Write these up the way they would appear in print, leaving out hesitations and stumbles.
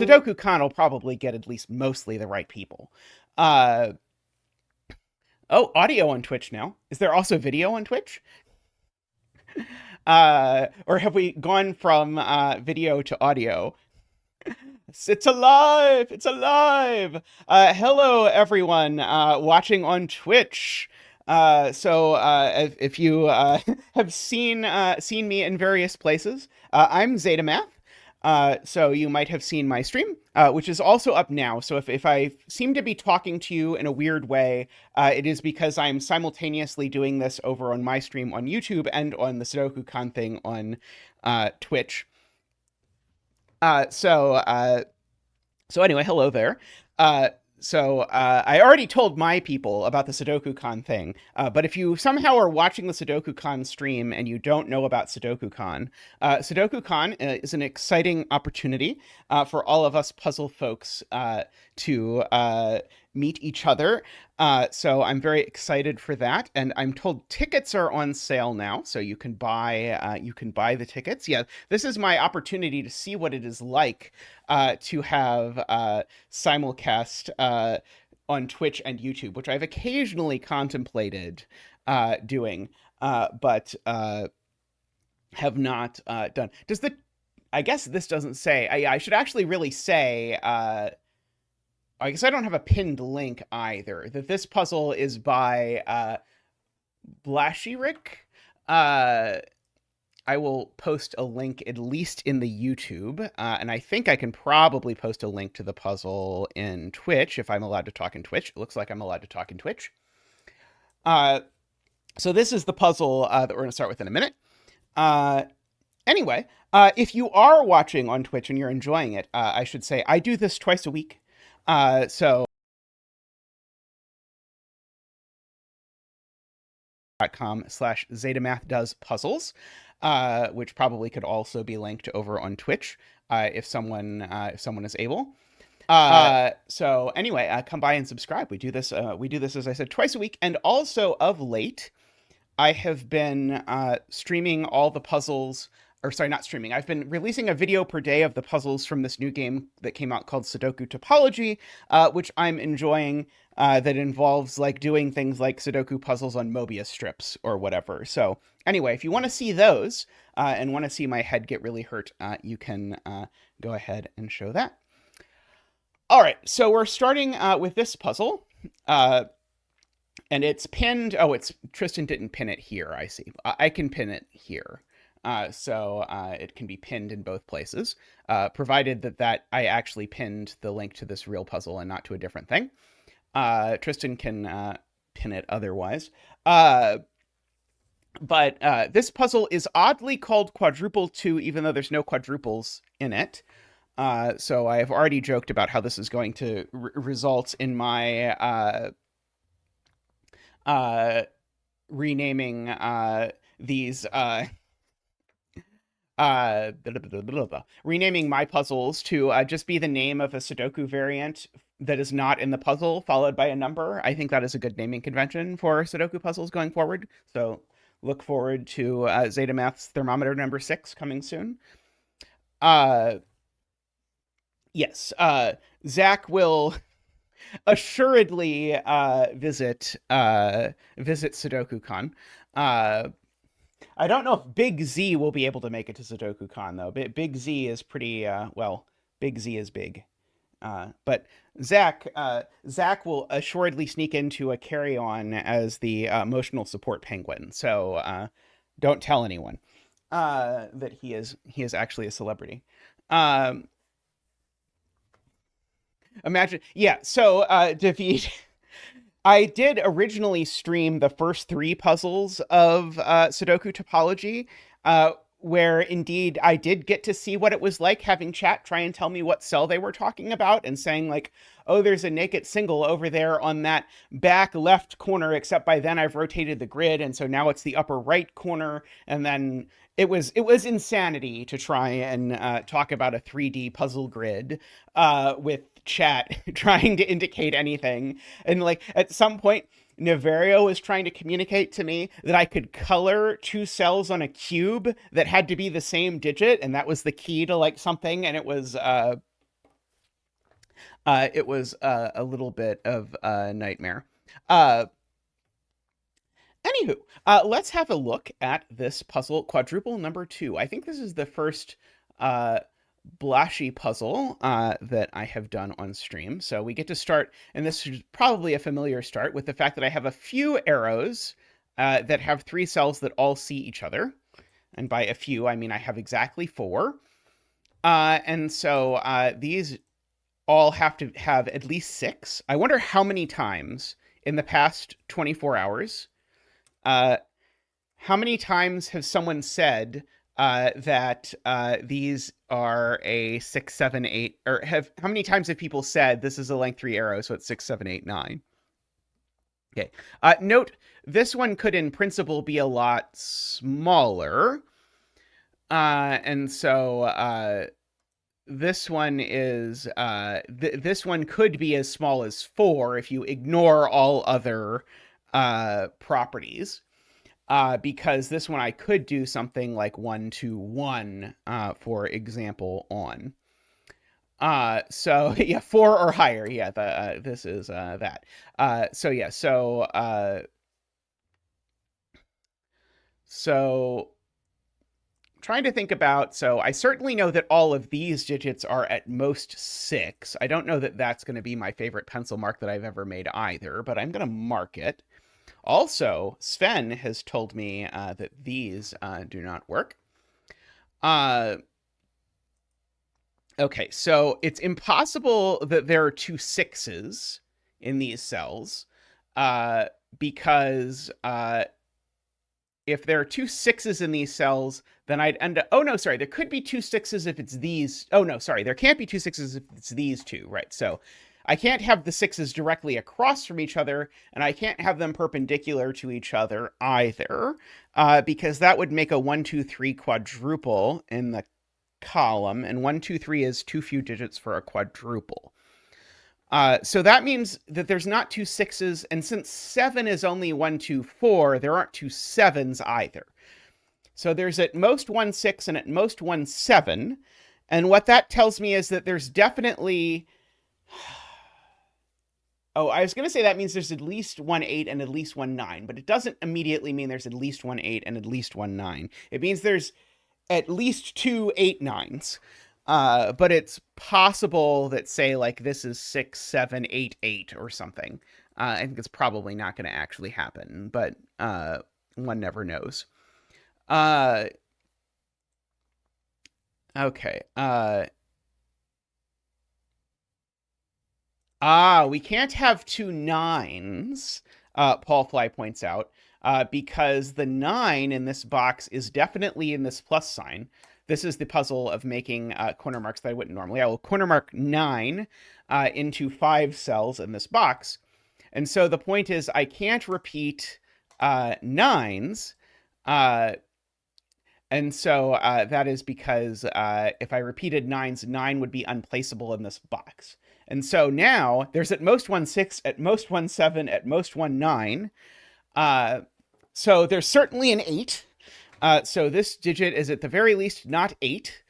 SudokuCon will probably get at least mostly the right people. Oh, audio on Twitch now. Is there also video on Twitch? Or have we gone from video to audio? It's alive! It's alive! Hello, everyone watching on Twitch. If you have seen me in various places, I'm Zetamath. So you might have seen my stream, which is also up now. So if I seem to be talking to you in a weird way, it is because I'm simultaneously doing this over on my stream on YouTube and on the SudokuCon thing on Twitch. So anyway, hello there. I already told my people about the SudokuCon thing, but if you somehow are watching the SudokuCon stream and you don't know about SudokuCon, SudokuCon is an exciting opportunity for all of us puzzle folks to meet each other. So I'm very excited for that, and I'm told tickets are on sale now, so you can buy the tickets. Yeah, this is my opportunity to see what it is like to have simulcast on Twitch and YouTube, which I've occasionally contemplated doing, but have not done. I guess this doesn't say. I should actually really say. I guess I don't have a pinned link either. That this puzzle is by Blashirik. I will post a link at least in the YouTube, and I think I can probably post a link to the puzzle in Twitch if I'm allowed to talk in Twitch. It looks like I'm allowed to talk in Twitch. So this is the puzzle that we're going to start with in a minute. Anyway, if you are watching on Twitch and you're enjoying it, I should say I do this twice a week. .com/Zetamath does puzzles, which probably could also be linked over on Twitch if someone is able. So anyway, come by and subscribe. We do this, as I said, twice a week, and also of late, I have been streaming all the puzzles. Or sorry, not streaming. I've been releasing a video per day of the puzzles from this new game that came out called Sudoku Topology, which I'm enjoying, that involves like doing things like Sudoku puzzles on Mobius strips or whatever. So anyway, if you want to see those and want to see my head get really hurt, you can go ahead and show that. All right, so we're starting with this puzzle. And it's pinned. Oh, Tristan didn't pin it here. I see. I can pin it here. So it can be pinned in both places, provided that I actually pinned the link to this real puzzle and not to a different thing. Tristan can pin it otherwise. But this puzzle is oddly called Quadruple 2, even though there's no quadruples in it. So I have already joked about how this is going to result in my renaming these... renaming my puzzles to just be the name of a Sudoku variant that is not in the puzzle, followed by a number. I think that is a good naming convention for Sudoku puzzles going forward. So look forward to Zetamath's thermometer number 6 coming soon. Yes, Zach will assuredly visit SudokuCon. I don't know if Big Z will be able to make it to SudokuCon, though. Big Z is pretty, Big Z is big. But Zach will assuredly sneak into a carry-on as the emotional support penguin. So don't tell anyone that he is actually a celebrity. Imagine, yeah. So David. I did originally stream the first 3 puzzles of Sudoku Topology, where indeed I did get to see what it was like having chat try and tell me what cell they were talking about and saying like, oh, there's a naked single over there on that back left corner, except by then I've rotated the grid, and so now it's the upper right corner, and then it was insanity to try and talk about a 3D puzzle grid with chat trying to indicate anything. And like at some point, Naverio was trying to communicate to me that I could color 2 cells on a cube that had to be the same digit, and that was the key to like something, and it was It was a little bit of a nightmare. Uh, Anywho, let's have a look at this puzzle, quadruple number 2. I think this is the first uh, Blashy puzzle that I have done on stream. So we get to start, and this is probably a familiar start, with the fact that I have a few arrows that have 3 cells that all see each other. And by a few, I mean I have exactly 4. And so these all have to have at least 6. I wonder how many times in the past 24 hours uh, how many times have someone said that these are a 6, 7, 8, or how many times have people said this is a length 3 arrow, so it's 6, 7, 8, 9? Okay. Note, this one could in principle be a lot smaller. And so this one is, this one could be as small as 4 if you ignore all other properties. Because this one I could do something like 1, 2, 1, for example, on. So yeah, 4 or higher. Yeah, this is that. So yeah, so trying to think about, so I certainly know that all of these digits are at most 6. I don't know that that's going to be my favorite pencil mark that I've ever made either, but I'm going to mark it. Also, Sven has told me that these do not work. Okay, so it's impossible that there are 2 6s in these cells because if there are 2 6s in these cells, then I'd end up... Oh, no, sorry. There could be 2 6s if it's these... Oh, no, sorry. There can't be 2 6s if it's these 2, right? So I can't have the 6s directly across from each other, and I can't have them perpendicular to each other either, because that would make a 1, 2, 3 quadruple in the column, and 1, 2, 3 is too few digits for a quadruple. So that means that there's not 2 6s, and since 7 is only 1, 2, 4, there aren't 2 7s either. So there's at most 1 6 and at most 1 7, and what that tells me is that there's definitely... Oh, I was going to say that means there's at least 1 8 and at least 1 9, but it doesn't immediately mean there's at least 1 8 and at least 1 9. It means there's at least 2 8 9s. But it's possible that, say, like this is 6 7 8 8 or something. I think it's probably not going to actually happen, but one never knows. Okay. We can't have 2 9s, Paul Fly points out, because the 9 in this box is definitely in this plus sign. This is the puzzle of making corner marks that I wouldn't normally. I will corner mark 9 into 5 cells in this box. And so the point is I can't repeat 9s. And so that is because if I repeated 9s, 9 would be unplaceable in this box. And so now there's at most 1 6, at most 1 7, at most 1 9. So there's certainly an 8. So this digit is at the very least not 8.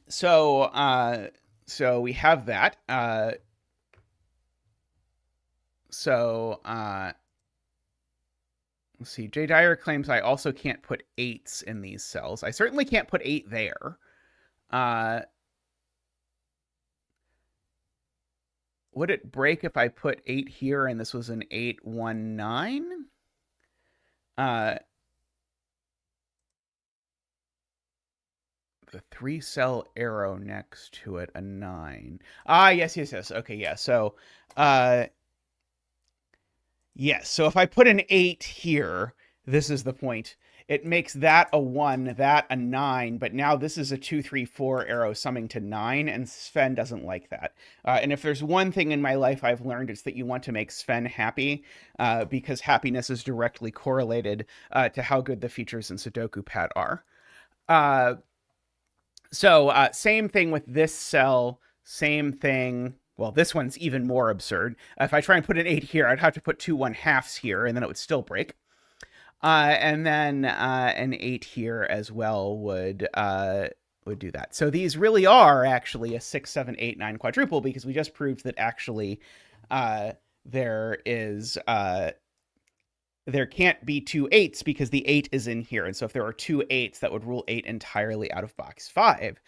So we have that. Let's see. Jay Dyer claims I also can't put 8s in these cells. I certainly can't put 8 there. Would it break if I put 8 here and this was an 8 1 9? The 3-cell arrow next to it, a 9. Yes. Okay, yeah. So, yes. So if I put an 8 here, this is the point. It makes that a 1, that a 9, but now this is a 2, 3, 4 arrow summing to 9, and Sven doesn't like that. And if there's one thing in my life I've learned, it's that you want to make Sven happy, because happiness is directly correlated to how good the features in SudokuPad are. So same thing with this cell, same thing. Well, this one's even more absurd. If I try and put an 8 here, I'd have to put 2 1/2s here, and then it would still break. And then an 8 here as well would would do that. So these really are actually a 6, 7, 8, 9 quadruple, because we just proved that actually there can't be two 8s because the 8 is in here. And so if there are two 8s, that would rule 8 entirely out of box 5.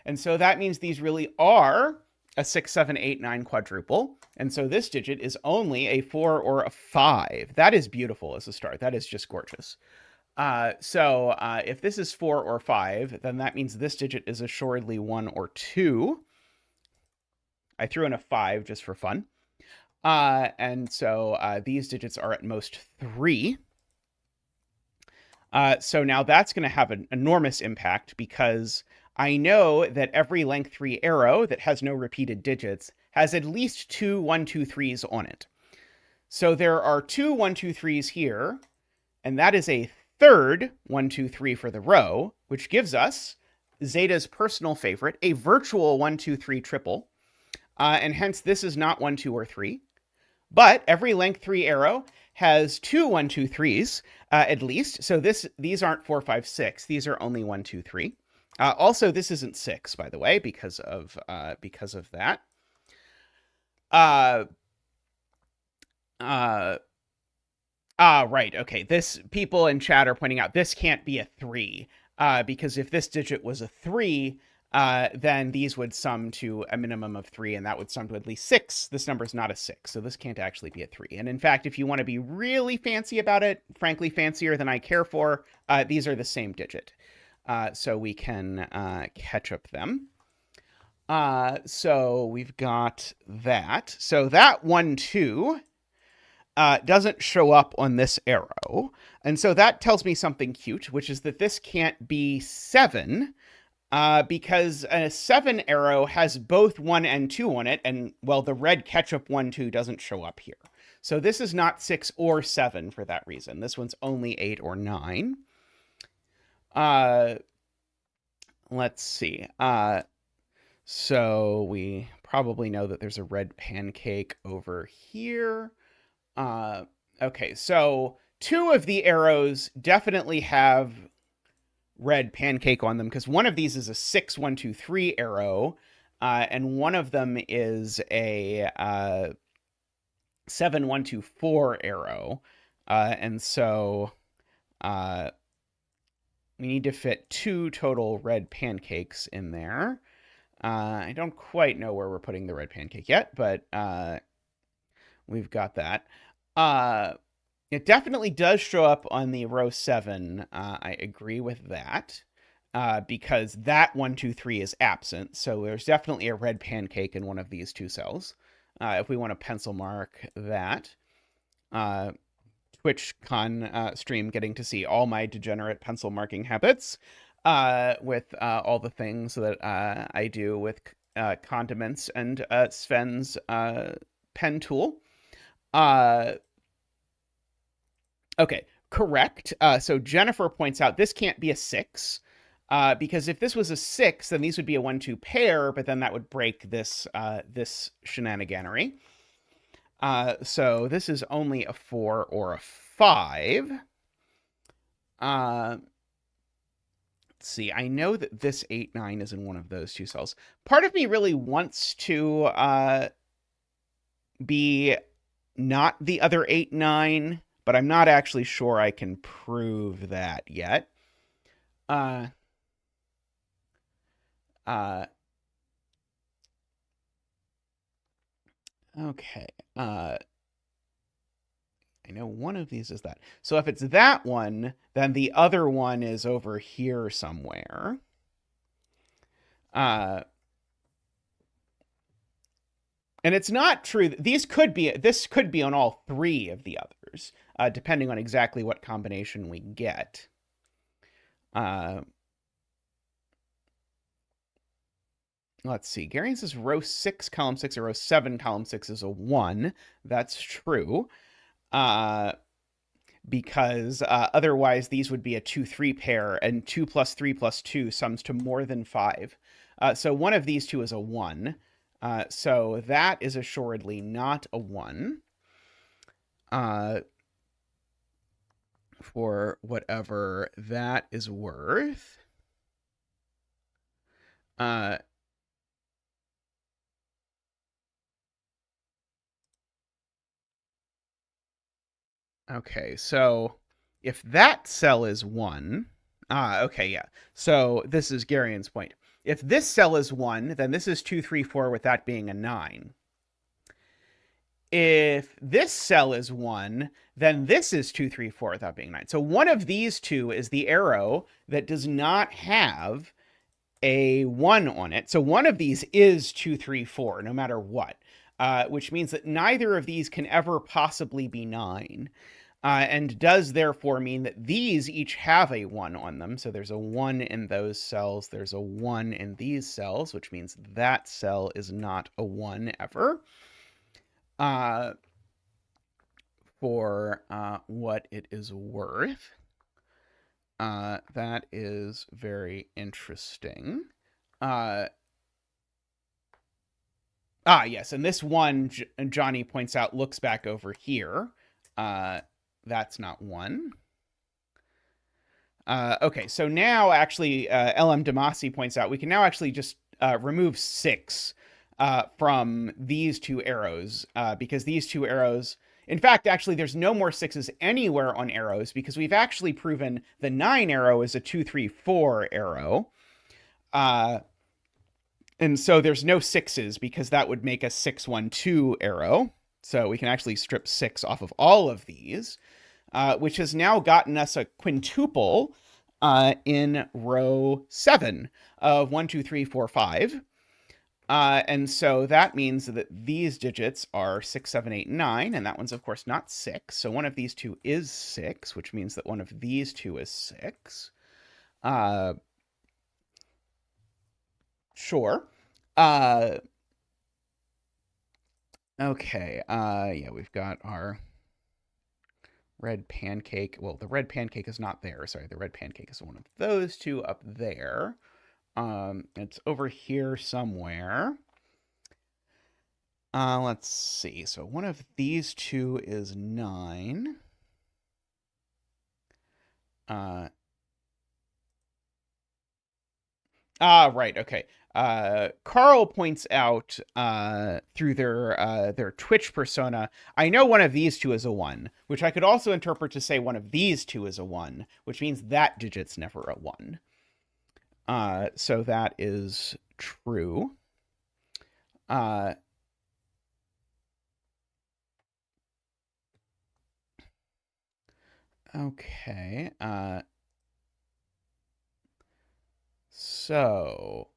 And so that means these really are a 6, 7, 8, 9 quadruple. And so this digit is only a 4 or a 5. That is beautiful as a start. That is just gorgeous. So if this is 4 or 5, then that means this digit is assuredly 1 or 2. I threw in a 5 just for fun. And so these digits are at most 3. So now that's going to have an enormous impact, because I know that every length 3 arrow that has no repeated digits has at least 2 1, 2, 3s on it. So there are 2 1, 2, 3s here, and that is a third 1, 2, 3 for the row, which gives us Zeta's personal favorite, a virtual 1, 2, 3 triple. And hence this is not 1, 2, or 3. But every length 3 arrow has 2 1, 2, 3s at least. So these aren't 4, 5, 6. These are only 1, 2, 3. Also, this isn't 6, by the way, because of that. Right. Okay. This, people in chat are pointing out, this can't be a 3, because if this digit was a 3, then these would sum to a minimum of 3, and that would sum to at least 6. This number is not a 6, so this can't actually be a 3. And in fact, if you want to be really fancy about it, frankly fancier than I care for, these are the same digit. So we can catch up them. So we've got that. So that 1, 2 doesn't show up on this arrow. And so that tells me something cute, which is that this can't be 7, because a 7 arrow has both 1 and 2 on it, and, well, the red ketchup 1, 2 doesn't show up here. So this is not 6 or 7 for that reason. This one's only 8 or 9. Let's see. So we probably know that there's a red pancake over here. Okay, so 2 of the arrows definitely have red pancake on them, because one of these is a 6, 1, 2, 3 arrow, and one of them is a 7, 1, 2, 4 arrow. And so we need to fit 2 total red pancakes in there. I don't quite know where we're putting the red pancake yet, but we've got that. It definitely does show up on the row 7. I agree with that, because that 1, 2, 3 is absent. So there's definitely a red pancake in one of these 2 cells. If we want to pencil mark that. TwitchCon stream, getting to see all my degenerate pencil marking habits with all the things that I do with condiments and Sven's pen tool. Okay, correct. So Jennifer points out this can't be a 6, because if this was a 6, then these would be a 1, 2 pair, but then that would break this this shenaniganery. So this is only a 4 or a 5. Let's see. I know that this 8, 9 is in one of those 2 cells. Part of me really wants to be not the other 8, 9, but I'm not actually sure I can prove that yet. Okay. I know one of these is that. So if it's that one, then the other one is over here somewhere. And it's not true. This could be on all 3 of the others, depending on exactly what combination we get. Let's see. Garion says row 6, column 6, or row 7, column 6 is a 1. That's true. Because otherwise these would be a 2, 3 pair, and 2 plus 3 plus 2 sums to more than 5. So one of these 2 is a 1. So that is assuredly not a 1. For whatever that is worth. Okay, so if that cell is 1, okay, yeah. So this is Garian's point. If this cell is 1, then this is 2, 3, 4 with that being a 9. If this cell is 1, then this is 2, 3, 4 without being 9. So one of these two is the arrow that does not have a 1 on it. So one of these is 2, 3, 4, no matter what, which means that neither of these can ever possibly be 9. And does therefore mean that these each have a 1 on them. So there's a 1 in those cells. There's a 1 in these cells, which means that cell is not a 1 ever. For what it is worth. That is very interesting. Yes, and this one, Johnny points out, looks back over here. That's not 1. Okay, so now actually, LM Damasi points out we can now actually just remove 6 from these two arrows, because these two arrows, in fact, actually, there's no more 6s anywhere on arrows because we've actually proven the 9 arrow is a 2, 3, 4 arrow. And so there's no 6s because that would make a 6, 1, 2 arrow. So we can actually strip 6 off of all of these, which has now gotten us a quintuple in row 7 of 1, 2, 3, 4, 5. And so that means that these digits are 6, 7, 8, 9, and that one's, of course, not 6. So one of these two is 6, which means that one of these two is 6. Sure. Okay. Yeah, we've got our red pancake. Well, the red pancake is not there. Sorry, the red pancake is one of those two up there. It's over here somewhere. Let's see. So one of these two is 9. Right. Okay. Carl points out through their Twitch persona, I know one of these two is a 1, which I could also interpret to say one of these two is a 1, which means that digit's never a 1. So that is true. Okay. So,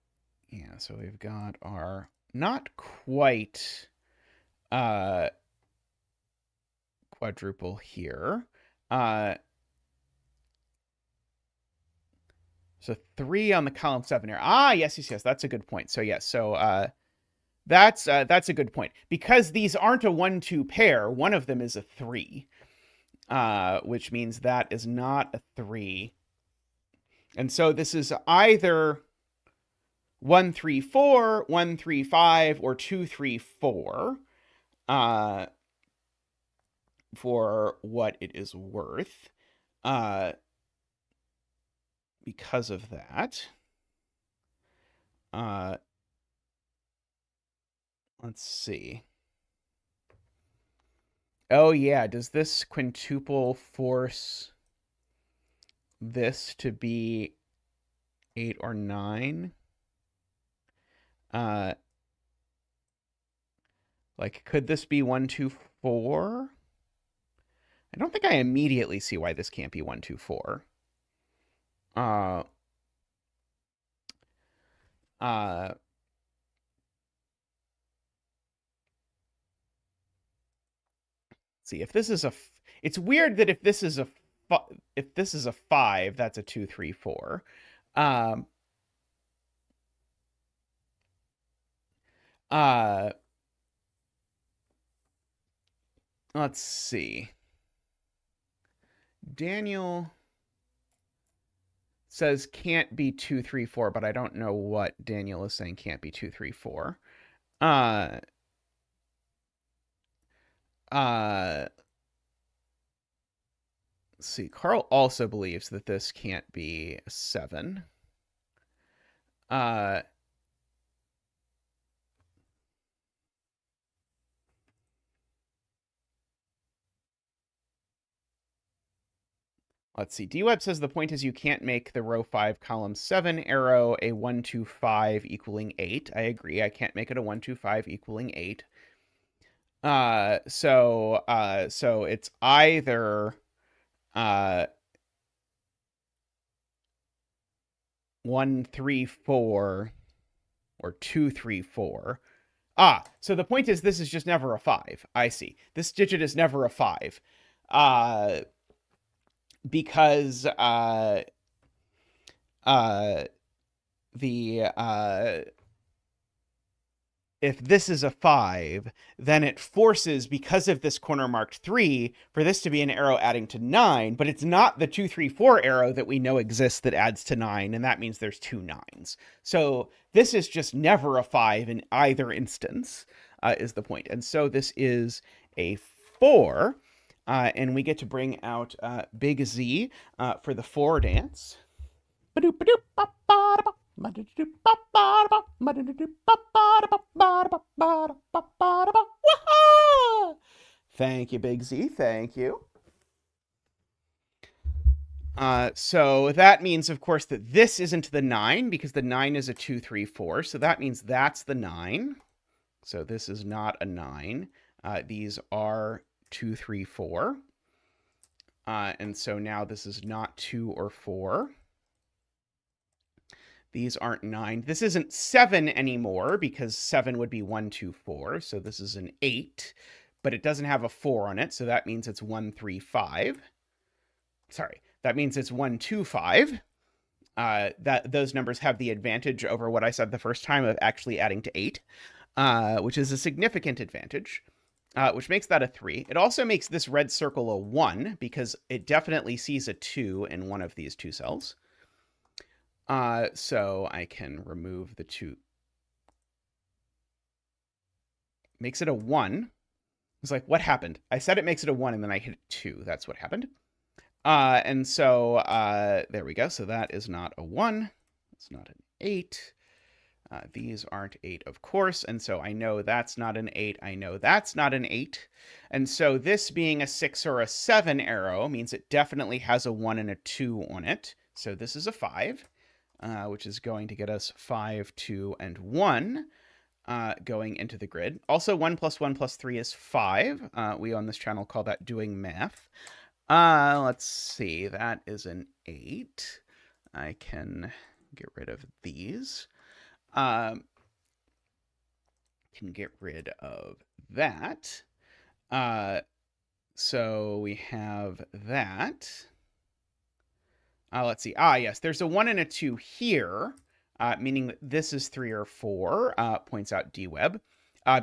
yeah, so we've got our not quite quadruple here. So 3 on the column 7 here. Yes, that's a good point. So yes, so that's a good point. Because these aren't a 1-2 pair, one of them is a 3. Which means that is not a 3. And so this is either 1, 3, 4, 1, 3, 5, or 2, 3, 4, for what it is worth, because of that. Let's see. Oh, yeah, does this quintuple force this to be 8 or 9? Like, could this be 1, 2, 4? I don't think I immediately see why this can't be 1, 2, 4. See, if this is it's weird that if this is a 5, that's a 2, 3, 4. Let's see. Daniel says can't be 2, 3, 4, but I don't know what Daniel is saying can't be 2, 3, 4. Let's see. Carl also believes that this can't be 7. Let's see. DWeb says the point is you can't make the row 5, column 7 arrow a 1, 2, 5 equaling 8. I agree. I can't make it a 1, 2, 5 equaling 8. So it's either 1, 3, 4 or 2, 3, 4. So the point is this is just never a 5. I see. This digit is never a 5. Because if this is a 5, then it forces, because of this corner marked 3, for this to be an arrow adding to 9, but it's not the 2, 3, 4 arrow that we know exists that adds to 9, and that means there's 2 9s. So this is just never a 5 in either instance, is the point. And so this is a 4, and we get to bring out Big Z for the 4 dance. Thank you, Big Z. Thank you. So that means, of course, that this isn't the 9 because the 9 is a 2, 3, 4. So that means that's the 9. So this is not a 9. These are 2, 3, 4. And so now this is not 2 or 4. These aren't 9. This isn't 7 anymore because 7 would be 1, 2, 4. So this is an 8, but it doesn't have a 4 on it. So that means it's 1, 3, 5. Sorry, that means it's 1, 2, 5. Those numbers have the advantage over what I said the first time of actually adding to 8, which is a significant advantage, which makes that a 3. It also makes this red circle a 1 because it definitely sees a 2 in one of these two cells. So I can remove the 2. Makes it a 1. It's like, what happened? I said it makes it a 1 and then I hit 2. That's what happened. And so there we go. So that is not a 1. It's not an 8. These aren't 8, of course. And so I know that's not an 8. I know that's not an 8. And so this being a 6 or a 7 arrow means it definitely has a 1 and a 2 on it. So this is a 5. Which is going to get us 5, 2, and 1 going into the grid. Also, 1 plus 1 plus 3 is 5. We on this channel call that doing math. Let's see. That is an 8. I can get rid of these. Can get rid of that. So we have that. Let's see. Yes, there's a 1 and a 2 here, meaning that this is 3 or 4, points out DWeb,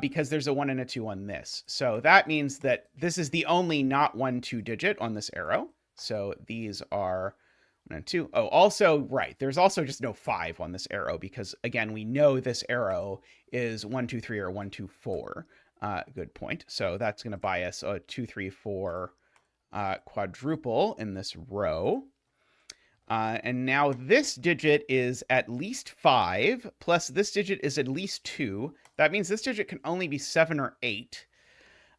because there's a 1 and a 2 on this. So that means that this is the only not 1, 2 digit on this arrow. So these are 1 and 2. Oh, also, right, there's also just no 5 on this arrow because, again, we know this arrow is 1, 2, 3 or 1, 2, 4. Good point. So that's going to buy us a 2, 3, 4 quadruple in this row. And now this digit is at least 5, plus this digit is at least 2. That means this digit can only be 7 or 8.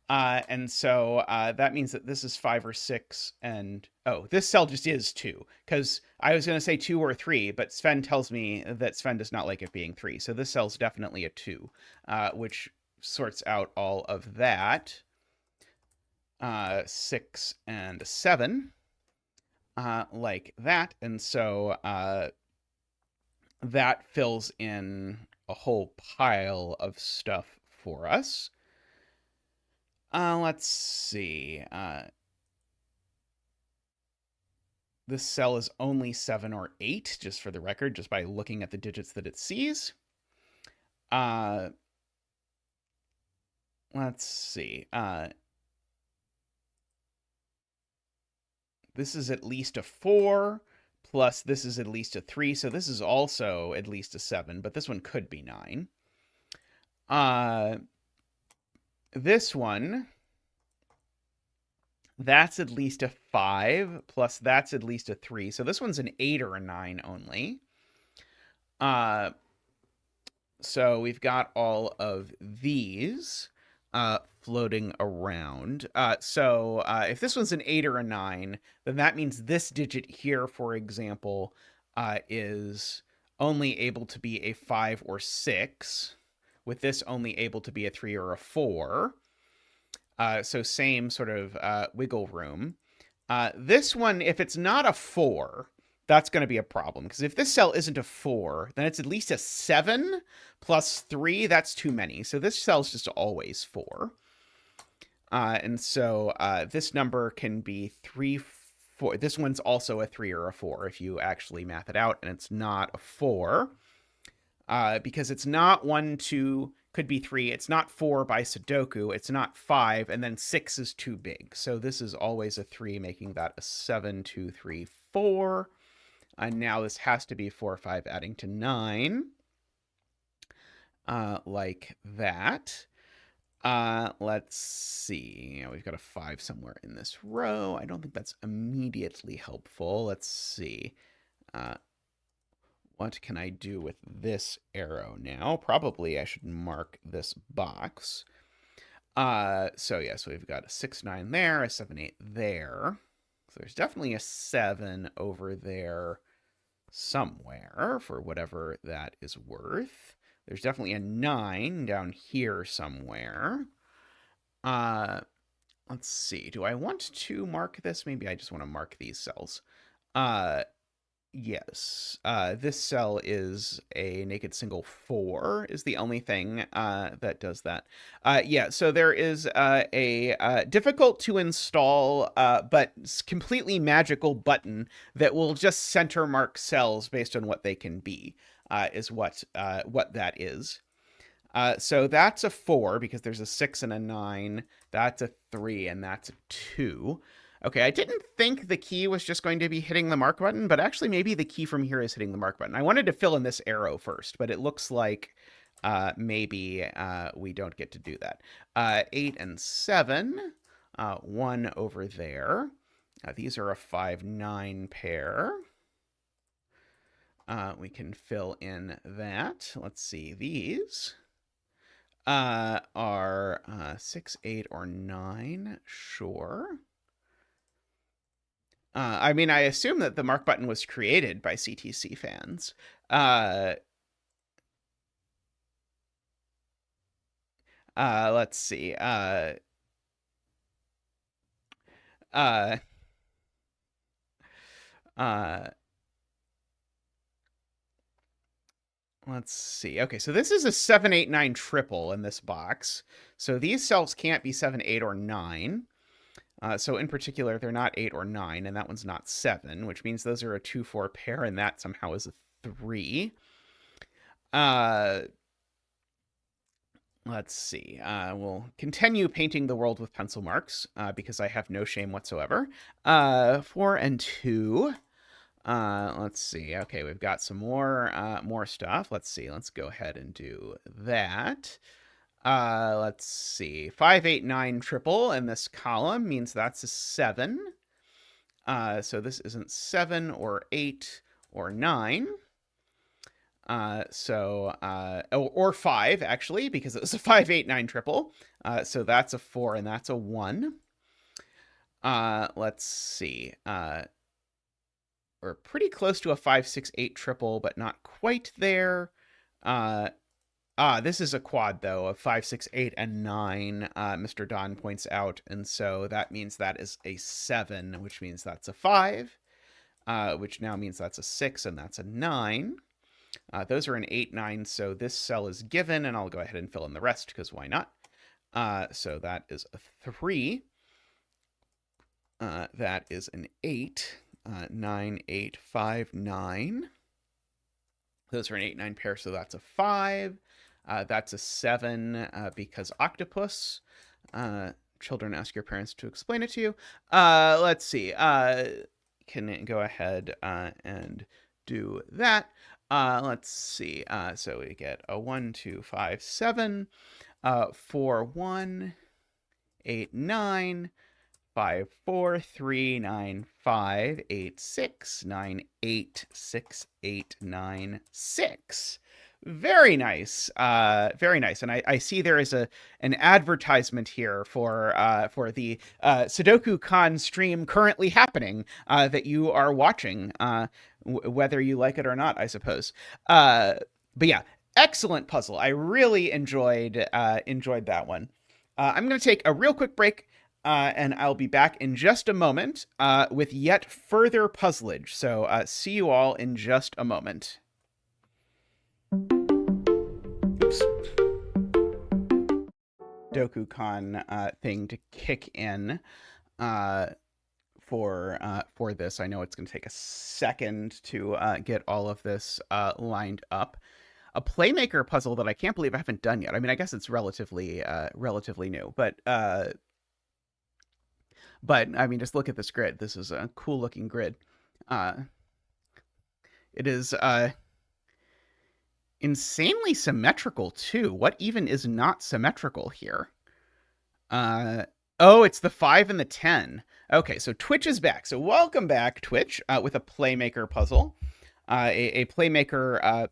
And so that means that this is 5 or 6. And, oh, this cell just is 2. Because I was going to say 2 or 3, but Sven tells me that Sven does not like it being 3. So this cell's definitely a 2, which sorts out all of that. 6 and 7. Like that. And so that fills in a whole pile of stuff for us. Let's see. This cell is only 7 or 8, just for the record, just by looking at the digits that it sees. Let's see. This is at least a 4, plus this is at least a 3, so this is also at least a 7, but this one could be 9. This one, that's at least a 5, plus that's at least a 3, so this one's an 8 or a 9 only. So we've got all of these. floating around. So if this one's an 8 or a 9, then that means this digit here, for example, is only able to be a 5 or 6, with this only able to be a 3 or a 4. So same sort of wiggle room. This one, if it's not a 4, that's going to be a problem. Because if this cell isn't a 4, then it's at least a 7 plus 3. That's too many. So this cell's just always 4. And so this number can be 3, 4. This one's also a 3 or a 4 if you actually math it out. And it's not a 4. Because it's not 1, 2, could be 3. It's not 4 by Sudoku. It's not 5. And then 6 is too big. So this is always a 3, making that a 7, 2, 3, 4. And now this has to be 4, 5, adding to 9. Like that. Let's see. We've got a 5 somewhere in this row. I don't think that's immediately helpful. Let's see. What can I do with this arrow now? Probably I should mark this box. So we've got a 6, 9 there, a 7, 8 there. So there's definitely a 7 over there somewhere for whatever that is worth. There's definitely a 9 down here somewhere. Let's see. Do I want to mark this? Maybe I just want to mark these cells. Yes. This cell is a naked single 4 is the only thing that does that. Yeah, so there is a difficult to install but completely magical button that will just center mark cells based on what they can be, is what that is. So that's a 4 because there's a 6 and a 9. That's a 3 and that's a 2. Okay, I didn't think the key was just going to be hitting the mark button, but actually maybe the key from here is hitting the mark button. I wanted to fill in this arrow first, but it looks like maybe we don't get to do that. 8 and 7, 1 over there. These are a 5, 9 pair. We can fill in that. Let's see, these are 6, 8, or 9, sure. I mean, I assume that the mark button was created by CTC fans. Let's see. Let's see. Okay, so this is a 7, 8, 9 triple in this box. So these cells can't be 7, 8, or 9. So in particular, they're not 8 or 9, and that one's not 7, which means those are a 2, 4 pair, and that somehow is a 3. Let's see. We'll continue painting the world with pencil marks, because I have no shame whatsoever. 4 and 2. Let's see. Okay, we've got some more stuff. Let's see. Let's go ahead and do that. Let's see. 5, 8, 9 triple in this column means that's a 7. So this isn't 7 or 8 or 9. Or 5 actually, because it was a 5, 8, 9 triple. So that's a 4 and that's a 1. Let's see. We're pretty close to a 5, 6, 8 triple, but not quite there. This is a quad, though, of 5, 6, 8, and 9, Mr. Don points out. And so that means that is a 7, which means that's a 5, which now means that's a 6, and that's a 9. Those are an 8, 9, so this cell is given, and I'll go ahead and fill in the rest, because why not? So that is a 3. That is an 8. 9, 8, 5, 9. Those are an 8, 9 pair, so that's a 5. That's a 7 because octopus. Children, ask your parents to explain it to you. Let's see. Can go ahead and do that. Let's see. So we get a 1, 2, 5, 7, 4, 1, 8, 9. 5, 4, 3, 9, 5, 8, 6, 9, 8, 6, 8, 9, 6. Very nice. Very nice. And I see there is an advertisement here for the SudokuCon stream currently happening that you are watching, whether you like it or not, I suppose. But yeah, excellent puzzle. I really enjoyed that one. I'm going to take a real quick break. And I'll be back in just a moment with yet further puzzleage. So see you all in just a moment. Oops. SudokuCon thing to kick in for this. I know it's going to take a second to get all of this lined up. A playmaker puzzle that I can't believe I haven't done yet. I mean, I guess it's relatively new, but I mean, just look at this grid. This is a cool looking grid. It is insanely symmetrical too. What even is not symmetrical here? Oh, it's the 5 and the 10. Okay, so Twitch is back. So welcome back, Twitch, with a playmaker puzzle. A playmaker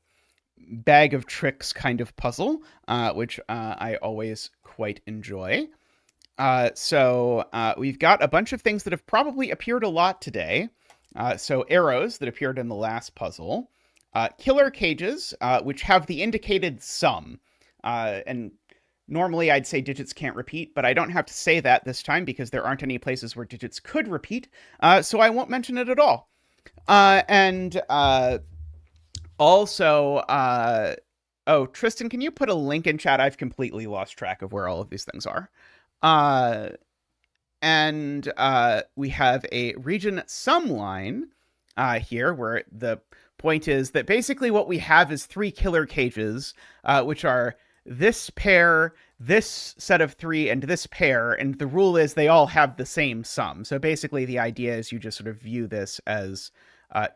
bag of tricks kind of puzzle, which I always quite enjoy. So we've got a bunch of things that have probably appeared a lot today. So arrows that appeared in the last puzzle. Killer cages, which have the indicated sum. And normally I'd say digits can't repeat, but I don't have to say that this time because there aren't any places where digits could repeat. So I won't mention it at all. And also, oh, Tristan, can you put a link in chat? I've completely lost track of where all of these things are. And we have a region sum line here where the point is that basically what we have is 3 killer cages, which are this pair, this set of 3, and this pair. And the rule is they all have the same sum. So basically the idea is you just sort of view this as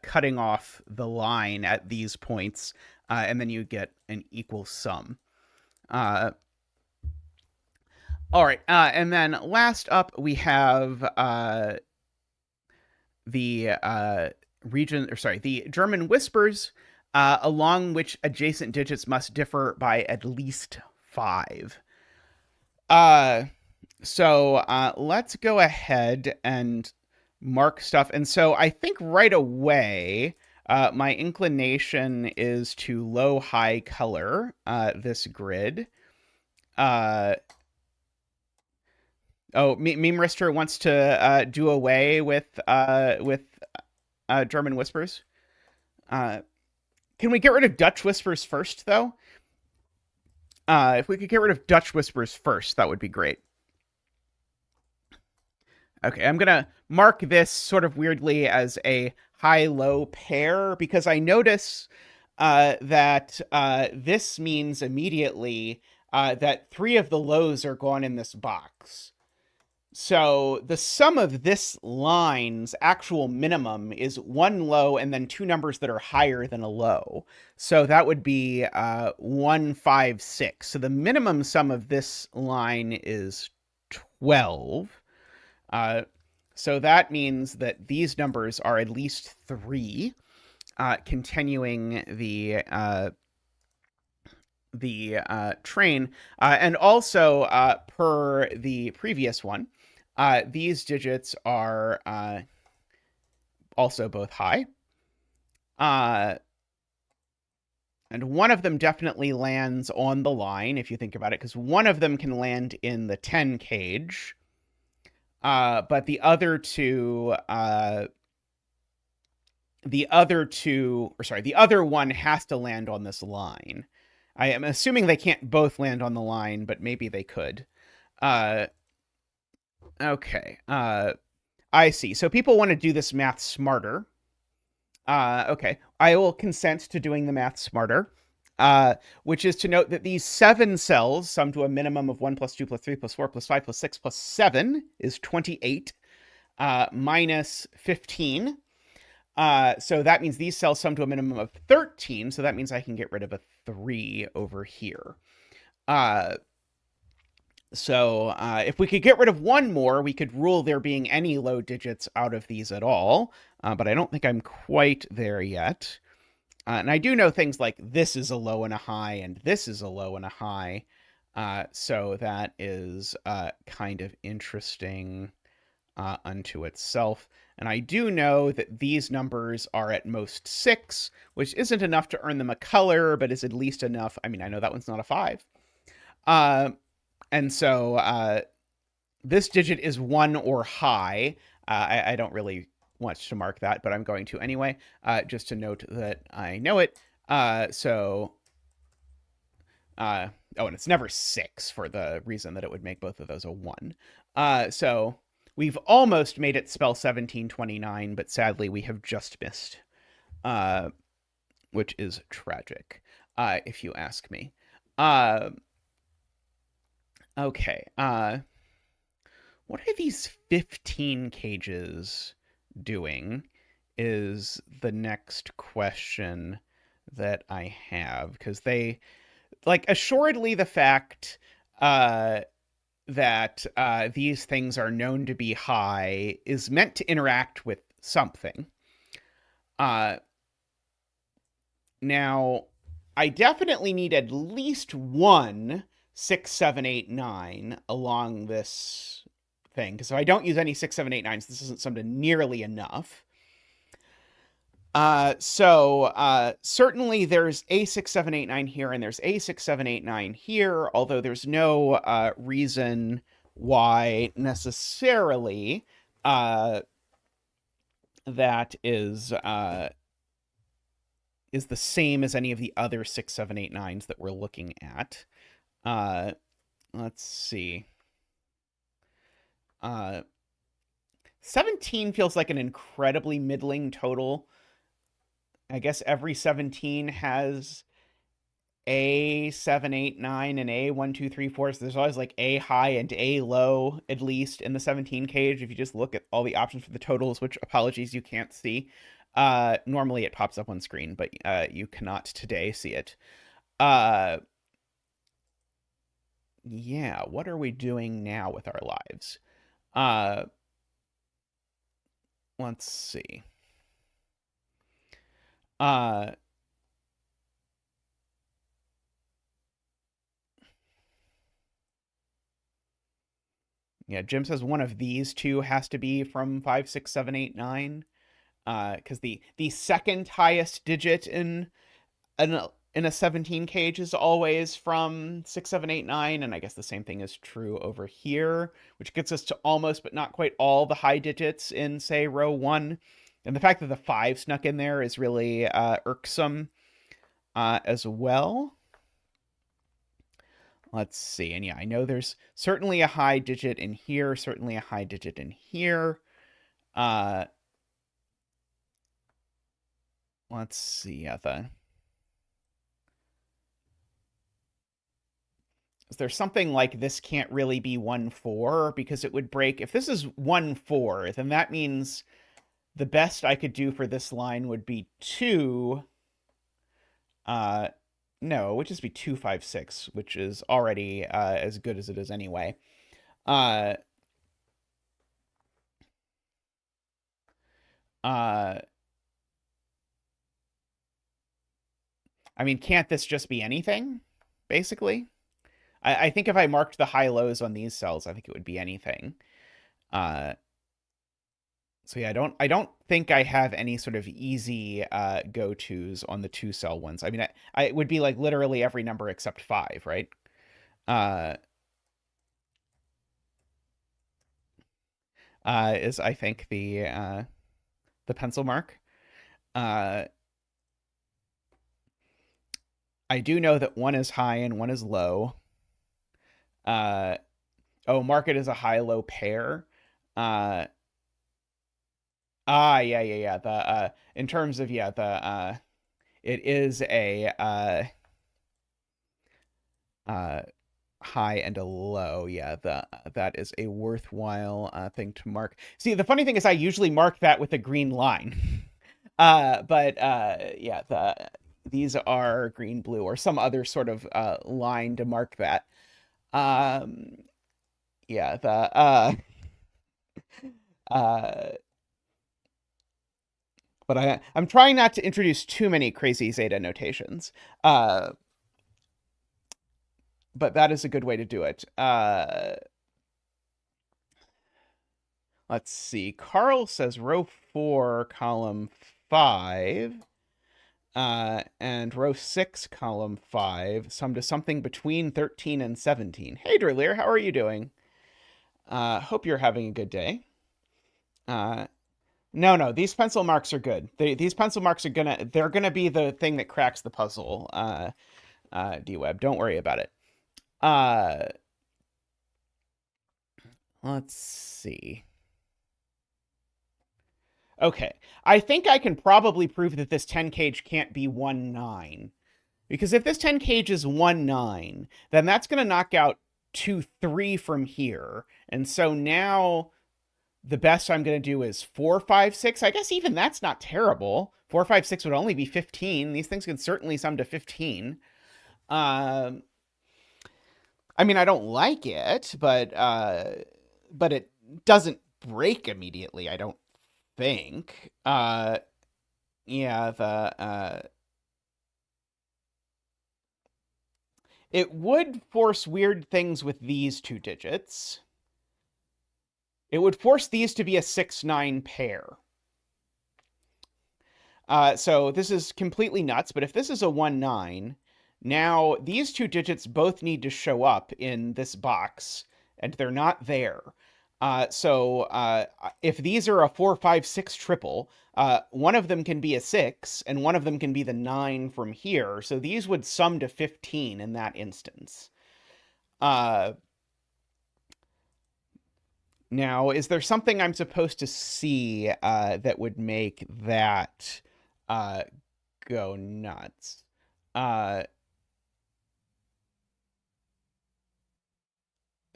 cutting off the line at these points, and then you get an equal sum. All right, and then last up we have the German whispers, along which adjacent digits must differ by at least 5. So let's go ahead and mark stuff. And so I think right away, my inclination is to low-high color this grid. Oh, Meme Rister wants to do away with German whispers. Can we get rid of Dutch whispers first, though? If we could get rid of Dutch whispers first, that would be great. Okay, I'm gonna mark this sort of weirdly as a high-low pair because I notice that this means immediately that 3 of the lows are gone in this box. So the sum of this line's actual minimum is 1 low and then 2 numbers that are higher than a low. So that would be 1, 5, 6. So the minimum sum of this line is 12. So that means that these numbers are at least 3, continuing the train. And also, per the previous one, these digits are also both high. And one of them definitely lands on the line, if you think about it, because one of them can land in the 10 cage. But the other one has to land on this line. I am assuming they can't both land on the line, but maybe they could. Okay. I see. So people want to do this math smarter. Okay. I will consent to doing the math smarter, which is to note that these 7 cells sum to a minimum of 1 plus 2 plus 3 plus 4 plus 5 plus 6 plus 7 is 28, minus 15. So that means these cells sum to a minimum of 13. So that means I can get rid of a 3 over here. So if we could get rid of 1 more, we could rule there being any low digits out of these at all. But I don't think I'm quite there yet. And I do know things like this is a low and a high, and this is a low and a high. So that is kind of interesting unto itself. And I do know that these numbers are at most 6, which isn't enough to earn them a color, but is at least enough. I mean, I know that one's not a 5. And so this digit is 1 or high. I don't really want to mark that, but I'm going to anyway, just to note that I know it. Oh, and it's never 6 for the reason that it would make both of those a 1. So we've almost made it spell 1729, but sadly we have just missed, which is tragic, if you ask me. Okay. What are these 15 cages doing is the next question that I have, because they, like, assuredly the fact that these things are known to be high is meant to interact with something. Now, I definitely need at least one 6, 7, 8, 9 along this thing, because if I don't use any 6, 7, 8, 9s, this isn't something nearly enough. So certainly there's a 6, 7, 8, 9 here, and there's a 6, 7, 8, 9 here, although there's no reason why necessarily that is the same as any of the other 6, 7, 8, 9s that we're looking at. Let's see. 17 feels like an incredibly middling total. I guess every 17 has a 7, 8, 9, and a 1, 2, 3, 4. So there's always like a high and a low, at least in the 17 cage. If you just look at all the options for the totals, which, apologies, you can't see. Normally it pops up on screen, but you cannot today see it. Yeah, what are we doing now with our lives? Let's see. Yeah, Jim says one of these two has to be from 5, 6, 7, 8, 9. Because the second highest digit in a 17 cage is always from 6, 7, 8, 9, and I guess the same thing is true over here, which gets us to almost but not quite all the high digits in, say, row 1. And the fact that the 5 snuck in there is really irksome as well. Let's see. And yeah, I know there's certainly a high digit in here, certainly a high digit in here. Let's see. Is there something like this can't really be 1, 4 because it would break? If this is 1, 4, then that means the best I could do for this line would be 2. No, it would just be 2, 5, 6, which is already as good as it is anyway. I mean, can't this just be anything, basically? I think if I marked the high-lows on these cells, I think it would be anything. So yeah, I don't think I have any sort of easy go-tos on the 2-cell ones. I mean, I would be like literally every number except 5, right? Is I think the pencil mark. I do know that one is high and one is low. Oh, mark it as a high-low pair. Yeah. The in terms of the it is a high and a low. Yeah, that is a worthwhile thing to mark. See, the funny thing is I usually mark that with a green line. But yeah, these are green, blue, or some other sort of line to mark that. Yeah, But I'm trying not to introduce too many crazy zeta notations. But that is a good way to do it. Let's see. Carl says row 4, column 5. And row 6, column 5, sum to something between 13 and 17. Hey, Drilier, how are you doing? Hope you're having a good day. No, these pencil marks are good. These pencil marks are they're gonna be the thing that cracks the puzzle, D-Web. Don't worry about it. Let's see. Okay, I think I can probably prove that this 10 cage can't be 1-9. Because if this 10 cage is 1-9, then that's going to knock out 2-3 from here. And so now the best I'm going to do is 4-5-6. I guess even that's not terrible. 4-5-6 would only be 15. These things can certainly sum to 15. I mean, I don't like it, but it doesn't break immediately, I don't think. Yeah, it would force weird things with these two digits. It would force these to be a 6-9 pair. So this is completely nuts, but if this is a 1-9, now these two digits both need to show up in this box, and they're not there. So if these are a 4-5-6 triple, one of them can be a 6, and one of them can be the 9 from here. So these would sum to 15 in that instance. Now, is there something I'm supposed to see that would make that go nuts?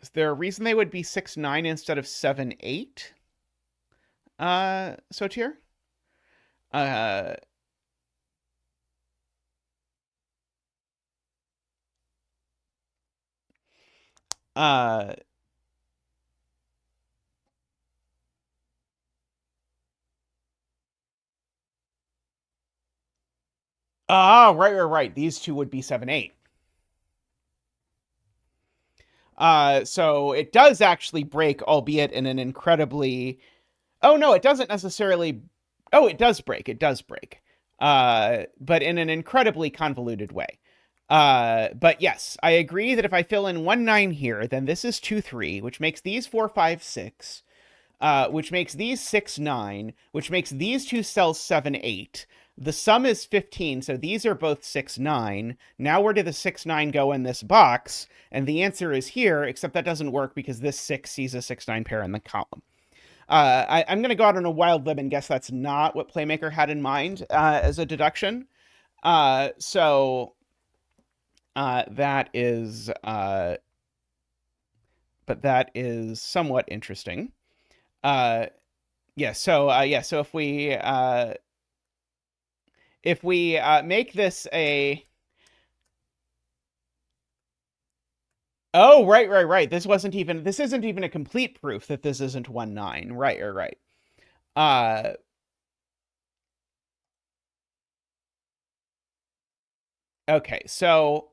Is there a reason they would be 6-9 instead of 7-8? Sotir? Uh, uh, right. These two would be 7-8. So it does actually break, albeit in an incredibly... Oh, no, it doesn't necessarily... Oh, it does break. It does break. But in an incredibly convoluted way. But yes, I agree that if I fill in 1-9 here, then this is 2-3, which makes these 4-5-6, which makes these 6-9, which makes these two cells 7-8. The sum is 15, so these are both 6-9. Now where did the 6-9 go in this box? And the answer is here, except that doesn't work because this 6 sees a 6-9 pair in the column. I'm going to go out on a wild limb and guess that's not what Playmaker had in mind as a deduction. So that is... but that is somewhat interesting. So if we make this a... Oh, right. This isn't even a complete proof that this isn't 1-9. Right. Okay, so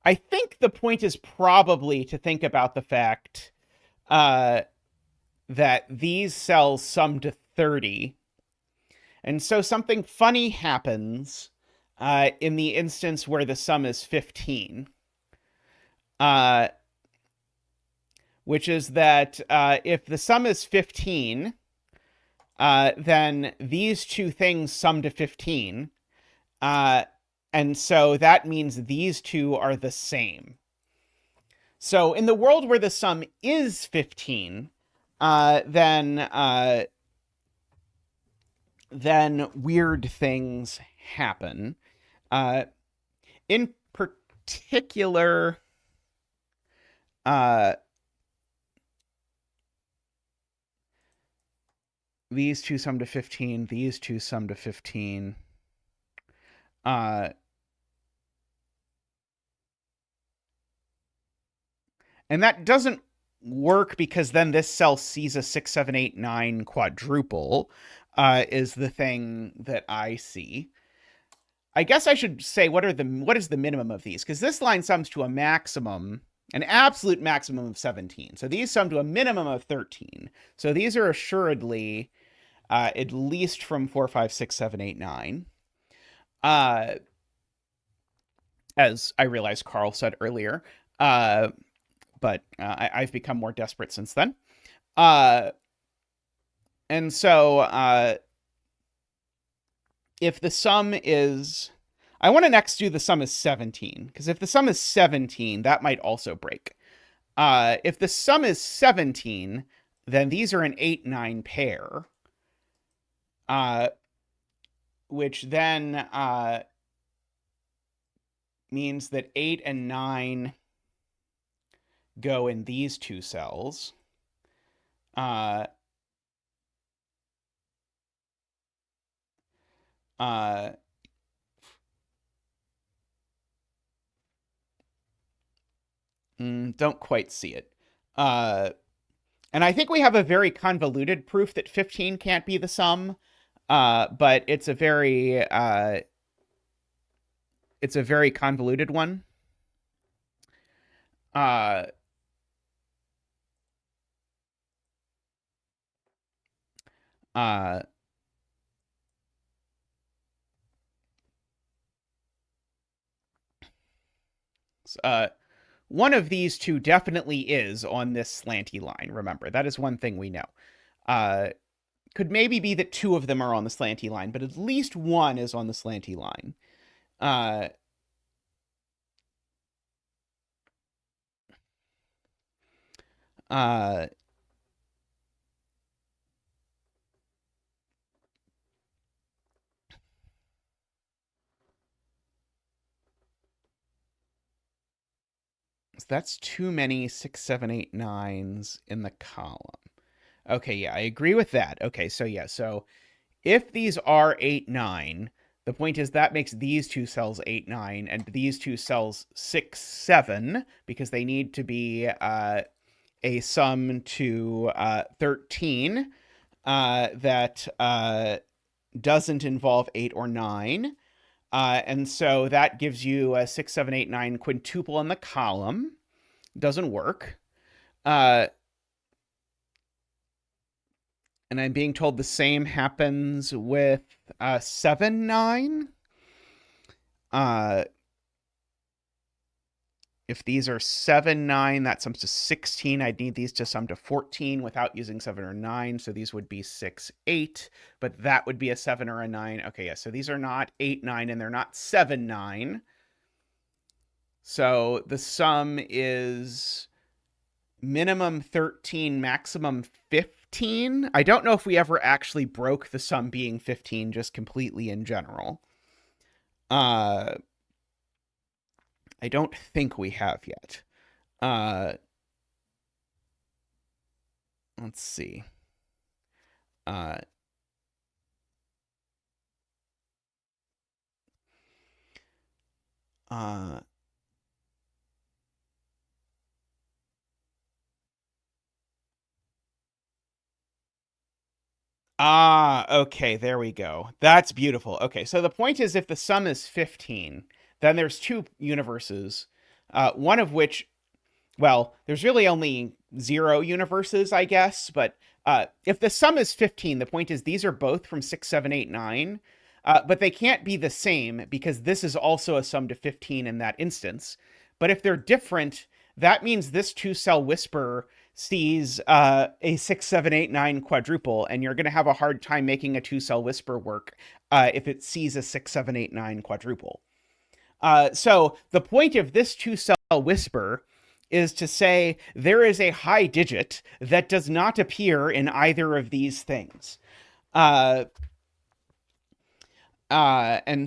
I think the point is probably to think about the fact that these cells sum to 30. And so something funny happens in the instance where the sum is 15. Which is that if the sum is 15, then these two things sum to 15. And so that means these two are the same. So in the world where the sum is 15, then weird things happen. In particular, these two sum to 15, these two sum to 15. And that doesn't work because then this cell sees a 6, 7, 8, 9 quadruple, is the thing that I see. I guess I should say what is the minimum of these, because this line sums to a maximum, an absolute maximum of 17. So these sum to a minimum of 13. So these are assuredly at least from 4, 5, 6, 7, 8, 9. As I realized Carl said earlier. But I've become more desperate since then. And so if the sum is... I want to next do the sum is 17, because if the sum is 17, that might also break. If the sum is 17, then these are an 8-9 pair, which then means that 8 and 9 go in these two cells. Don't quite see it. And I think we have a very convoluted proof that 15 can't be the sum, but it's a very convoluted one. One of these two definitely is on this slanty line. Remember, that is one thing we know. Could maybe be that two of them are on the slanty line, but at least one is on the slanty line. So that's too many 6, 7, 8, 9s in the column. Okay, yeah, I agree with that. Okay, so yeah, so if these are 8, 9, the point is that makes these two cells 8, 9, and these two cells 6, 7, because they need to be a sum to 13 that doesn't involve 8 or 9. And so that gives you a 6, 7, 8, 9 quintuple in the column. Doesn't work. And I'm being told the same happens with 7, 9. If these are 7, 9, that sums to 16. I'd need these to sum to 14 without using 7 or 9. So these would be 6, 8, but that would be a 7 or a 9. Okay, yeah, so these are not 8, 9, and they're not 7, 9. So the sum is minimum 13, maximum 15. I don't know if we ever actually broke the sum being 15 just completely in general. I don't think we have yet. Let's see. Okay, there we go. That's beautiful. Okay, so the point is if the sum is 15, then there's two universes, one of which, well, there's really only 0 universes, I guess, but if the sum is 15, the point is these are both from 6, 7, 8, 9, but they can't be the same because this is also a sum to 15 in that instance. But if they're different, that means this two-cell whisper sees a 6, 7, 8, 9 quadruple, and you're going to have a hard time making a two-cell whisper work if it sees a 6, 7, 8, 9 quadruple. So the point of this two-cell whisper is to say there is a high digit that does not appear in either of these things. And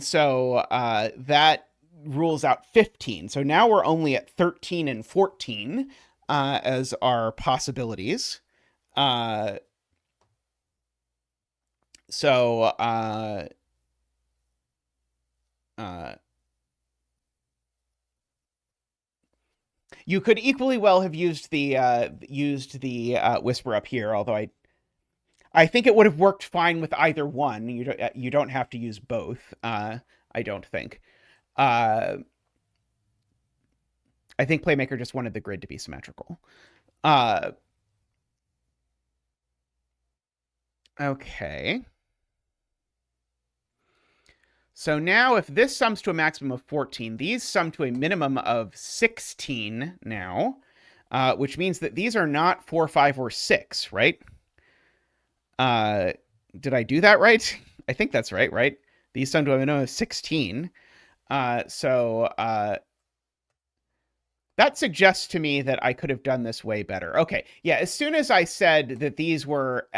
so that rules out 15. So now we're only at 13 and 14 as our possibilities. You could equally well have used the whisper up here, although I think it would have worked fine with either one. You don't have to use both. I don't think. I think Playmaker just wanted the grid to be symmetrical. Okay. So now if this sums to a maximum of 14, these sum to a minimum of 16 now, which means that these are not 4, 5, or 6, right? Did I do that right? I think that's right? These sum to a minimum of 16. So that suggests to me that I could have done this way better. Okay, yeah, as soon as I said that these were...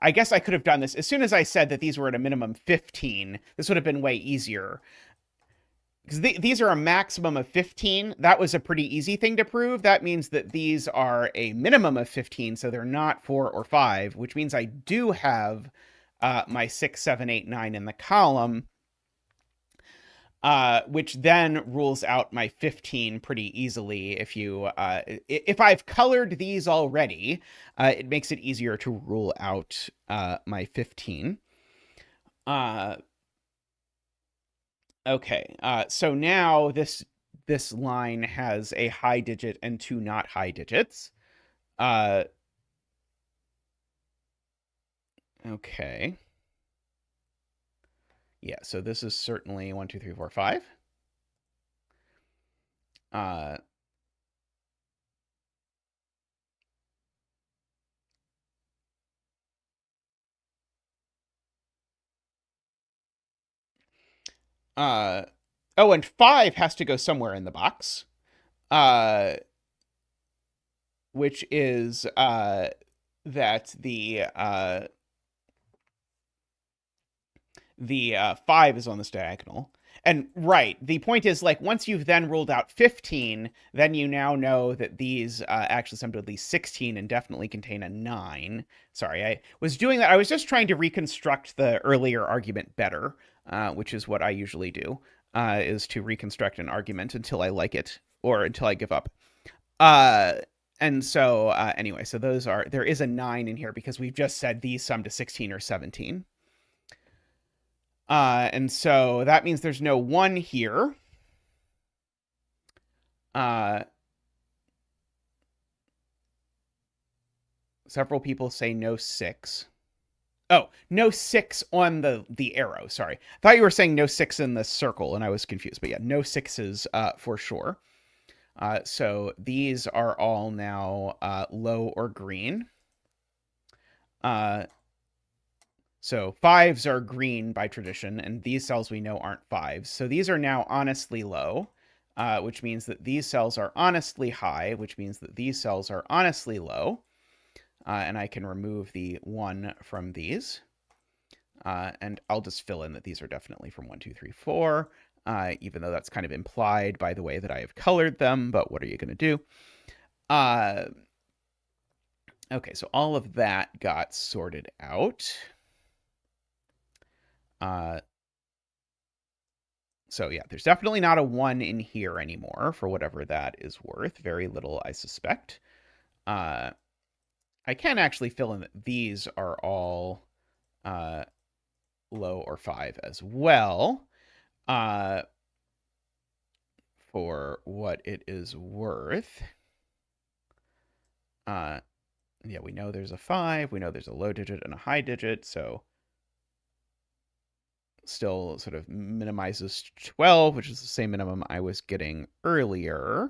I guess I could have done this. As soon as I said that these were at a minimum 15, this would have been way easier. Because these are a maximum of 15. That was a pretty easy thing to prove. That means that these are a minimum of 15, so they're not 4 or 5, which means I do have my 6, 7, 8, 9 in the column, which then rules out my 15 pretty easily. If I've colored these already, it makes it easier to rule out my 15. Okay, so now this line has a high digit and 2 not high digits. Okay. Yeah, so this is certainly 1, 2, 3, 4, 5. Oh, and 5 has to go somewhere in the box. Which is that the 5 is on this diagonal. And right, the point is, like, once you've then ruled out 15, then you now know that these actually sum to at least 16 and definitely contain a 9. Sorry, I was doing that. I was just trying to reconstruct the earlier argument better, which is what I usually do, is to reconstruct an argument until I like it, or until I give up. And so, anyway, so there is a 9 in here because we've just said these sum to 16 or 17. And so that means there's no 1 here. Several people say no 6. Oh, no 6 on the arrow. Sorry. I thought you were saying no 6 in the circle, and I was confused. But yeah, no 6s for sure. So these are all now low or green. So 5s are green by tradition, and these cells we know aren't 5s. So these are now honestly low, which means that these cells are honestly high, which means that these cells are honestly low. And I can remove the 1 from these. And I'll just fill in that these are definitely from 1, 2, 3, 4, even though that's kind of implied by the way that I have colored them, but what are you going to do? Okay, so all of that got sorted out. So yeah, there's definitely not a 1 in here anymore, for whatever that is worth. Very little, I suspect. I can actually fill in that these are all low or 5 as well, for what it is worth. Yeah, we know there's a 5, we know there's a low digit and a high digit, so still sort of minimizes 12, which is the same minimum I was getting earlier.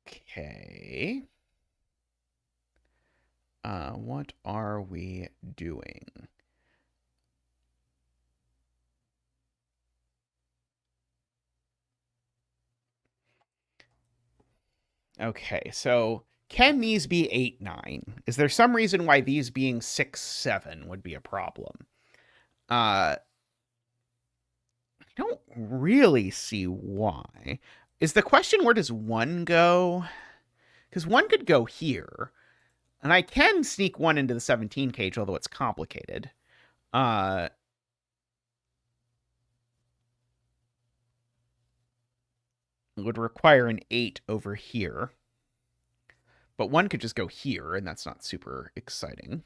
Okay. What are we doing? Okay, so can these be 8, 9? Is there some reason why these being 6, 7 would be a problem? I don't really see why. Is the question, where does 1 go? Because 1 could go here. And I can sneak 1 into the 17 cage, although it's complicated. would require an 8 over here. But 1 could just go here, and that's not super exciting.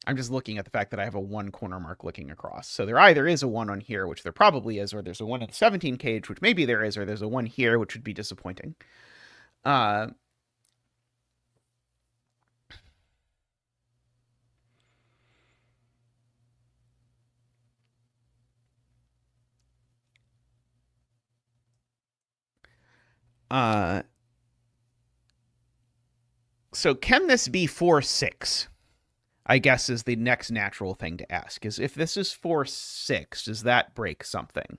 I'm just looking at the fact that I have a 1 corner mark looking across. So there either is a 1 on here, which there probably is, or there's a 1 in the 17 cage, which maybe there is, or there's a 1 here, which would be disappointing. So can this be 4-6? I guess is the next natural thing to ask. Is if this is 4-6, does that break something?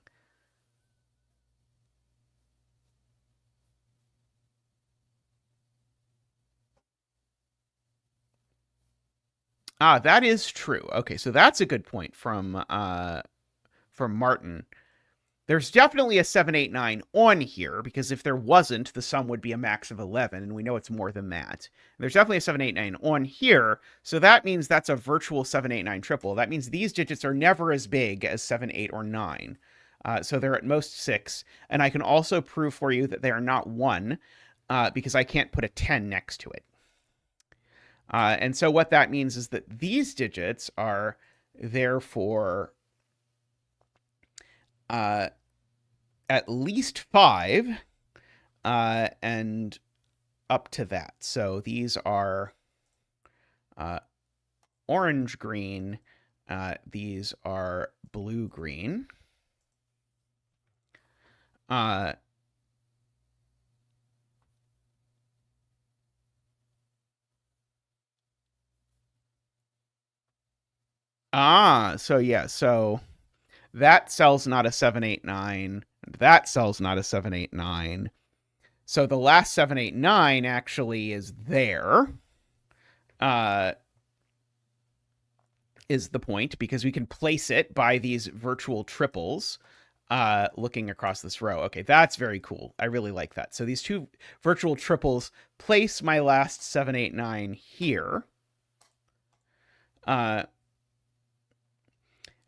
That is true. Okay, so that's a good point from Martin. There's definitely a 7, 8, 9 on here, because if there wasn't, the sum would be a max of 11, and we know it's more than that. There's definitely a 7, 8, 9 on here, so that means that's a virtual 7, 8, 9 triple. That means these digits are never as big as 7, 8, or 9. So they're at most 6, and I can also prove for you that they are not 1, because I can't put a 10 next to it. And so what that means is that these digits are therefore at least 5, and up to that. So these are orange green. These are blue green. So yeah, so that cell's not a 7, 8, 9. That cell's not a 7, 8, 9. So the last 7, 8, 9 actually is there. Is the point, because we can place it by these virtual triples looking across this row. Okay, that's very cool. I really like that. So these two virtual triples place my last 7, 8, 9 here.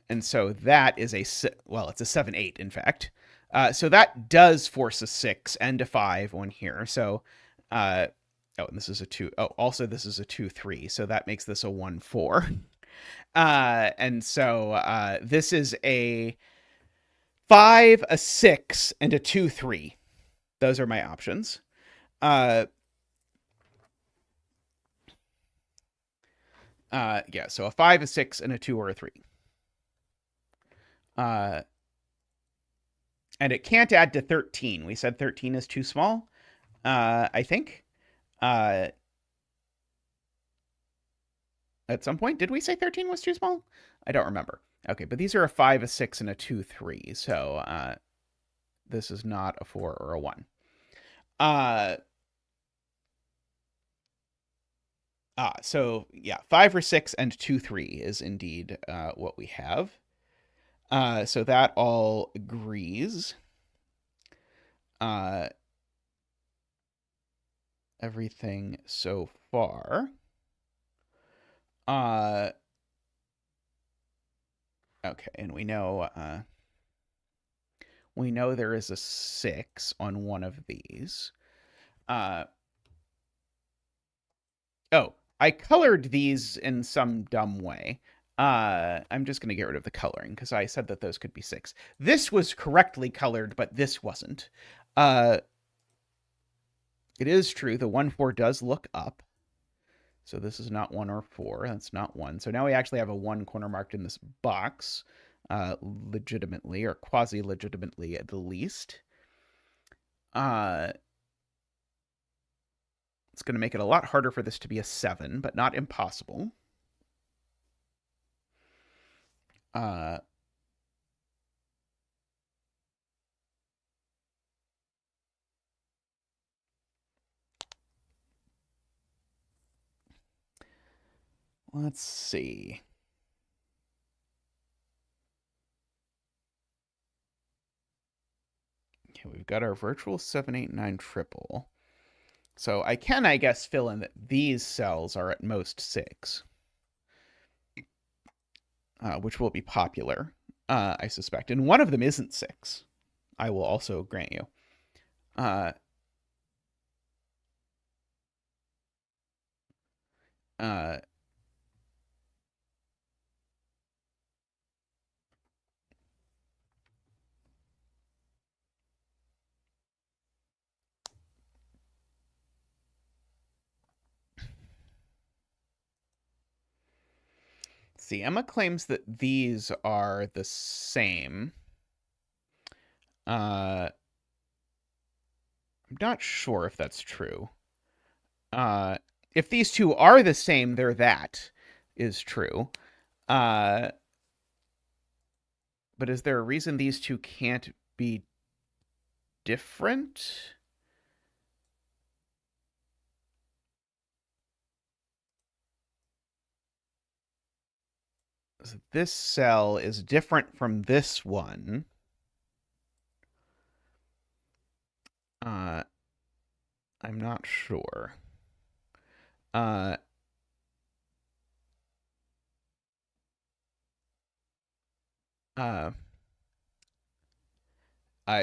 And so that is well, it's a 7, 8, in fact. So that does force a 6 and a 5 on here. So, and this is a 2. Oh, also this is a 2, 3. So that makes this a 1, 4. And so this is a 5, a 6, and a 2, 3. Those are my options. Yeah, so a 5, a 6, and a 2 or a 3. And it can't add to 13. We said 13 is too small, I think. At some point, did we say 13 was too small? I don't remember. Okay, but these are a 5, a 6, and a 2, 3. So this is not a 4 or a 1. So yeah, 5 or 6 and 2, 3 is indeed what we have. So that all agrees. Everything so far. Okay, and we know there is a 6 on one of these. Oh, I colored these in some dumb way. I'm just going to get rid of the coloring because I said that those could be 6. This was correctly colored, but this wasn't. It is true. The 1, 4 does look up. So this is not 1 or 4. That's not 1. So now we actually have a 1 corner marked in this box, legitimately or quasi-legitimately at the least. It's going to make it a lot harder for this to be a 7, but not impossible. Let's see. Okay, we've got our virtual 7, 8, 9 triple. So I can, I guess, fill in that these cells are at most 6, which will be popular, I suspect. And one of them isn't 6, I will also grant you. Uh, uh, see, Emma claims that these are the same. I'm not sure if that's true. If these two are the same, they're that is true. But is there a reason these two can't be different? This cell is different from this one. I'm not sure. I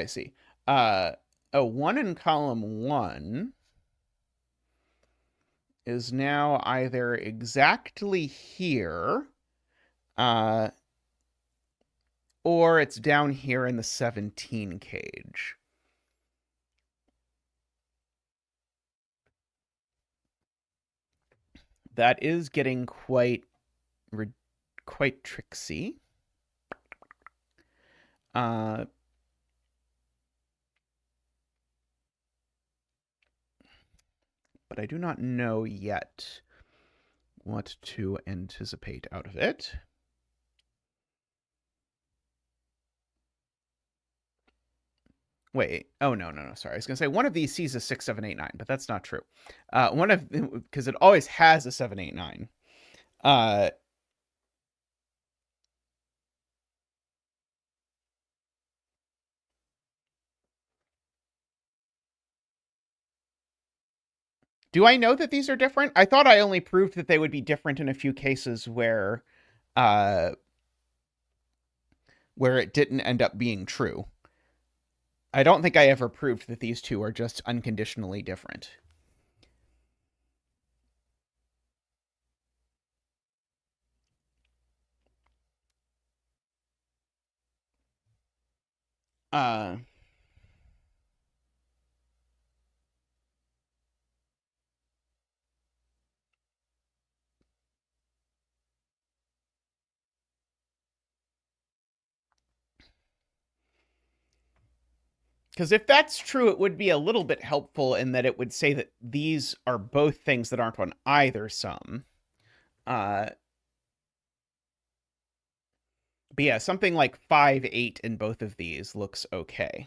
see. One in column 1 is now either exactly here, or it's down here in the 17 cage. That is getting quite tricksy. But I do not know yet what to anticipate out of it. Wait. Oh, no. Sorry. I was going to say one of these sees a 6, 7, 8, 9, but that's not true. One of, because it always has a 7, 8, 9. Do I know that these are different? I thought I only proved that they would be different in a few cases where it didn't end up being true. I don't think I ever proved that these two are just unconditionally different. Because if that's true, it would be a little bit helpful in that it would say that these are both things that aren't on either sum. But yeah, something like 5, 8 in both of these looks okay.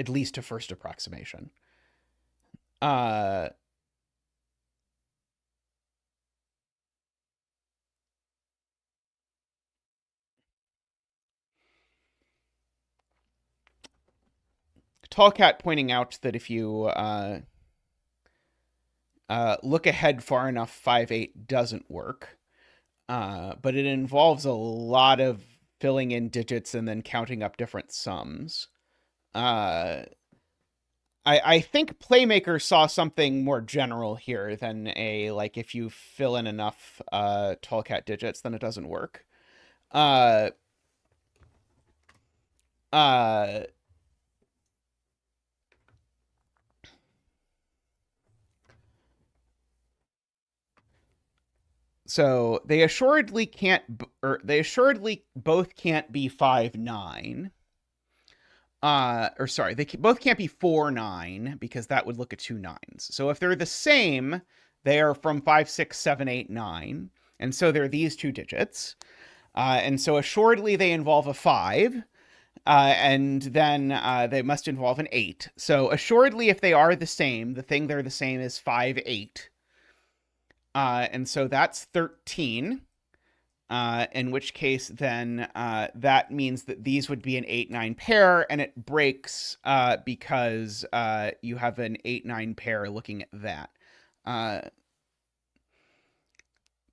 At least a first approximation. Tallcat pointing out that if you look ahead far enough, 5, 8 doesn't work. But it involves a lot of filling in digits and then counting up different sums. I think Playmaker saw something more general here than a, like, if you fill in enough Tallcat digits, then it doesn't work. So they assuredly can't, or they assuredly both can't be 5, 9. Or sorry, they both can't be 4, 9 because that would look at 2 9s. So if they're the same, they are from 5, 6, 7, 8, 9. And so they're these two digits. And so assuredly they involve a 5. And then they must involve an 8. So assuredly, if they are the same, the thing they're the same is 5, 8. And so that's 13. in which case then that means that these would be an 8-9 pair, and it breaks because you have an 8-9 pair looking at that.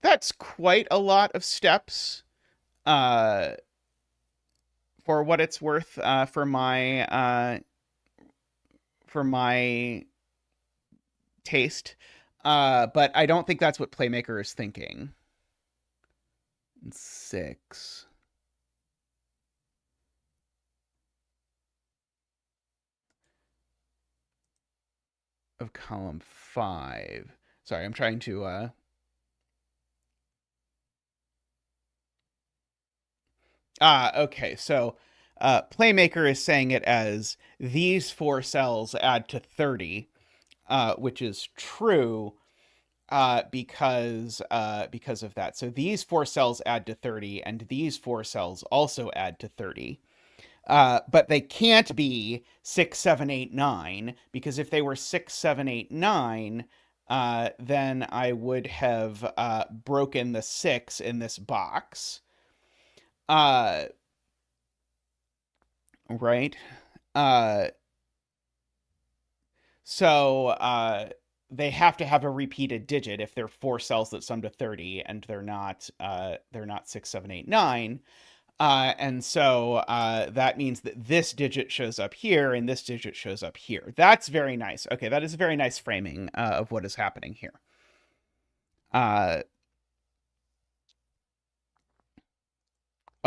That's quite a lot of steps for what it's worth for my taste. But I don't think that's what Playmaker is thinking. 6 of column 5. Sorry, I'm trying to okay, so Playmaker is saying it as these 4 cells add to 30, which is true because of that. So these 4 cells add to 30, and these 4 cells also add to 30. But they can't be 6, 7, 8, 9, because if they were 6, 7, 8, 9, then I would have broken the 6 in this box. Right? So they have to have a repeated digit if they're 4 cells that sum to 30, and they're not 6, 7, 8, 9. And so that means that this digit shows up here and this digit shows up here. That's very nice. Okay, that is a very nice framing of what is happening here.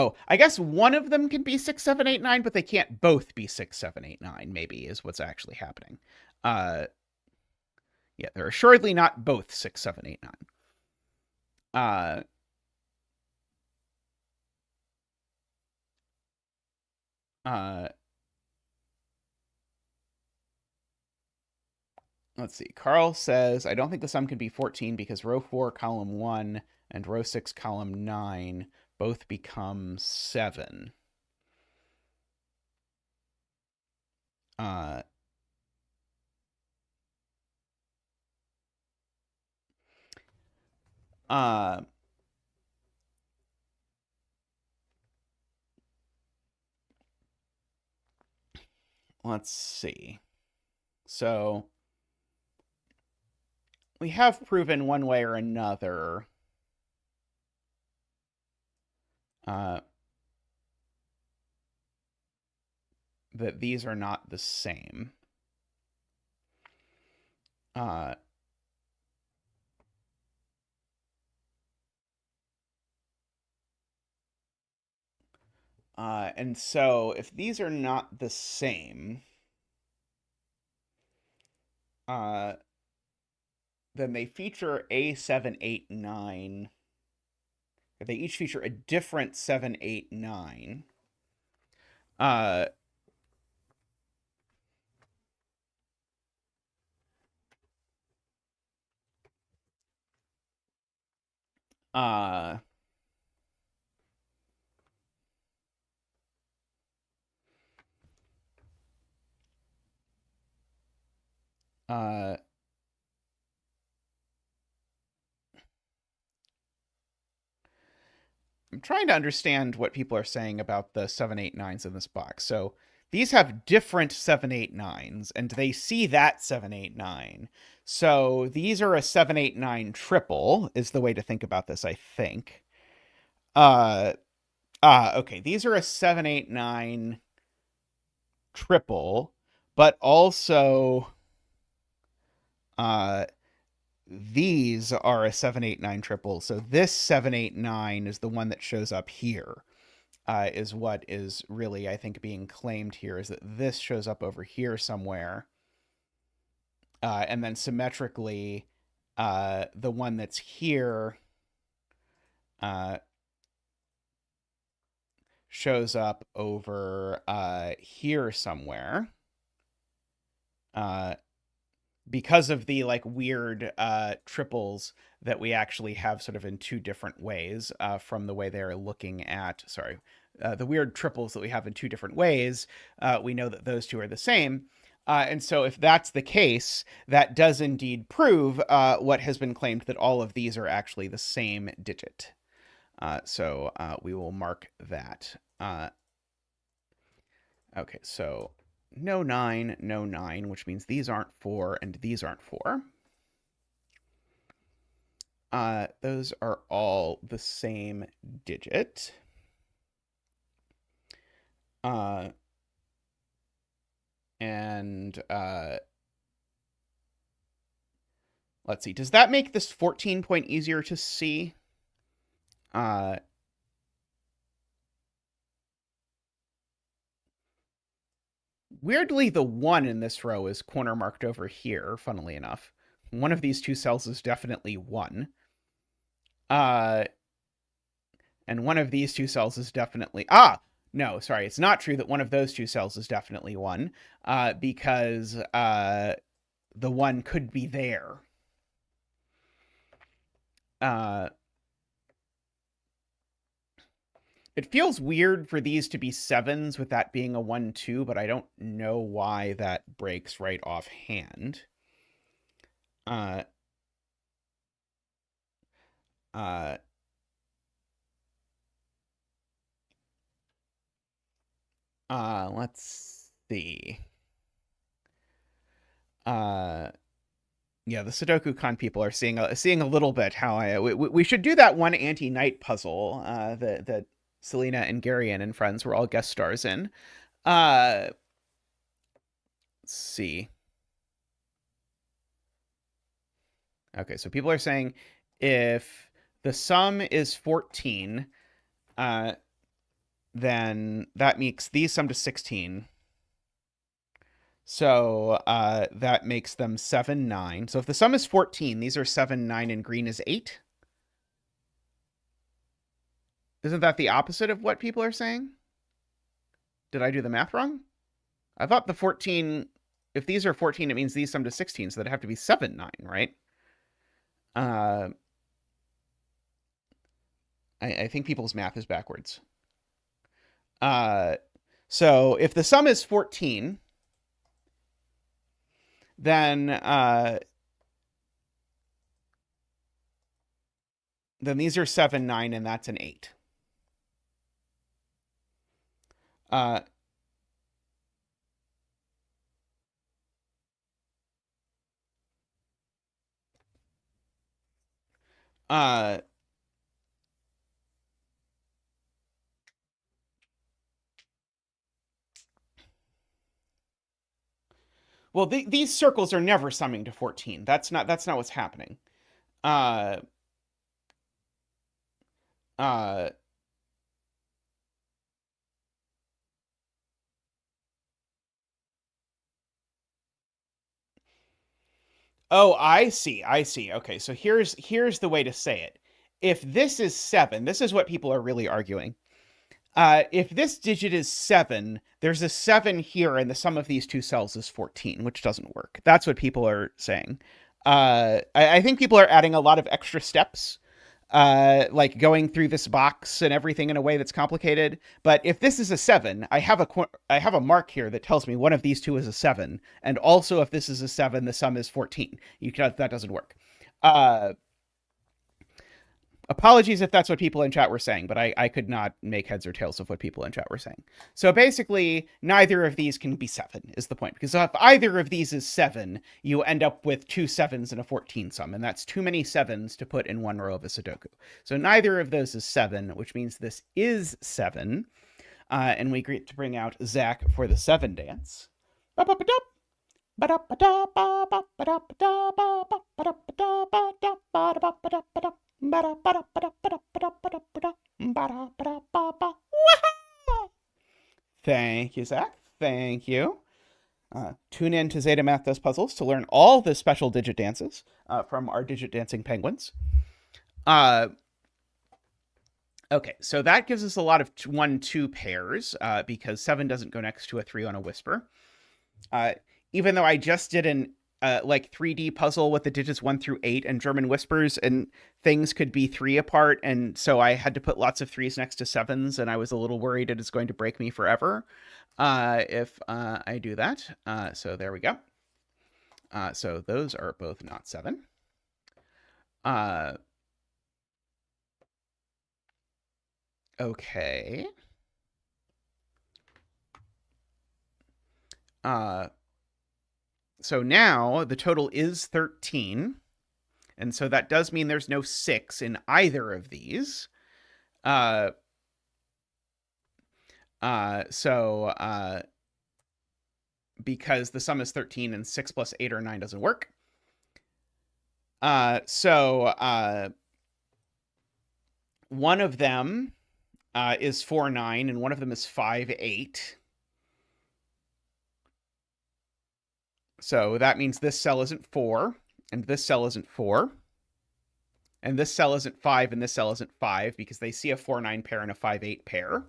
Oh, I guess one of them can be 6, 7, 8, 9, but they can't both be 6, 7, 8, 9, maybe, is what's actually happening. Yeah, they're assuredly not both 6, 7, 8, 9. Let's see. Carl says, I don't think the sum can be 14 because row 4, column 1, and row 6, column 9 both become 7. Let's see. So we have proven one way or another that these are not the same. And so if these are not the same, then they feature a 7, 8, 9. They each feature a different 7, 8, 9. I'm trying to understand what people are saying about the 7, 8, 9s in this box. So these have different 7, 8, 9s, and they see that 7, 8, 9. So these are a 7, 8, 9 triple, is the way to think about this, I think. Okay. These are a 7, 8, 9 triple, but also these are a 7, 8, 9 triple. So this 7, 8, 9 is the one that shows up here, is what is really, I think, being claimed here, is that this shows up over here somewhere. And then symmetrically, the one that's here shows up over here somewhere. Because of the like weird triples that we actually have sort of in 2 different ways from the way they're looking at, the weird triples that we have in 2 different ways, we know that those 2 are the same. And so if that's the case, that does indeed prove what has been claimed, that all of these are actually the same digit. So we will mark that. Okay, so no 9, no 9, which means these aren't 4 and these aren't 4. Those are all the same digit. And let's see. Does that make this 14 point easier to see? Weirdly, the 1 in this row is corner marked over here, funnily enough. One of these two cells is definitely 1. And one of these two cells is definitely... No, sorry, it's not true that one of those two cells is definitely 1, because the 1 could be there. It feels weird for these to be 7s with that being a 1, 2, but I don't know why that breaks right offhand. Let's see. Yeah, the SudokuCon people are seeing a little bit how we should do that one anti-night puzzle that Selena and Garian and friends were all guest stars in. Let's see. Okay, so people are saying if the sum is 14, then that makes these sum to 16. So that makes them 7, 9. So if the sum is 14, these are 7, 9, and green is 8. Isn't that the opposite of what people are saying? Did I do the math wrong? I thought the 14, if these are 14, it means these sum to 16, so that'd have to be 7, 9, right? I think people's math is backwards. So if the sum is 14, then these are 7, 9, and that's an 8. Well, these circles are never summing to 14. That's not what's happening. Oh, I see. Okay, so here's the way to say it. If this is 7, this is what people are really arguing. If this digit is 7, there's a 7 here, and the sum of these two cells is 14, which doesn't work. That's what people are saying. I think people are adding a lot of extra steps, like going through this box and everything in a way that's complicated. But if this is a 7, I have a mark here that tells me one of these two is a 7, and also if this is a 7, the sum is 14. That doesn't work. Apologies if that's what people in chat were saying, but I could not make heads or tails of what people in chat were saying. So basically, neither of these can be 7, is the point. Because if either of these is 7, you end up with 2 7s and a 14 sum, and that's too many 7s to put in one row of a Sudoku. So neither of those is 7, which means this is 7. And we get to bring out Zach for the 7 dance. Thank you, Zach. Thank you. Tune in to Zetamath Does Puzzles to learn all the special digit dances from our digit dancing penguins. Okay, so that gives us a lot of 1, 2 pairs because 7 doesn't go next to a 3 on a whisper. Even though I just did an 3D puzzle with the digits 1 through 8 and German whispers, and things could be 3 apart, and so I had to put lots of 3s next to 7s, and I was a little worried it is going to break me forever if I do that. So there we go. So those are both not 7. Okay. So now the total is 13. And so that does mean there's no 6 in either of these. Uh, so because the sum is 13 and 6 plus 8 or 9 doesn't work. So one of them is 4, 9, and one of them is 5, 8. So that means this cell isn't 4, and this cell isn't 4. And this cell isn't 5, and this cell isn't 5, because they see a 4, 9 pair and a 5, 8 pair.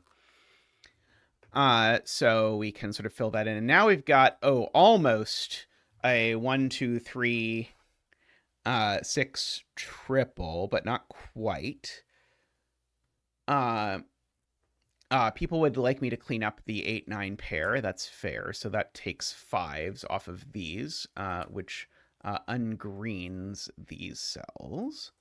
So we can sort of fill that in. And now we've got, almost a 1, 2, 3, 6 triple, but not quite. People would like me to clean up the 8, 9 pair. That's fair. So that takes 5s off of these, which ungreens these cells.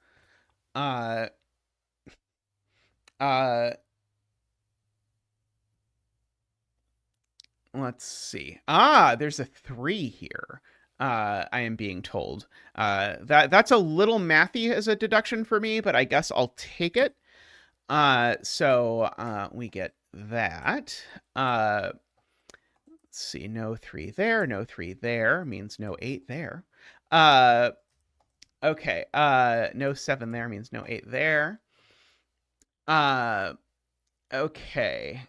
Let's see. There's a 3 here. I am being told. That's a little mathy as a deduction for me, but I guess I'll take it. So we get that. Let's see. No 3 there. No 3 there means no 8 there. Okay. No 7 there means no 8 there. Okay.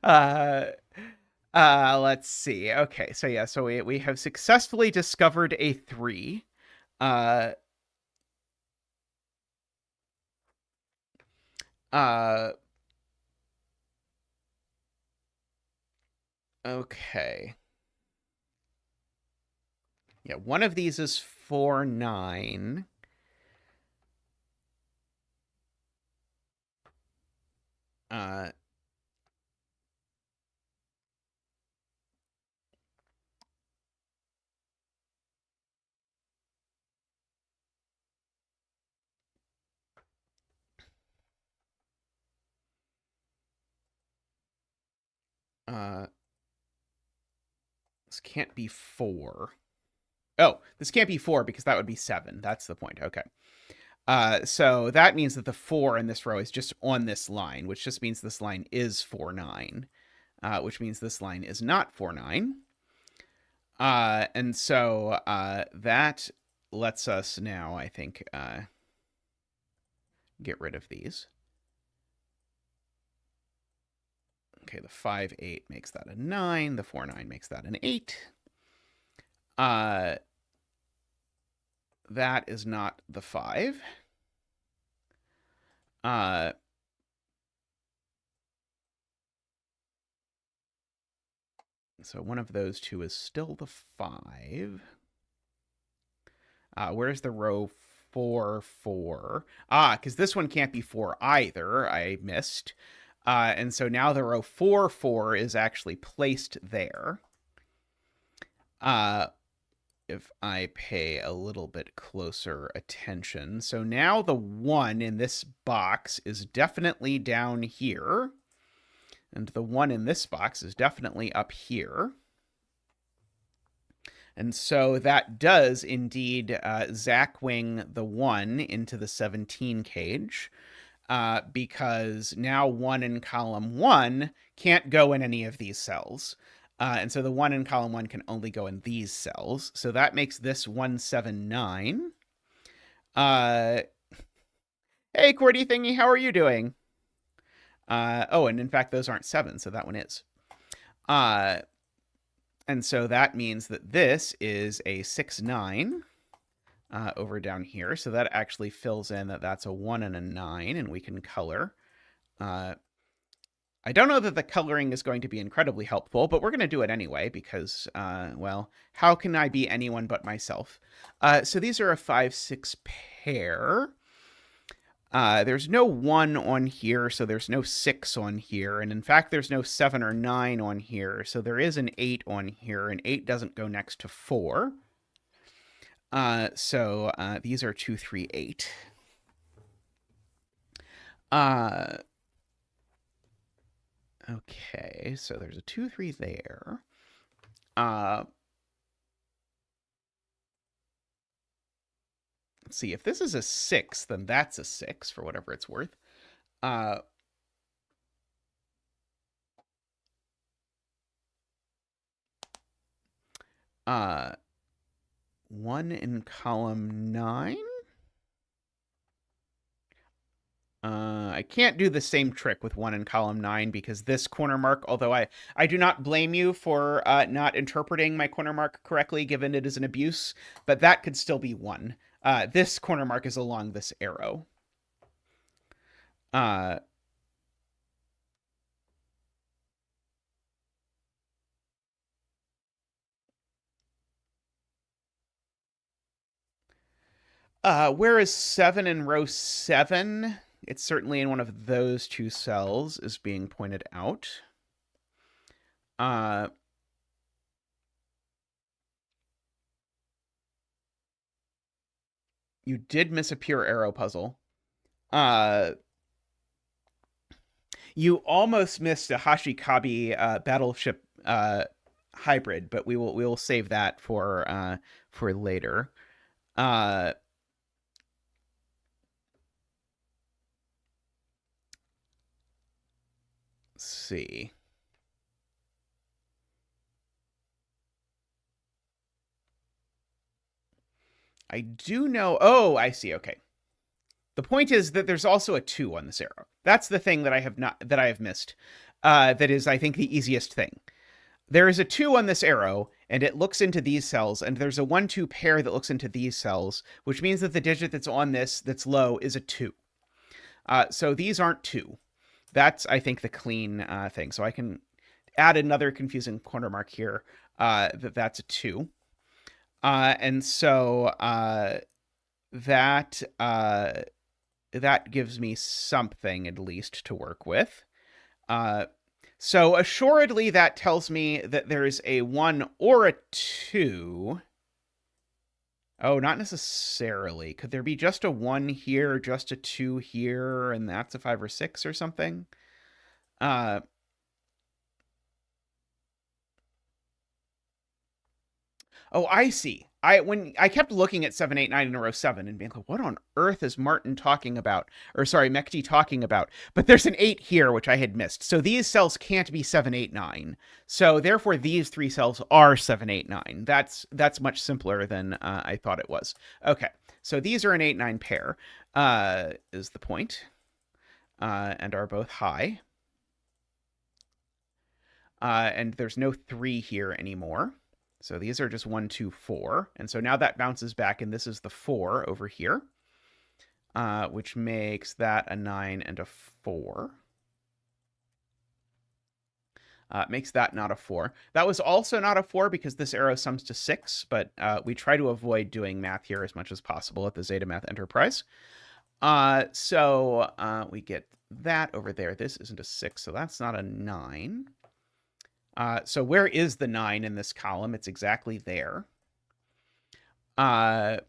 Let's see. Okay, so yeah, so we have successfully discovered a 3. Uh okay. Yeah, one of these is 4, 9. This can't be 4. Oh, this can't be 4 because that would be 7. That's the point. Okay. So that means that the 4 in this row is just on this line, which just means this line is 4, 9, which means this line is not 4, 9. And so that lets us now, I think, get rid of these. Okay, the 5, 8 makes that a 9. The 4, 9 makes that an 8. That is not the 5. So one of those two is still the 5. Where's the row 4, 4? Because this one can't be 4 either. I missed. And so now the row 4, 4 is actually placed there. If I pay a little bit closer attention. So now the 1 in this box is definitely down here. And the 1 in this box is definitely up here. And so that does indeed Zackwing the 1 into the 17 cage. Because now 1 in column 1 can't go in any of these cells. And so the 1 in column 1 can only go in these cells. So that makes this 179. Hey, QWERTY thingy, how are you doing? And in fact, those aren't 7, so that one is. And so that means that this is a 6, 9 over down here. So that actually fills in that that's a 1 and a 9, and we can color. I don't know that the coloring is going to be incredibly helpful, but we're going to do it anyway because, well, how can I be anyone but myself? So these are a 5, 6 pair. There's no 1 on here, so there's no 6 on here. And in fact, there's no 7 or 9 on here. So there is an 8 on here, and 8 doesn't go next to 4. So these are 2, 3, 8. Okay, so there's a 2, 3 there. Let's see, if this is a 6, then that's a 6 for whatever it's worth. 1 in column 9. I can't do the same trick with 1 in column 9 because this corner mark, although I do not blame you for not interpreting my corner mark correctly, given it is an abuse, but that could still be 1. This corner mark is along this arrow. Where is 7 in row 7? It's certainly in one of those two cells, is being pointed out. You did miss a pure arrow puzzle. You almost missed a Hashikabi battleship hybrid, but we will save that for later. Let's see. I do know. Oh, I see. Okay. The point is that there's also a 2 on this arrow. That's the thing that I have missed. That is, I think, the easiest thing. There is a 2 on this arrow, and it looks into these cells, and there's a 1-2 pair that looks into these cells, which means that the digit that's on this that's low is a 2. So these aren't 2. That's, I think, the clean thing. So I can add another confusing corner mark here that's a 2. And so that gives me something, at least, to work with. So assuredly, that tells me that there's a 1 or a 2. Oh, not necessarily. Could there be just a 1 here, just a 2 here, and that's a 5 or 6 or something? Oh, I see. When I kept looking at 7, 8, 9 in row 7 and being like, what on earth is Martin talking about? Or sorry, Mekti talking about? But there's an 8 here, which I had missed. So these cells can't be 7, 8, 9. So therefore, these 3 cells are 7, 8, 9. That's much simpler than I thought it was. Okay, so these are an 8, 9 pair, is the point, and are both high. And there's no 3 here anymore. So these are just 1, 2, 4. And so now that bounces back, and this is the 4 over here, which makes that a 9 and a 4. Makes that not a 4. That was also not a 4 because this arrow sums to 6, but we try to avoid doing math here as much as possible at the Zetamath Enterprise. So we get that over there. This isn't a 6, so that's not a 9. So where is the 9 in this column? It's exactly there. Let's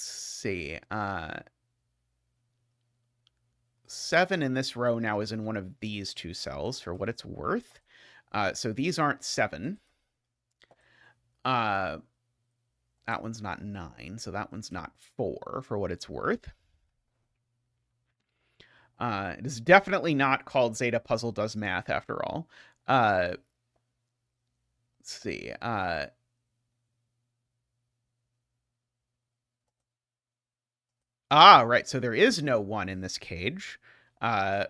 see. 7 in this row now is in one of these two cells for what it's worth. So these aren't 7. That one's not 9, so that one's not 4 for what it's worth. It is definitely not called Zeta Puzzle Does Math, after all. Let's see. Right. So there is no 1 in this cage,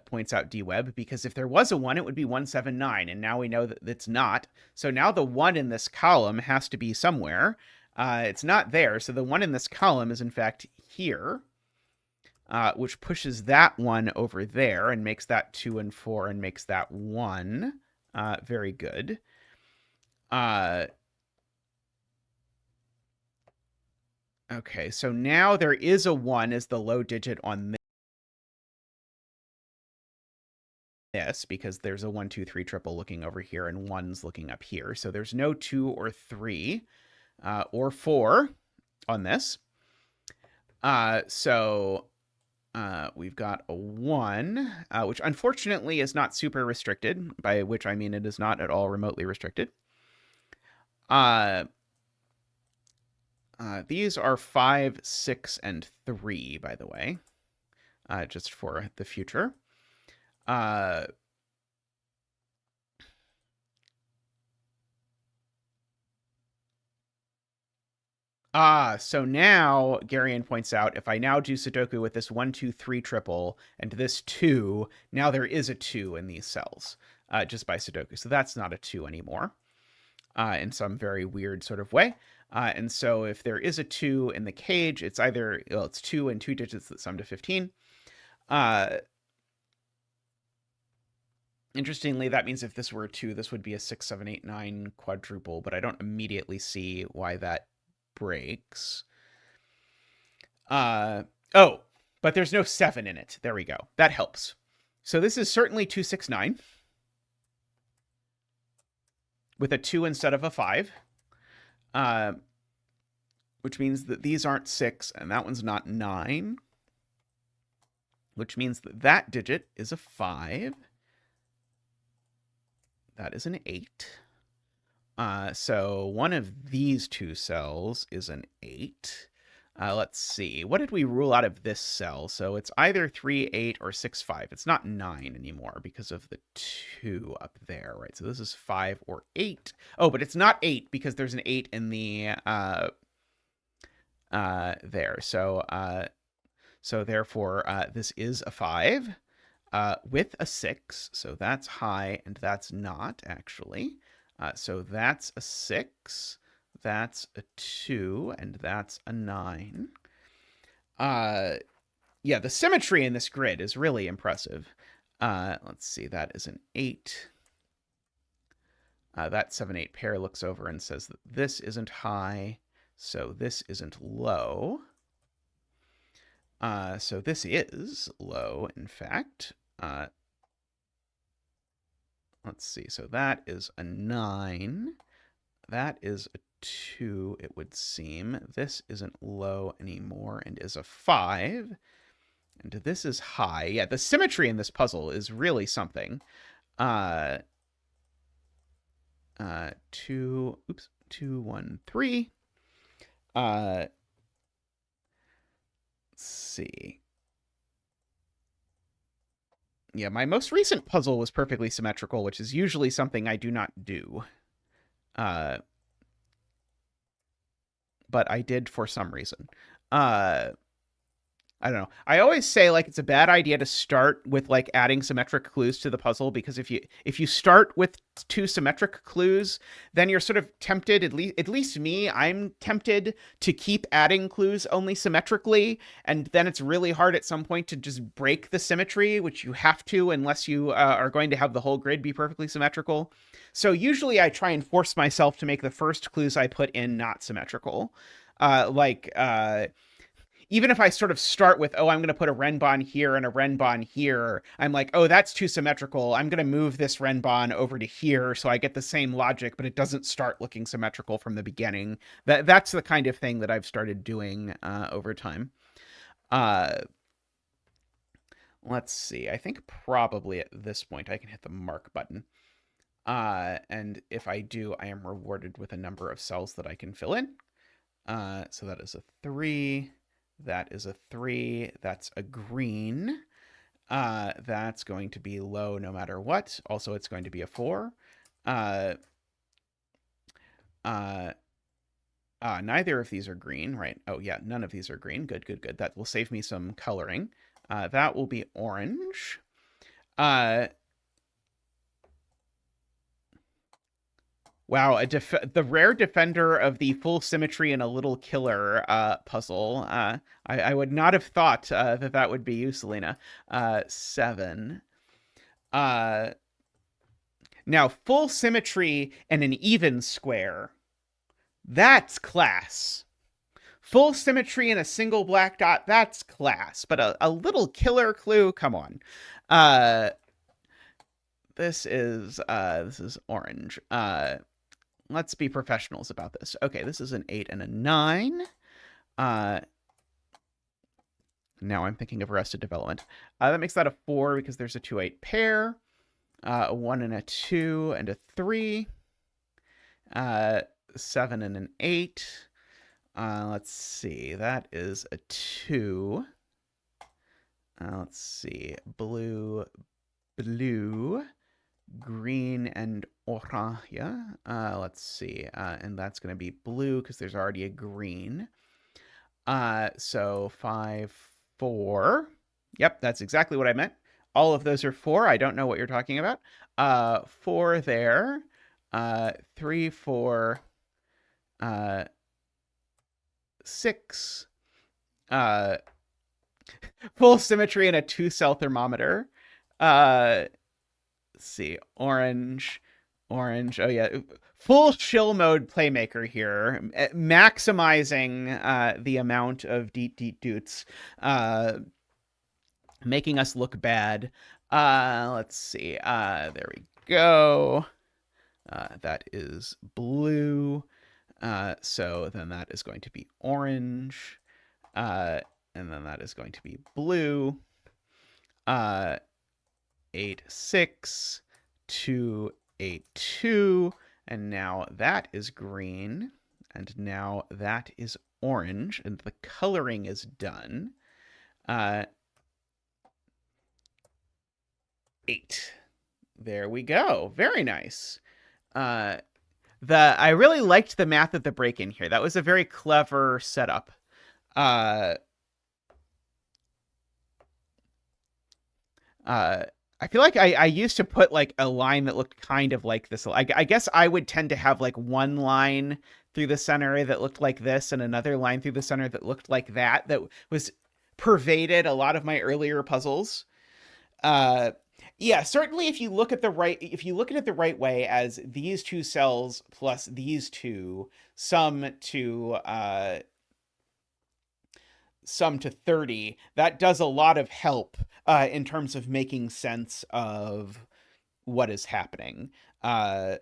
points out DWeb, because if there was a 1, it would be 179, and now we know that it's not. So now the 1 in this column has to be somewhere. It's not there, so the 1 in this column is, in fact, here. Which pushes that 1 over there and makes that 2 and 4 and makes that 1. Very good. Okay, so now there is a 1 as the low digit on this, because there's a 1, 2, 3 triple looking over here and 1's looking up here. So there's no 2 or 3. or 4 on this. So we've got a 1, which unfortunately is not super restricted, by which I mean it is not at all remotely restricted. These are 5, 6, and 3, by the way, just for the future. So now Garion points out, if I now do Sudoku with this 1, 2, 3 triple and this 2, now there is a 2 in these cells, just by Sudoku. So that's not a 2 anymore, in some very weird sort of way. And so if there is a 2 in the cage, it's either, well, it's 2 and 2 digits that sum to 15. Interestingly, that means if this were a 2, this would be a 6, 7, 8, 9 quadruple, but I don't immediately see why that breaks. Oh, but there's no 7 in it. There we go. That helps. So this is certainly 2, 6, 9 with a 2 instead of a 5, which means that these aren't 6 and that one's not 9, which means that that digit is a 5. That is an 8. So one of these 2 cells is an 8. Let's see. What did we rule out of this cell? So it's either 3, 8, or 6, 5. It's not 9 anymore because of the 2 up there, right? So this is 5 or 8. Oh, but it's not 8 because there's an 8 in the there. So therefore, this is a 5 with a 6. So that's high and that's not, actually. So that's a 6, that's a 2, and that's a 9. Yeah, the symmetry in this grid is really impressive. Let's see, that is an 8. That 7, 8 pair looks over and says that this isn't high, so this isn't low. So this is low, in fact. Let's see, so that is a 9. That is a 2, it would seem. This isn't low anymore and is a 5. And this is high. Yeah, the symmetry in this puzzle is really something. 2, 1, 3. Let's see. Yeah, my most recent puzzle was perfectly symmetrical, which is usually something I do not do. But I did for some reason. I don't know. I always say, like, it's a bad idea to start with, like, adding symmetric clues to the puzzle, because if you start with 2 symmetric clues, then you're sort of tempted, at least me, I'm tempted to keep adding clues only symmetrically, and then it's really hard at some point to just break the symmetry, which you have to unless you are going to have the whole grid be perfectly symmetrical. So usually I try and force myself to make the first clues I put in not symmetrical. Even if I sort of start with, oh, I'm going to put a Renbon here and a Renbon here, I'm like, oh, that's too symmetrical. I'm going to move this Renbon over to here so I get the same logic, but it doesn't start looking symmetrical from the beginning. That's the kind of thing that I've started doing over time. Let's see. I think probably at this point I can hit the mark button. And if I do, I am rewarded with a number of cells that I can fill in. So that is a 3. That is a 3. That's a green. That's going to be low no matter what. Also, it's going to be a 4. Neither of these are green, right? Oh, yeah, none of these are green. Good, good, good. That will save me some coloring. That will be orange. Wow, the rare defender of the full symmetry and a little killer puzzle. I would not have thought that would be you, Selena. 7. Now, full symmetry and an even square. That's class. Full symmetry and a single black dot, that's class. But a little killer clue, come on. This is orange. let's be professionals about this. Okay, this is an 8 and a 9. Now I'm thinking of Arrested Development. That makes that a 4 because there's a 2-8 pair. A 1 and a 2 and a 3. 7 and an 8. Let's see. That is a 2. Let's see. Blue, green, and orange. Let's see. And that's going to be blue because there's already a green. So 5, 4. Yep, that's exactly what I meant. All of those are 4. I don't know what you're talking about. 4 there. 3, 4. 6. Full symmetry and a 2-cell thermometer. Let's see. Orange. Oh, yeah. Full shill mode playmaker here. Maximizing the amount of deet doots. Making us look bad. Let's see. There we go. That is blue. So then that is going to be orange. And then that is going to be blue. 8, 6, 2, 8, 2. And now that is green. And now that is orange. And the coloring is done. 8. There we go. Very nice. I really liked the math of the break-in here. That was a very clever setup. I feel like I used to put like a line that looked kind of like this. I guess I would tend to have like one line through the center that looked like this and another line through the center that looked like that was pervaded a lot of my earlier puzzles. Yeah, certainly if you look at it the right way as these 2 cells plus these 2 sum to 30, that does a lot of help in terms of making sense of what is happening.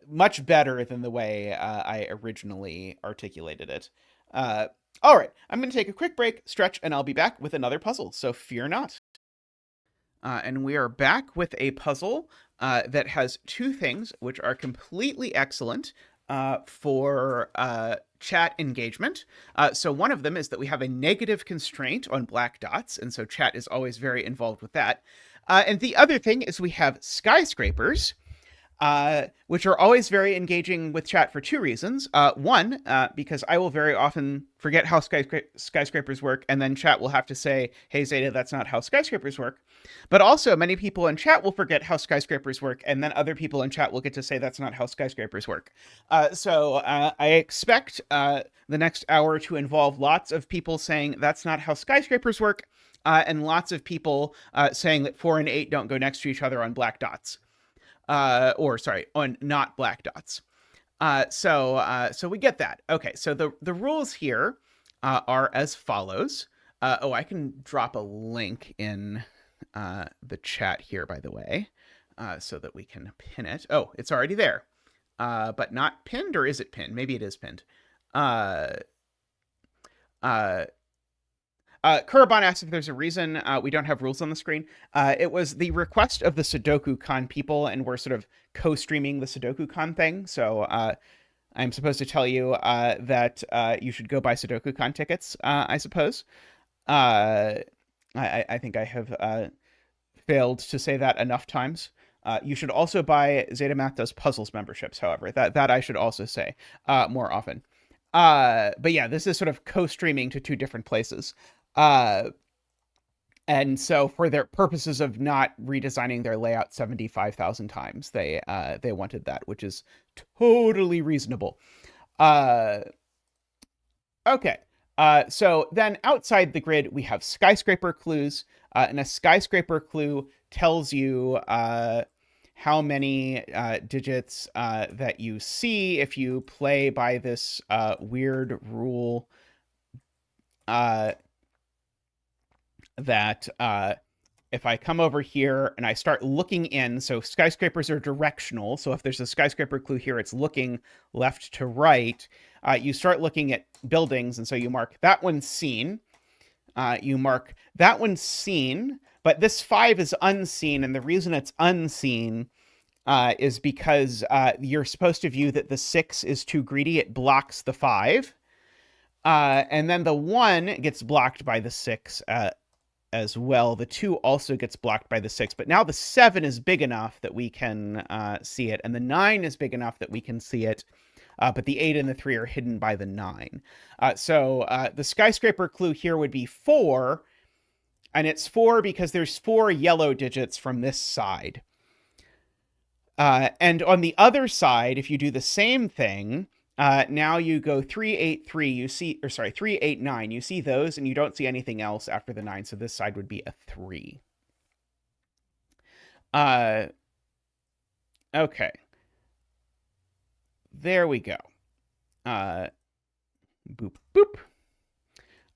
Much better than the way I originally articulated it. All right, I'm going to take a quick break, stretch, and I'll be back with another puzzle, so fear not. And we are back with a puzzle that has 2 things which are completely excellent for chat engagement. So one of them is that we have a negative constraint on black dots, and so chat is always very involved with that. And the other thing is we have skyscrapers, which are always very engaging with chat for 2 reasons. One, because I will very often forget how skyscrapers work, and then chat will have to say, hey, Zeta, that's not how skyscrapers work. But also, many people in chat will forget how skyscrapers work, and then other people in chat will get to say that's not how skyscrapers work. So I expect the next hour to involve lots of people saying that's not how skyscrapers work, and lots of people saying that 4 and 8 don't go next to each other on black dots. On not black dots. So we get that. Okay, so the rules here are as follows. I can drop a link in the chat here, by the way, so that we can pin it. Oh, it's already there, but not pinned, or is it pinned? Maybe it is pinned. Kurabon asked if there's a reason we don't have rules on the screen. It was the request of the SudokuCon people, and we're sort of co-streaming the SudokuCon thing. So I'm supposed to tell you that you should go buy SudokuCon tickets, I suppose. I think I have failed to say that enough times. You should also buy Zetamath Does Puzzles memberships, however. That I should also say more often. But yeah, this is sort of co-streaming to 2 different places. And so for their purposes of not redesigning their layout 75,000 times, they wanted that, which is totally reasonable. Okay. So then outside the grid, we have skyscraper clues, and a skyscraper clue tells you how many digits that you see if you play by this weird rule that if I come over here and I start looking in, so skyscrapers are directional. So if there's a skyscraper clue here, it's looking left to right. You start looking at buildings, and so you mark that one's seen. You mark that one's seen, but this 5 is unseen, and the reason it's unseen is because you're supposed to view that the 6 is too greedy. It blocks the 5. And then the 1 gets blocked by the 6 as well. The 2 also gets blocked by the 6, but now the 7 is big enough that we can see it, and the 9 is big enough that we can see it, but the 8 and the 3 are hidden by the 9. So the skyscraper clue here would be 4, and it's 4 because there's 4 yellow digits from this side. And on the other side, if you do the same thing, now you go 3, 8, 3, you see, or sorry, 3, 8, 9, you see those, and you don't see anything else after the 9, so this side would be a 3. Okay. There we go. Boop, boop.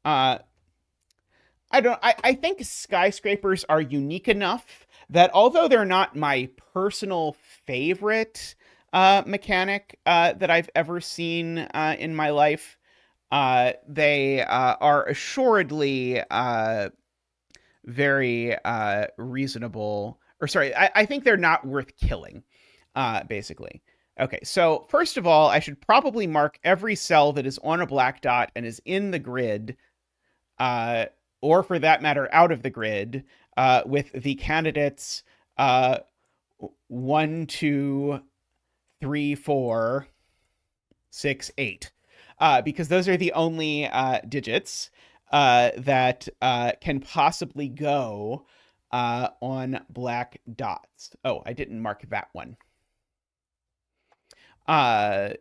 I think skyscrapers are unique enough that although they're not my personal favorite mechanic that I've ever seen in my life, they are assuredly very reasonable. Or sorry, I think they're not worth killing, basically. Okay, so first of all, I should probably mark every cell that is on a black dot and is in the grid, or for that matter, out of the grid, with the candidates 1, 2, 3, 4, 6, 8, because those are the only digits that can possibly go on black dots. Oh, I didn't mark that one. I'm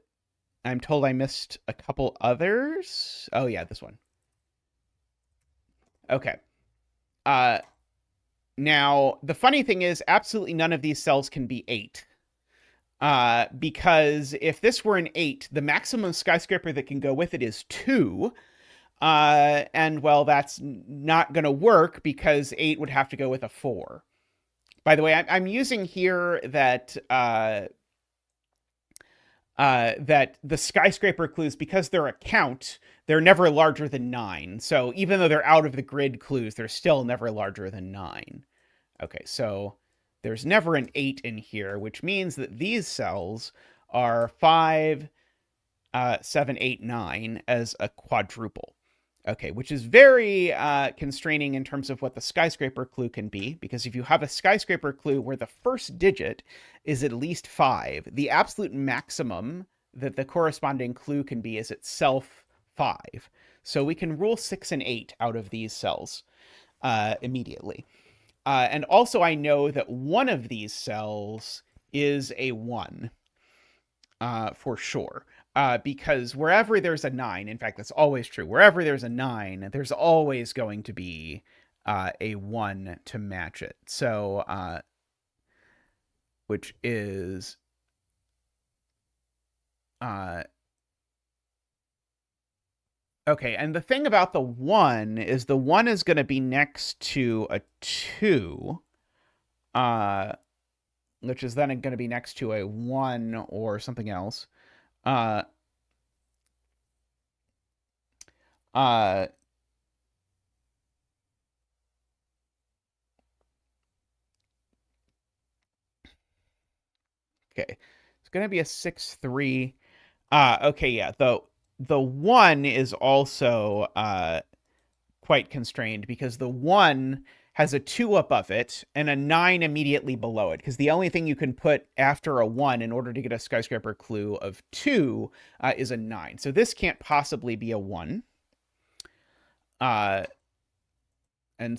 told I missed a couple others. Oh yeah, this one. Okay. Now, the funny thing is, absolutely none of these cells can be 8. Because if this were an 8, the maximum skyscraper that can go with it is 2. And, well, that's not going to work because 8 would have to go with a 4. By the way, I'm using here that that the skyscraper clues, because they're a count, they're never larger than 9. So even though they're out of the grid clues, they're still never larger than 9. Okay, so there's never an 8 in here, which means that these cells are 5, 7, 8, 9 as a quadruple. Okay, which is very constraining in terms of what the skyscraper clue can be, because if you have a skyscraper clue where the first digit is at least 5, the absolute maximum that the corresponding clue can be is itself 5. So we can rule 6 and 8 out of these cells immediately. And also I know that one of these cells is a 1 for sure. Because wherever there's a 9, in fact, that's always true. Wherever there's a 9, there's always going to be a 1 to match it. So, which is okay. And the thing about the 1 is the 1 is going to be next to a 2, which is then going to be next to a 1 or something else. Okay, it's going to be a 6, 3. Okay, yeah, the 1 is also quite constrained because the 1 has a 2 above it and a 9 immediately below it, because the only thing you can put after a 1 in order to get a skyscraper clue of 2 is a 9. So this can't possibly be a 1. And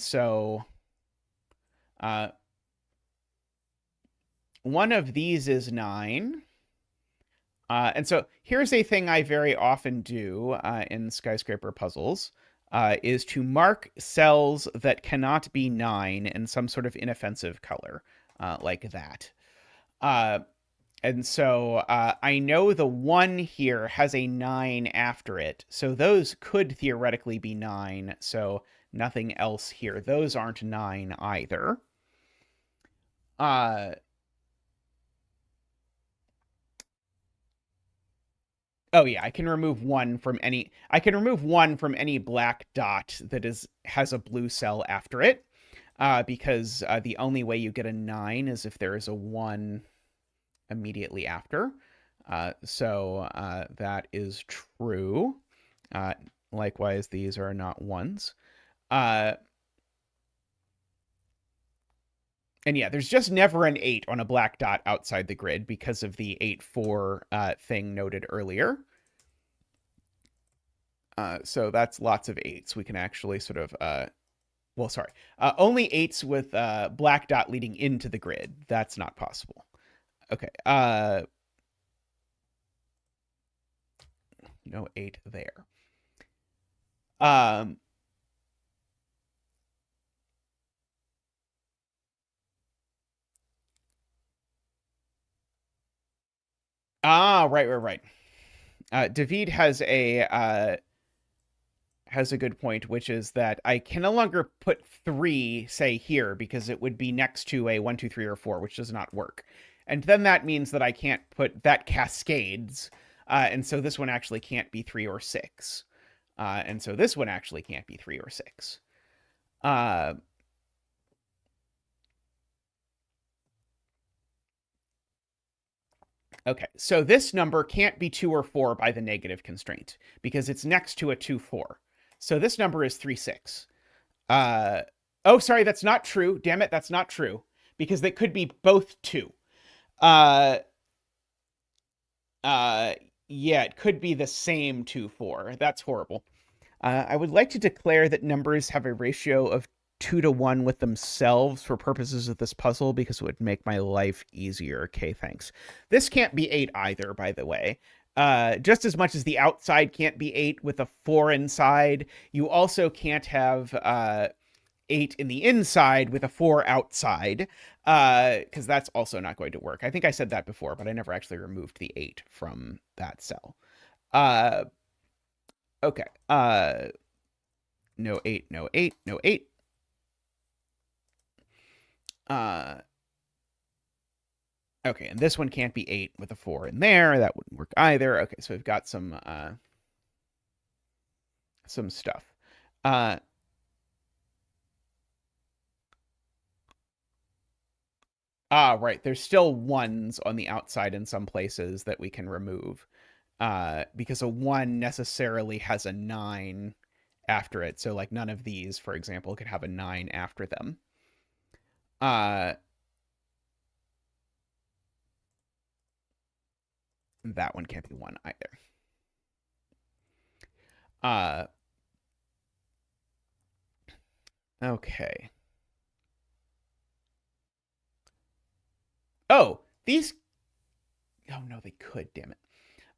so one of these is 9. And so here's a thing I very often do in skyscraper puzzles, is to mark cells that cannot be 9 in some sort of inoffensive color, like that. And so I know the 1 here has a 9 after it, so those could theoretically be 9. So Nothing else here. Those aren't 9 either. Oh yeah, I can remove one from any black dot that has a blue cell after it. Because the only way you get a 9 is if there is a 1 immediately after. So that is true. Likewise, these are not 1s. And yeah, there's just never an 8 on a black dot outside the grid because of the 8-4 thing noted earlier. So that's lots of 8s. We can actually sort of, well, sorry, only 8s with black dot leading into the grid. That's not possible. Okay. No 8 there. Right. David has a good point, which is that I can no longer put 3, say, here, because it would be next to a 1, 2, 3, or 4, which does not work. And then that means that I can't put that cascades. And so this one actually can't be 3 or 6. And so this one actually can't be 3 or 6. Okay, so this number can't be 2 or 4 by the negative constraint because it's next to a 2, 4. So this number is 3, 6. Oh, sorry, that's not true. Damn it, that's not true. Because they could be both 2. Yeah, it could be the same 2, 4. That's horrible. I would like to declare that numbers have a ratio of 2 to 1 with themselves for purposes of this puzzle because it would make my life easier. Okay, thanks. This can't be 8 either, by the way. Just as much as the outside can't be 8 with a 4 inside, you also can't have 8 in the inside with a 4 outside, because that's also not going to work. I think I said that before, but I never actually removed the 8 from that cell. Okay. No 8, no 8, no 8. Okay, and this one can't be 8 with a 4 in there. That wouldn't work either. Okay, so we've got some stuff. Right. There's still 1s on the outside in some places that we can remove. Because a 1 necessarily has a 9 after it. So, like, none of these, for example, could have a 9 after them. That one can't be 1 either. Okay. Oh, these... Oh, no, they could, damn it.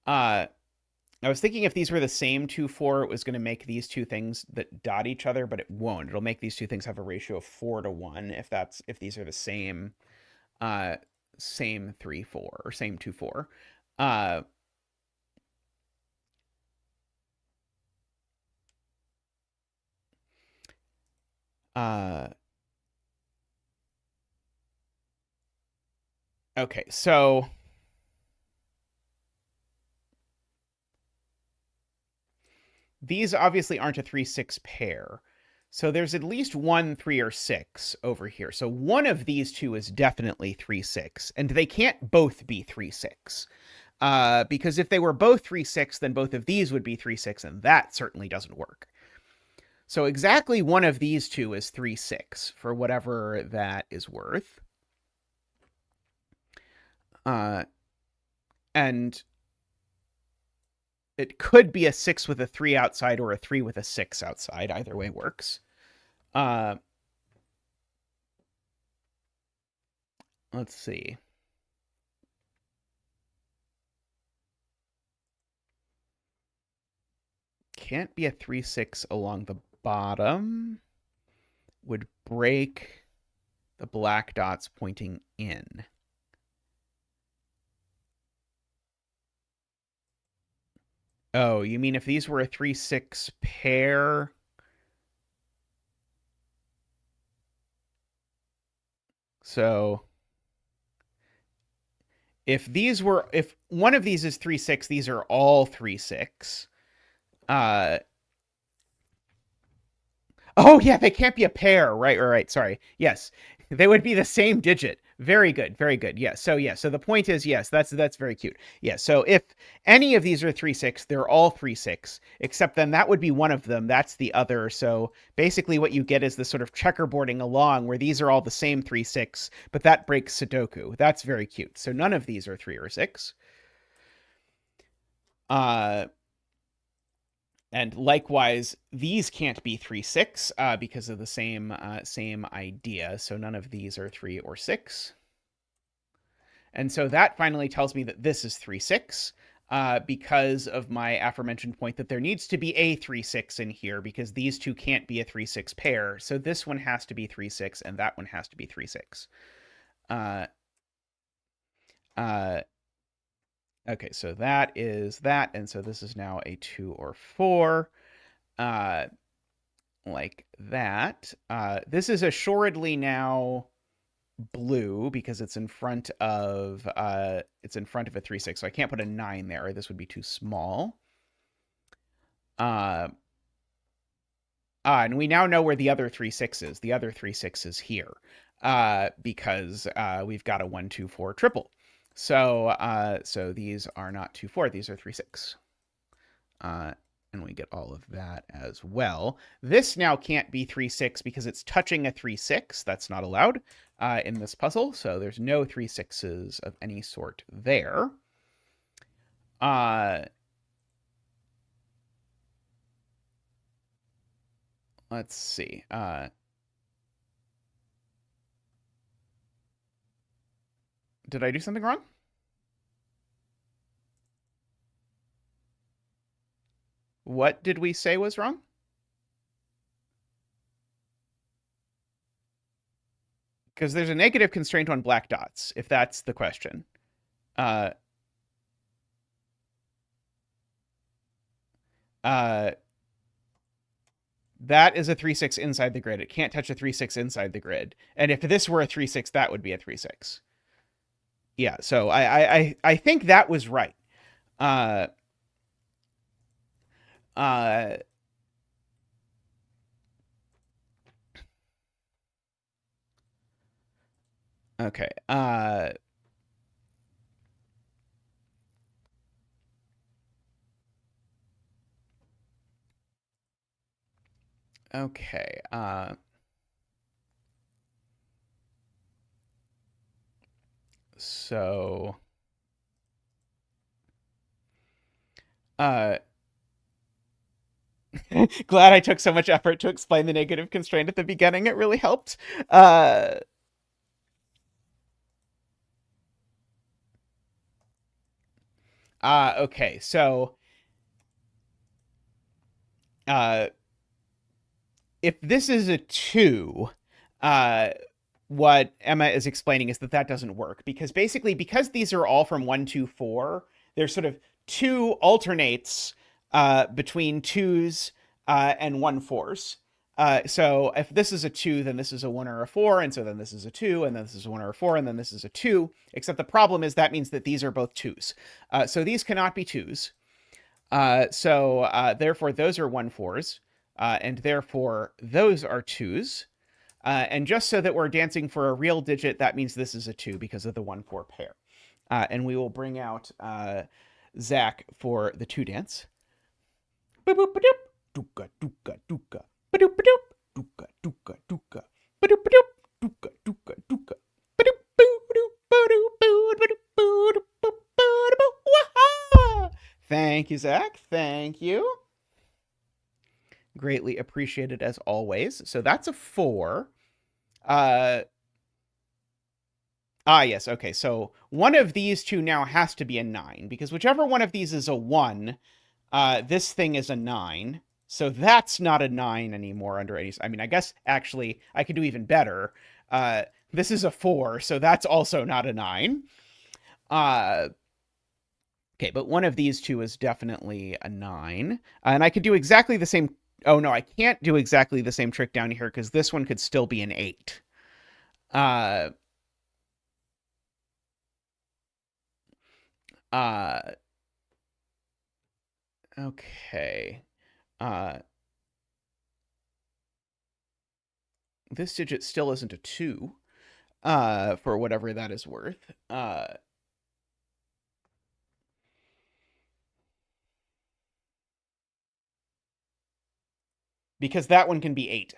I was thinking if these were the same 2, 4, it was going to make these two things that dot each other, but it won't. It'll make these two things have a ratio of 4 to 1 if these are the same 3, 4, or same 2, 4. Okay, so these obviously aren't a 3, 6 pair. So there's at least 1, 3, or 6 over here. So one of these two is definitely 3, 6. And they can't both be 3, 6. Because if they were both 3, 6, then both of these would be 3, 6, and that certainly doesn't work. So exactly one of these two is 3, 6, for whatever that is worth. And it could be a 6 with a 3 outside or a 3 with a 6 outside. Either way works. Let's see. Can't be a 3, 6 along the bottom. Would break the black dots pointing in. Oh, you mean if these were a 3, 6 pair? So if one of these is 3, 6, these are all 3, 6. Oh yeah, they can't be a pair. Right. Sorry. Yes, they would be the same digit. Very good. Very good. Yes. So the point is, yes, that's very cute. Yeah. So if any of these are 3, 6, they're all 3, 6. Except then that would be one of them. That's the other. So basically, what you get is this sort of checkerboarding along where these are all the same 3, 6, but that breaks Sudoku. That's very cute. So none of these are 3 or 6. And likewise, these can't be 3, 6 because of the same idea. So none of these are 3 or 6. And so that finally tells me that this is 3, 6 because of my aforementioned point that there needs to be a 3, 6 in here because these two can't be a 3, 6 pair. So this one has to be 3, 6 and that one has to be 3, 6. Okay, so that is that. And so this is now a 2 or 4. Like that. This is assuredly now blue because it's in front of a 3, 6. So I can't put a 9 there. This would be too small. And we now know where the other 3, 6 is. The other 3, 6 is here because we've got a 1, 2, 4 triple. So these are not 2, 4. These are 3, 6. And we get all of that as well. This now can't be 3, 6 because it's touching a 3, 6. That's not allowed in this puzzle. So there's no 3, 6s of any sort there. Let's see. Did I do something wrong? What did we say was wrong? Because there's a negative constraint on black dots, if that's the question. That is a 3, 6 inside the grid. It can't touch a 3, 6 inside the grid. And if this were a 3, 6, that would be a 3, 6. Yeah, so I think that was right. Okay. Okay. So glad I took so much effort to explain the negative constraint at the beginning. It really helped. Okay, so if this is a 2, what Emma is explaining is that doesn't work because basically because these are all from 1, 2, 4, there's sort of 2 alternates between 2s and 1, 4s. So if this is a 2, then this is a 1 or a 4, and so then this is a 2, and then this is a 1 or a 4, and then this is a 2, except the problem is that means that these are both 2s. So these cannot be 2s. So therefore, those are 1, 4s, and therefore, those are 2s. And just so that we're dancing for a real digit, that means this is a 2 because of the 1, 4 pair. And we will bring out Zach for the 2 dance. Boop, boop, ba-doop. Dooka, dooka, dooka. Ba-doop, ba-doop. Dooka, dooka, dooka. Ba-doop, ba-doop. Dooka, dooka, dooka. Ba-doop, boo-doop, ba-doop, boo-doop, boo-doop, boo-doop, wah-ha! Thank you, Zach. Thank you. Greatly appreciated as always. So that's a 4. Yes. Okay. So one of these two now has to be a 9 because whichever one of these is a 1, this thing is a 9. So that's not a 9 anymore under any... I mean, I guess actually I could do even better. This is a 4, so that's also not a 9. Okay, but one of these two is definitely a 9. And I could do exactly the same... Oh, no, I can't do exactly the same trick down here because this one could still be an 8. Okay. This digit still isn't a 2, for whatever that is worth. Because that one can be 8.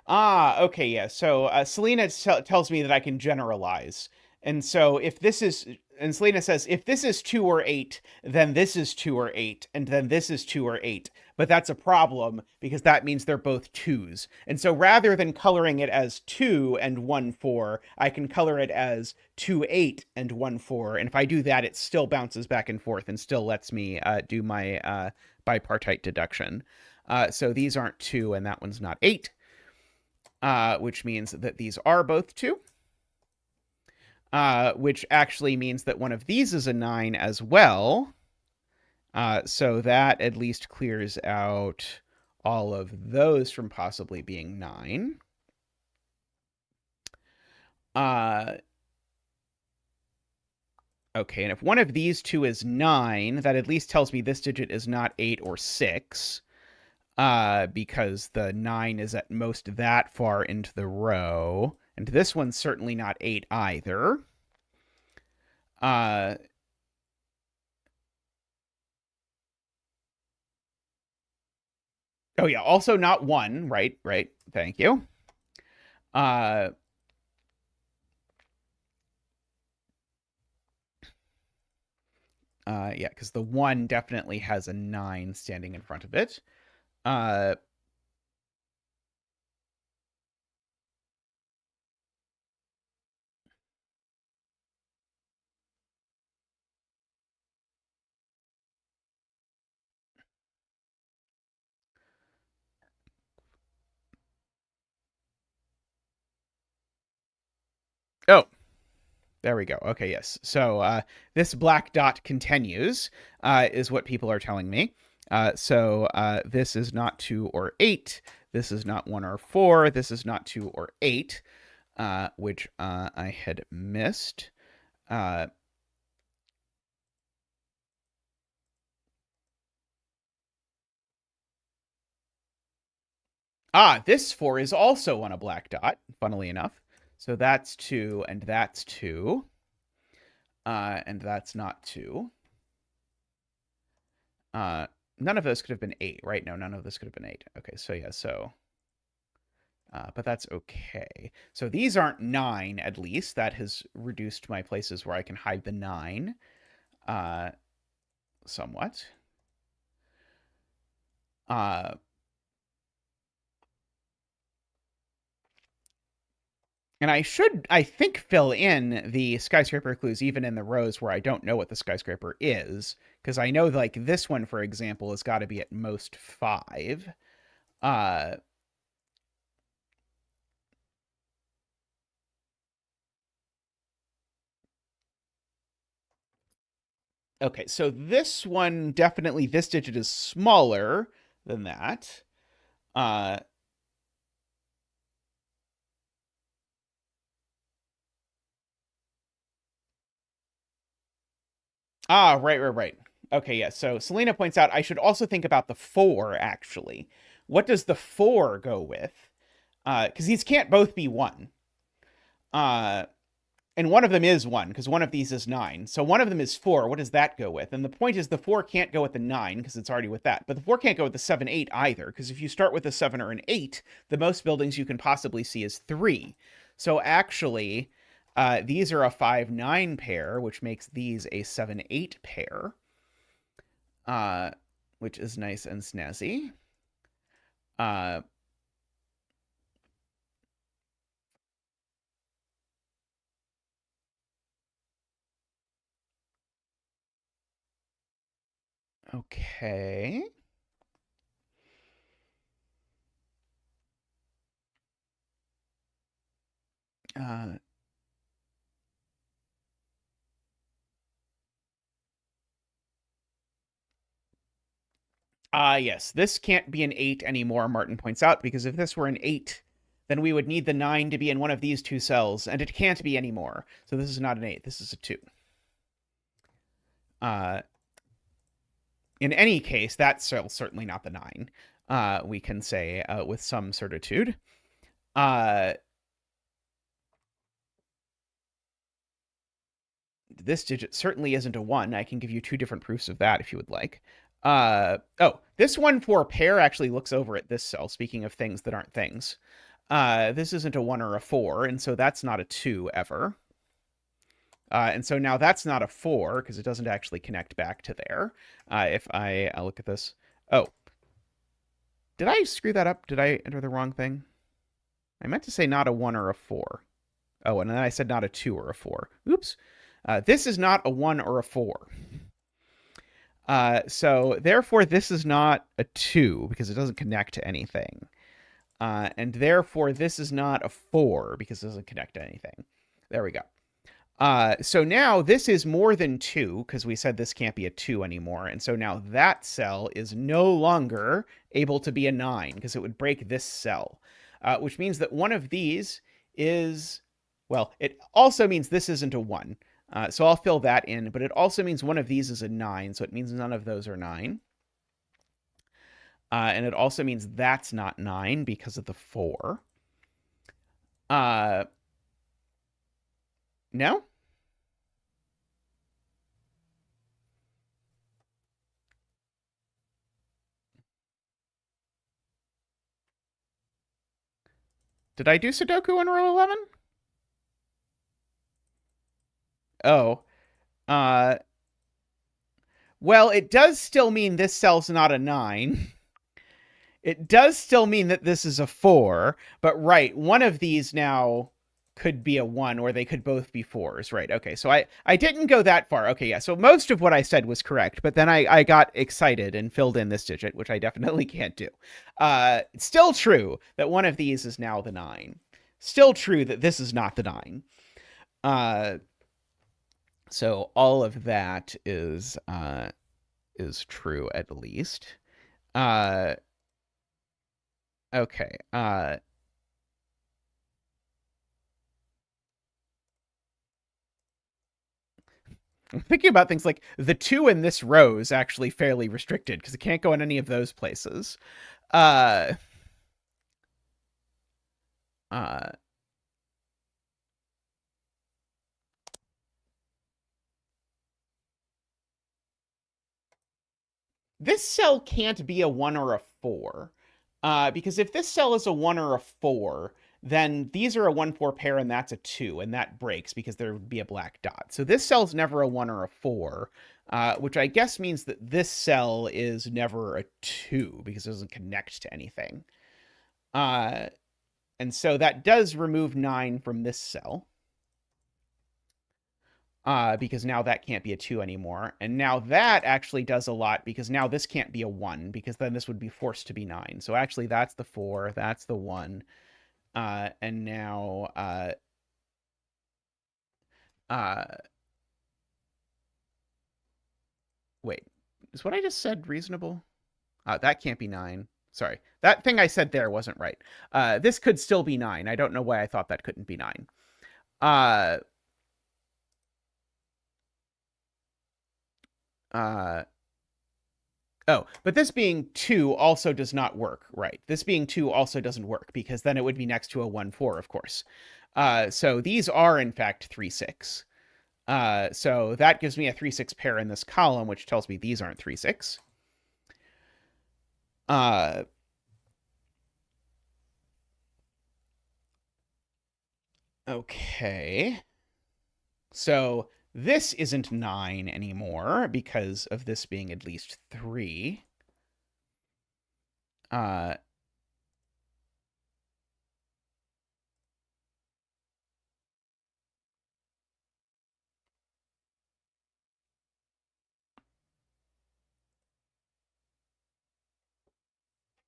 Okay, yeah. So Selena tells me that I can generalize. And so and Selena says, if this is 2 or 8, then this is 2 or 8, and then this is 2 or 8. But that's a problem because that means they're both 2s. And so rather than coloring it as 2 and 1, 4, I can color it as 2, 8 and 1, 4. And if I do that, it still bounces back and forth and still lets me do my bipartite deduction. So these aren't 2 and that one's not 8. Which means that these are both 2. Which actually means that one of these is a 9 as well. So that at least clears out all of those from possibly being 9. Okay, and if one of these 2 is 9, that at least tells me this digit is not 8 or 6. Because the 9 is at most that far into the row. And this one's certainly not 8 either. Oh, yeah, also not 1. Right. Thank you. Yeah, because the 1 definitely has a 9 standing in front of it. Oh, there we go. Okay, yes. So this black dot continues, is what people are telling me. So this is not 2 or 8. This is not 1 or 4. This is not 2 or 8, which I had missed. This 4 is also on a black dot, funnily enough. So that's 2, and that's 2. And that's not 2. None of those could have been 8, right? No, none of this could have been 8. Okay, so yeah, so... but that's okay. So these aren't 9, at least. That has reduced my places where I can hide the 9 somewhat. And I think, fill in the skyscraper clues even in the rows where I don't know what the skyscraper is. Because I know, like, this one, for example, has got to be at most 5. Okay, so this one, definitely, this digit is smaller than that. Right. Okay, yeah. So Selena points out I should also think about the 4, actually. What does the 4 go with? Because these can't both be 1. And one of them is 1, because one of these is 9. So one of them is 4. What does that go with? And the point is the 4 can't go with the 9, because it's already with that. But the 4 can't go with the 7, 8 either, because if you start with a 7 or an 8, the most buildings you can possibly see is 3. So actually, these are a 5, 9 pair, which makes these a 7, 8 pair, which is nice and snazzy. Okay. Yes, this can't be an 8 anymore, Martin points out, because if this were an 8, then we would need the 9 to be in one of these two cells, and it can't be anymore. So this is not an 8, this is a 2. In any case, that cell's certainly not the 9, we can say with some certitude. This digit certainly isn't a 1. I can give you 2 different proofs of that if you would like. This 1-4 pair actually looks over at this cell, speaking of things that aren't things. This isn't a 1 or a 4, and so that's not a 2 ever. And so now that's not a 4, because it doesn't actually connect back to there. If I look at this... Oh. Did I screw that up? Did I enter the wrong thing? I meant to say not a 1 or a 4. Oh, and then I said not a 2 or a 4. Oops. This is not a 1 or a 4. So therefore, this is not a 2, because it doesn't connect to anything. And therefore, this is not a 4, because it doesn't connect to anything. There we go. So now this is more than 2, because we said this can't be a 2 anymore. And so now that cell is no longer able to be a 9, because it would break this cell. Which means that one of these is... Well, it also means this isn't a 1. So I'll fill that in, but it also means one of these is a 9, so it means none of those are 9. And it also means that's not 9 because of the 4. No? Did I do Sudoku in row 11? Oh. Well, it does still mean this cell's not a 9. It does still mean that this is a 4, but right, one of these now could be a 1, or they could both be 4s. Right, okay, so I didn't go that far. Okay, yeah, so most of what I said was correct, but then I got excited and filled in this digit, which I definitely can't do. It's still true that one of these is now the 9. Still true that this is not the 9. So all of that is true, at least. Okay. I'm thinking about things like the 2 in this row is actually fairly restricted because it can't go in any of those places. This cell can't be a 1 or a 4. Because if this cell is a 1 or a 4, then these are a 1-4 pair and that's a 2, and that breaks because there would be a black dot. So this cell's never a 1 or a 4, which I guess means that this cell is never a 2 because it doesn't connect to anything. And so that does remove 9 from this cell. Because now that can't be a 2 anymore. And now that actually does a lot, because now this can't be a 1, because then this would be forced to be 9. So actually that's the 4, that's the 1. And now... wait, is what I just said reasonable? That can't be 9. Sorry, that thing I said there wasn't right. This could still be 9. I don't know why I thought that couldn't be 9. Oh, but this being 2 also does not work, right? This being 2 also doesn't work, because then it would be next to a 1-4, of course. So these are, in fact, 3-6. So that gives me a 3-6 pair in this column, which tells me these aren't 3-6. Okay. So this isn't 9 anymore because of this being at least 3.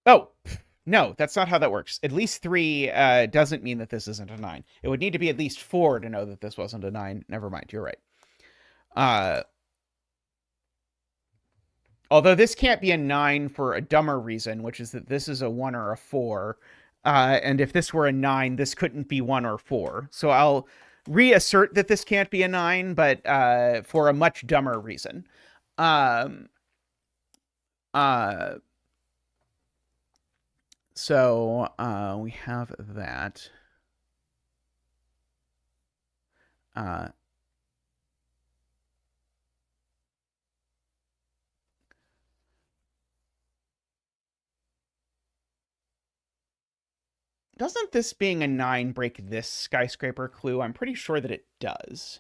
Oh, no, that's not how that works. At least 3 doesn't mean that this isn't a 9. It would need to be at least 4 to know that this wasn't a 9. Never mind, you're right. Although this can't be a 9 for a dumber reason, which is that this is a 1 or a 4. And if this were a 9, this couldn't be 1 or 4. So I'll reassert that this can't be a 9, but for a much dumber reason. Um, uh, so we have that. Doesn't this being a 9 break this skyscraper clue? I'm pretty sure that it does.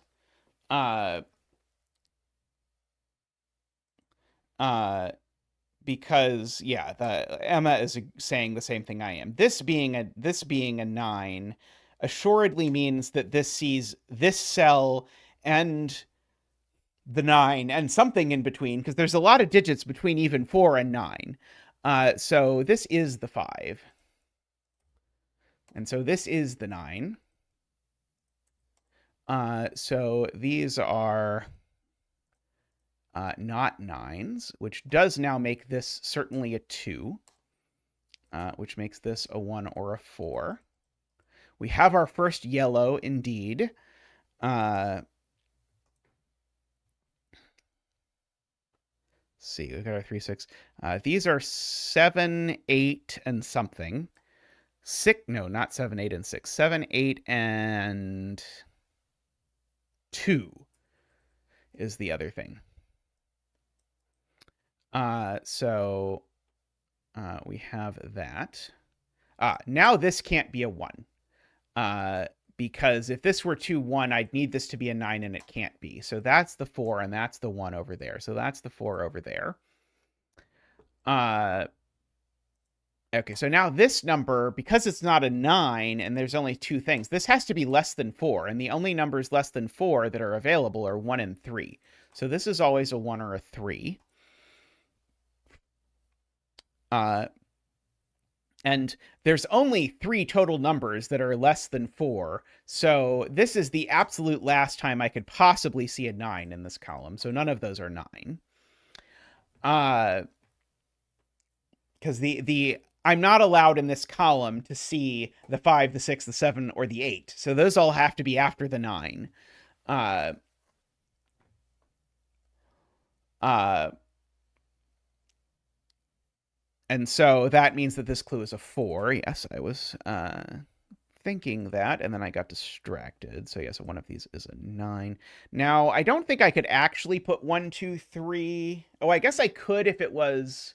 Because yeah, Emma is saying the same thing I am. This being a 9 assuredly means that this sees this cell and the 9 and something in between, because there's a lot of digits between even 4 and 9. So this is the 5. And so this is the 9. So these are not 9s, which does now make this certainly a 2, which makes this a 1 or a 4. We have our first yellow, indeed. See, we got our 3, 6. These are 7, 8, and something. 6, no, not 7, 8, and 6. 7, 8, and 2 is the other thing. So we have that. Now this can't be a 1. Because if this were 2, 1, I'd need this to be a 9, and it can't be. So that's the 4, and that's the 1 over there. So that's the 4 over there. Okay, so now this number, because it's not a 9, and there's only 2 things, this has to be less than 4, and the only numbers less than 4 that are available are 1 and 3. So this is always a 1 or a 3. And there's only 3 total numbers that are less than 4. So this is the absolute last time I could possibly see a 9 in this column. So none of those are 9. Because I'm not allowed in this column to see the 5, the 6, the 7, or the 8. So those all have to be after the 9. And so that means that this clue is a 4. Yes, I was thinking that, and then I got distracted. So yes, one of these is a 9. Now, I don't think I could actually put 1, 2, 3. Oh, I guess I could if it was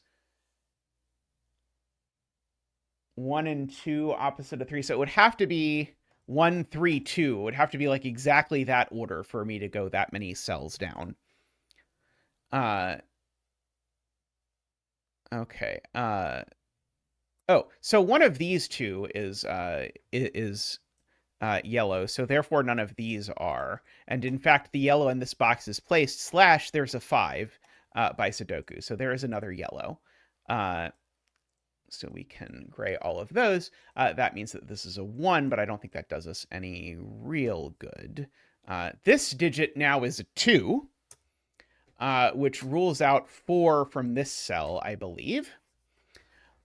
1 and 2 opposite of 3. So it would have to be 1, 3, 2. It would have to be like exactly that order for me to go that many cells down. Okay. Oh, so one of these two is yellow, so therefore none of these are. And in fact, the yellow in this box is placed / there's a 5 by Sudoku. So there is another yellow. So we can gray all of those. That means that this is a 1, but I don't think that does us any real good. This digit now is a 2. Which rules out 4 from this cell, I believe.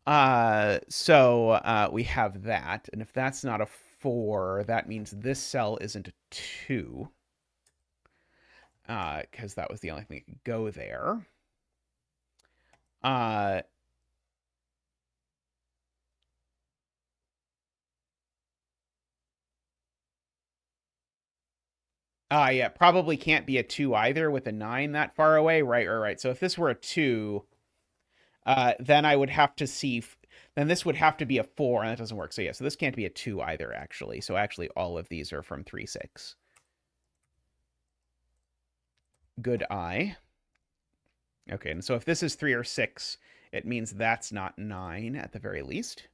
So we have that. And if that's not a 4, that means this cell isn't a 2. Because that was the only thing that could go there. Yeah, probably can't be a 2 either with a 9 that far away. Right. So if this were a 2, then I would have to see... Then this would have to be a 4, and that doesn't work. So yeah, so this can't be a 2 either, actually. So actually, all of these are from 3, 6. Good eye. Okay, and so if this is 3 or 6, it means that's not 9 at the very least.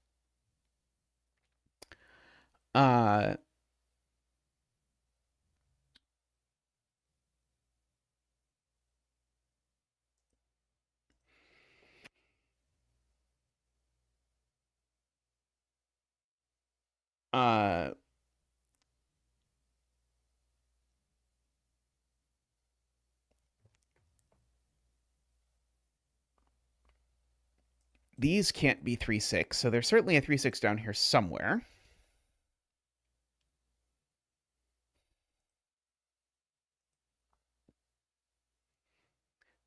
These can't be 3, 6, so there's certainly a 3, 6 down here somewhere.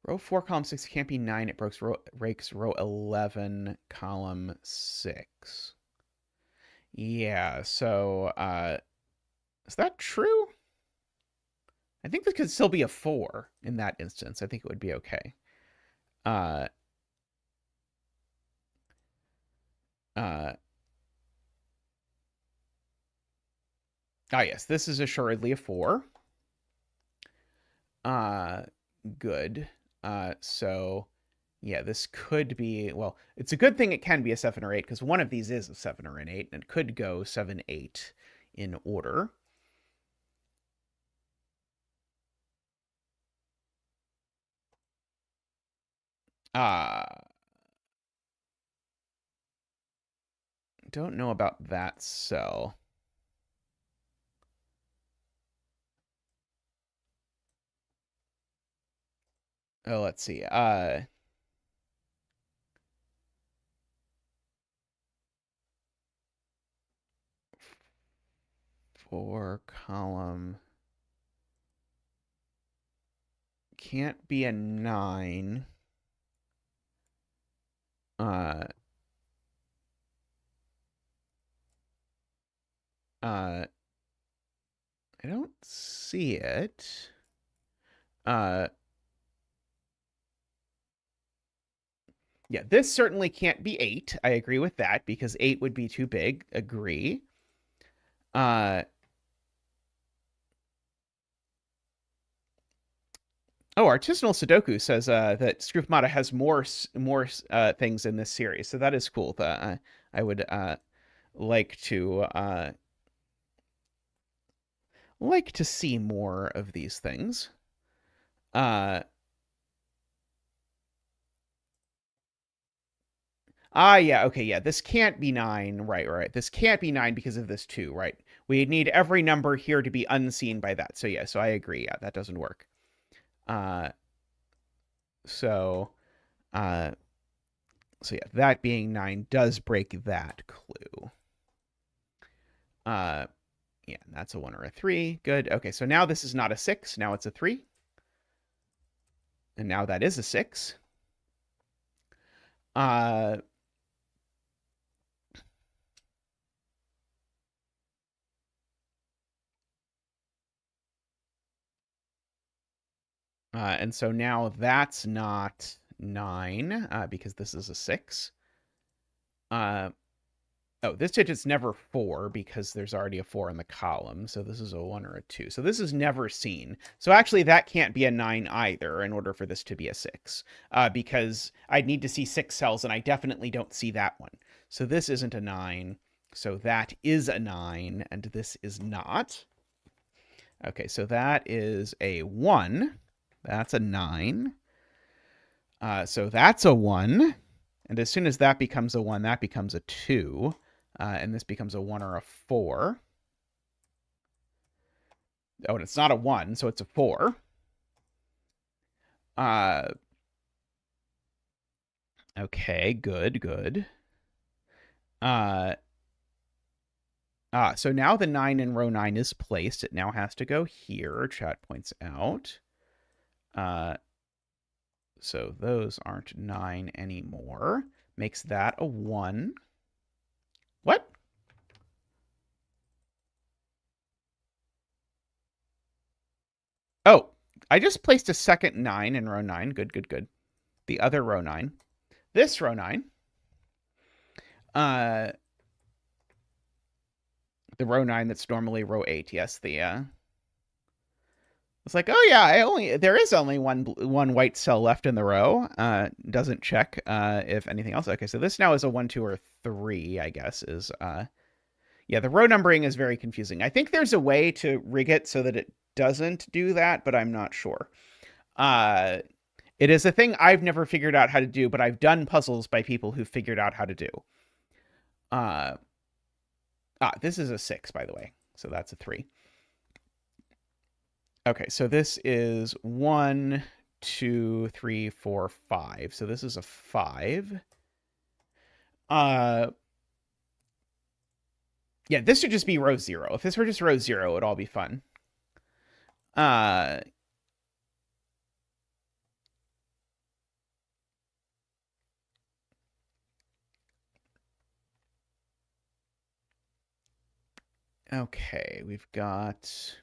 Row 4, column 6 can't be 9. It breaks row 11, column 6. Yeah, so, is that true? I think this could still be a 4 in that instance. I think it would be okay. Yes, this is assuredly a 4. Good. So, yeah, this could be, well, it's a good thing it can be a 7 or 8, because one of these is a 7 or an 8, and it could go 7, 8 in order. Don't know about that cell. Oh, let's see. 4 column can't be a 9. I don't see it. Yeah, this certainly can't be 8. I agree with that, because 8 would be too big. Agree. Oh, Artisanal Sudoku says that Screwmata has more things in this series, so that is cool. I would like to see more of these things. Yeah, okay, yeah. This can't be 9, right. This can't be 9 because of this 2, right? We need every number here to be unseen by that. So yeah, so I agree. Yeah, that doesn't work. So yeah, that being 9 does break that clue. Yeah, that's a 1 or a 3. Good. Okay, so now this is not a 6. Now it's a 3. And now that is a 6. And so now that's not 9 because this is a 6. Oh, this digit's never 4 because there's already a 4 in the column. So this is a 1 or a 2. So this is never seen. So actually that can't be a 9 either in order for this to be a 6 because I'd need to see 6 cells and I definitely don't see that one. So this isn't a 9. So that is a 9 and this is not. Okay, so that is a 1. That's a 9. So that's a 1. And as soon as that becomes a 1, that becomes a 2. And this becomes a 1 or a 4. Oh, and it's not a 1, so it's a 4. Okay, good. So now the 9 in row 9 is placed. It now has to go here, chat points out. So those aren't 9 anymore. Makes that a 1. What? Oh, I just placed a second 9 in row 9. Good. The other row 9. This row 9. The row 9 that's normally row 8. Yes, it's like, oh yeah, there is only one white cell left in the row. Doesn't check if anything else. Okay, so this now is a 1, 2, or 3, I guess, is yeah, the row numbering is very confusing. I think there's a way to rig it so that it doesn't do that, but I'm not sure. It is a thing I've never figured out how to do, but I've done puzzles by people who figured out how to do. This is a 6, by the way. So that's a 3. Okay, so this is 1, 2, 3, 4, 5. So this is a 5. Yeah, this should just be row 0. If this were just row 0, it'd all be fun. Okay, we've got...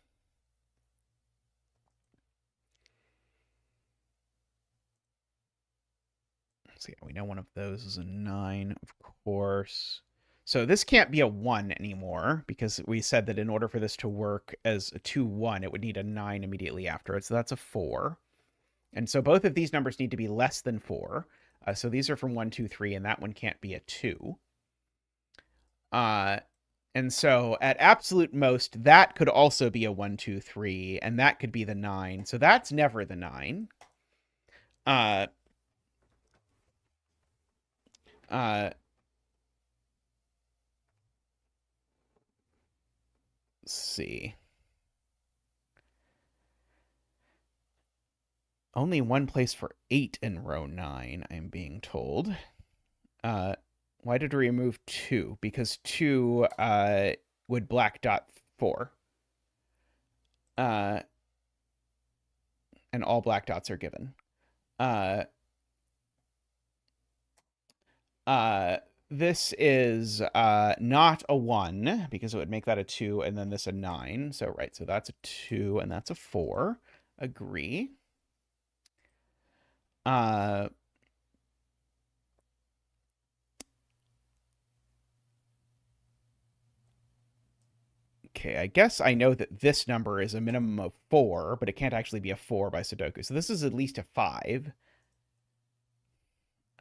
So yeah, we know one of those is a 9, of course. So this can't be a 1 anymore, because we said that in order for this to work as a 2-1, it would need a 9 immediately after it. So that's a 4. And so both of these numbers need to be less than 4. So these are from 1, 2, 3, and that one can't be a 2. And so at absolute most, that could also be a 1, 2, 3, and that could be the 9. So that's never the 9. Let's see. Only one place for 8 in row 9, I'm being told. Why did we remove 2? Because 2 would black dot 4. And all black dots are given. This is not a 1, because it would make that a 2, and then this a 9. So, right, so that's a 2, and that's a 4. Agree. Okay, I guess I know that this number is a minimum of 4, but it can't actually be a 4 by Sudoku. So this is at least a 5.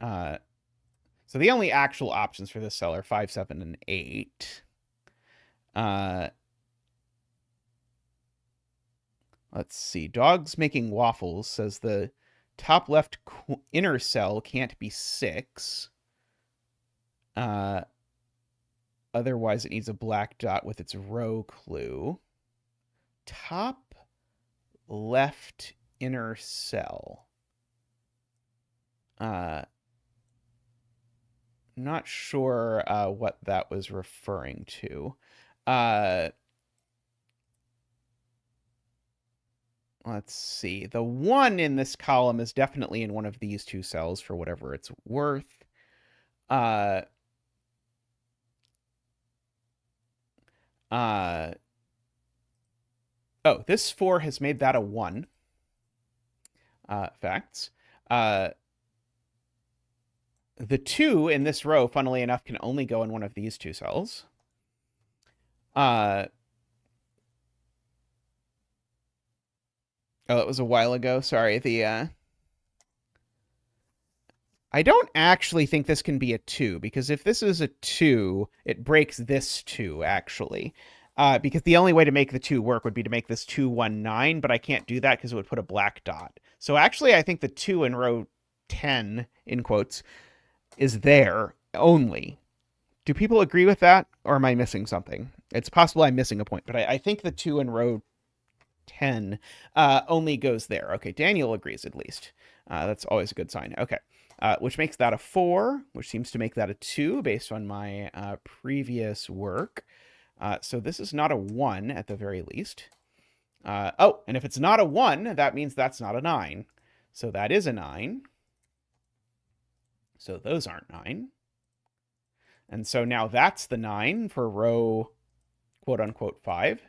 So the only actual options for this cell are 5, 7, and 8. Let's see. Dogs Making Waffles says the top left inner cell can't be 6. Otherwise, it needs a black dot with its row clue. Top left inner cell. Not sure what that was referring to. Let's see. The 1 in this column is definitely in one of these two cells for whatever it's worth. Oh, this 4 has made that a 1. Facts. The 2 in this row, funnily enough, can only go in one of these two cells. Oh, it was a while ago. Sorry. I don't actually think this can be a 2, because if this is a 2, it breaks this 2, actually. Because the only way to make the 2 work would be to make this 2, 1, 9, but I can't do that because it would put a black dot. So actually, I think the 2 in row 10, in quotes, is there only. Do people agree with that, or am I missing something? It's possible I'm missing a point, but I think the 2 in row 10 only goes there. Okay, Daniel agrees at least. That's always a good sign. Okay, which makes that a 4, which seems to make that a 2 based on my previous work. So this is not a 1 at the very least. Oh, and if it's not a 1, that means that's not a 9. So that is a 9. So those aren't 9. And so now that's the 9 for row quote-unquote 5.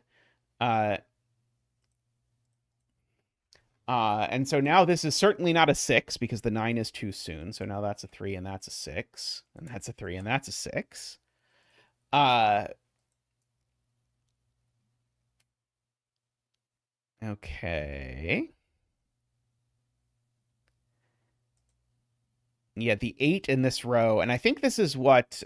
And so now this is certainly not a 6 because the 9 is too soon. So now that's a 3 and that's a 6. And that's a 3 and that's a 6. Okay. Yeah, the 8 in this row, and I think this is what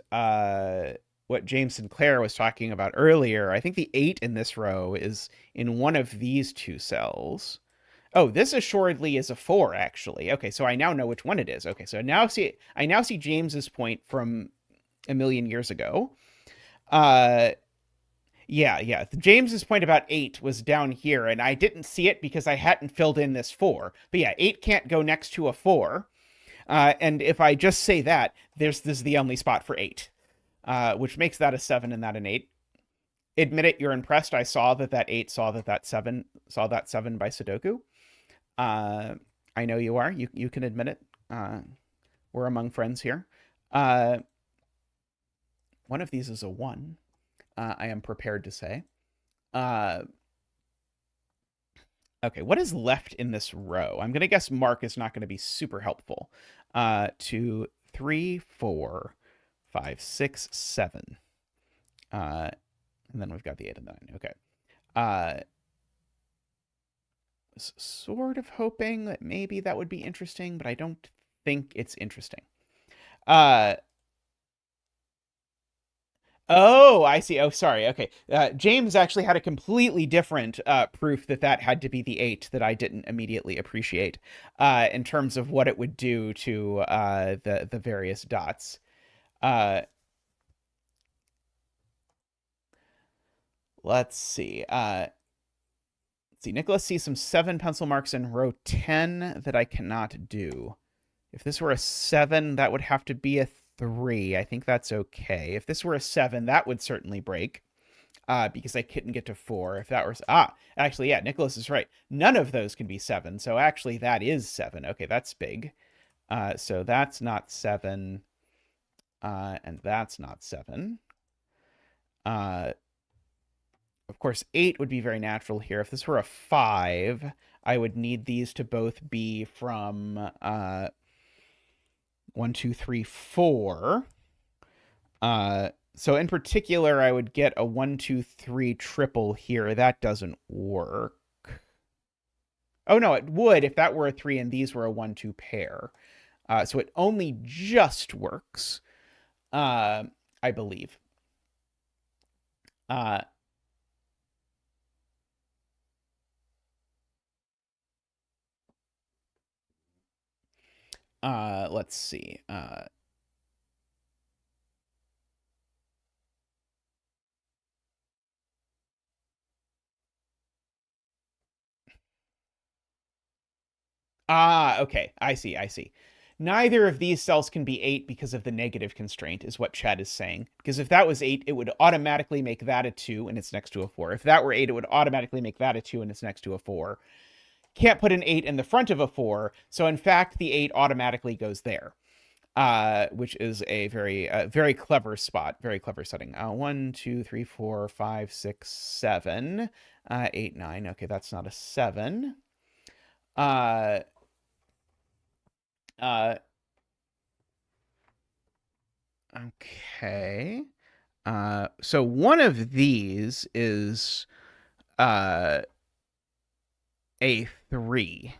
James Sinclair was talking about earlier. I think the 8 in this row is in one of these two cells. Oh, this assuredly is a 4, actually. Okay, so I now know which one it is. Okay, so I now see James's point from a million years ago. Yeah. James's point about 8 was down here, and I didn't see it because I hadn't filled in this 4. But yeah, 8 can't go next to a 4. And if I just say that, this is the only spot for 8, which makes that a 7 and that an 8. Admit it, you're impressed. I saw that 8 saw that 7 saw that 7 by Sudoku. I know you are. You can admit it. We're among friends here. One of these is a 1. I am prepared to say. Okay, what is left in this row? I'm going to guess Mark is not going to be super helpful. 2, 3, 4, 5, 6, 7. And then we've got the 8 and 9. Okay. Sort of hoping that maybe that would be interesting, but I don't think it's interesting. Oh, I see. Oh, sorry. Okay. James actually had a completely different proof that had to be the 8 that I didn't immediately appreciate in terms of what it would do to the various dots. Let's see. Nicholas sees some 7 pencil marks in row 10 that I cannot do. If this were a 7, that would have to be a 3. I think that's okay. If this were a 7, that would certainly break because I couldn't get to 4. If that was... actually, yeah, Nicholas is right. None of those can be 7, so actually that is 7. Okay, that's big. So that's not 7, and that's not 7. Of course, 8 would be very natural here. If this were a 5, I would need these to both be from 1, 2, 3, 4. So in particular, I would get a 1, 2, 3 triple here. That doesn't work. Oh, no, it would if that were a 3 and these were a 1, 2 pair. So it only just works, I believe. Let's see. Okay. I see. Neither of these cells can be 8 because of the negative constraint, is what Chad is saying. Because if that was 8, it would automatically make that a 2, and it's next to a 4. If that were 8, it would automatically make that a 2, and it's next to a 4. Can't put an 8 in the front of a 4, so in fact, the 8 automatically goes there, which is a very clever spot, very clever setting. 1, 2, 3, 4, 5, 6, 7, 8, 9. Okay, that's not a 7. Okay. So one of these is a 3.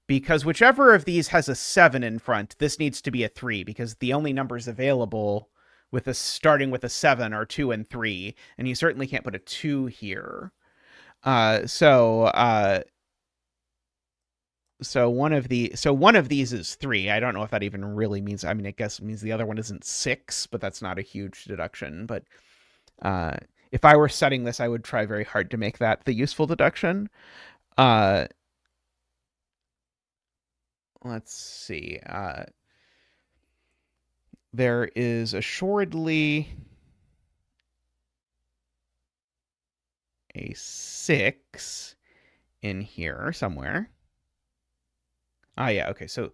Because whichever of these has a 7 in front, this needs to be a 3 because the only numbers available with starting with a 7 are 2 and 3, and you certainly can't put a 2 here. So one of these is 3. I don't know if that even really means. I mean, I guess it means the other one isn't 6, but that's not a huge deduction. But if I were setting this, I would try very hard to make that the useful deduction. Let's see. There is assuredly a 6 in here somewhere. Yeah, okay. So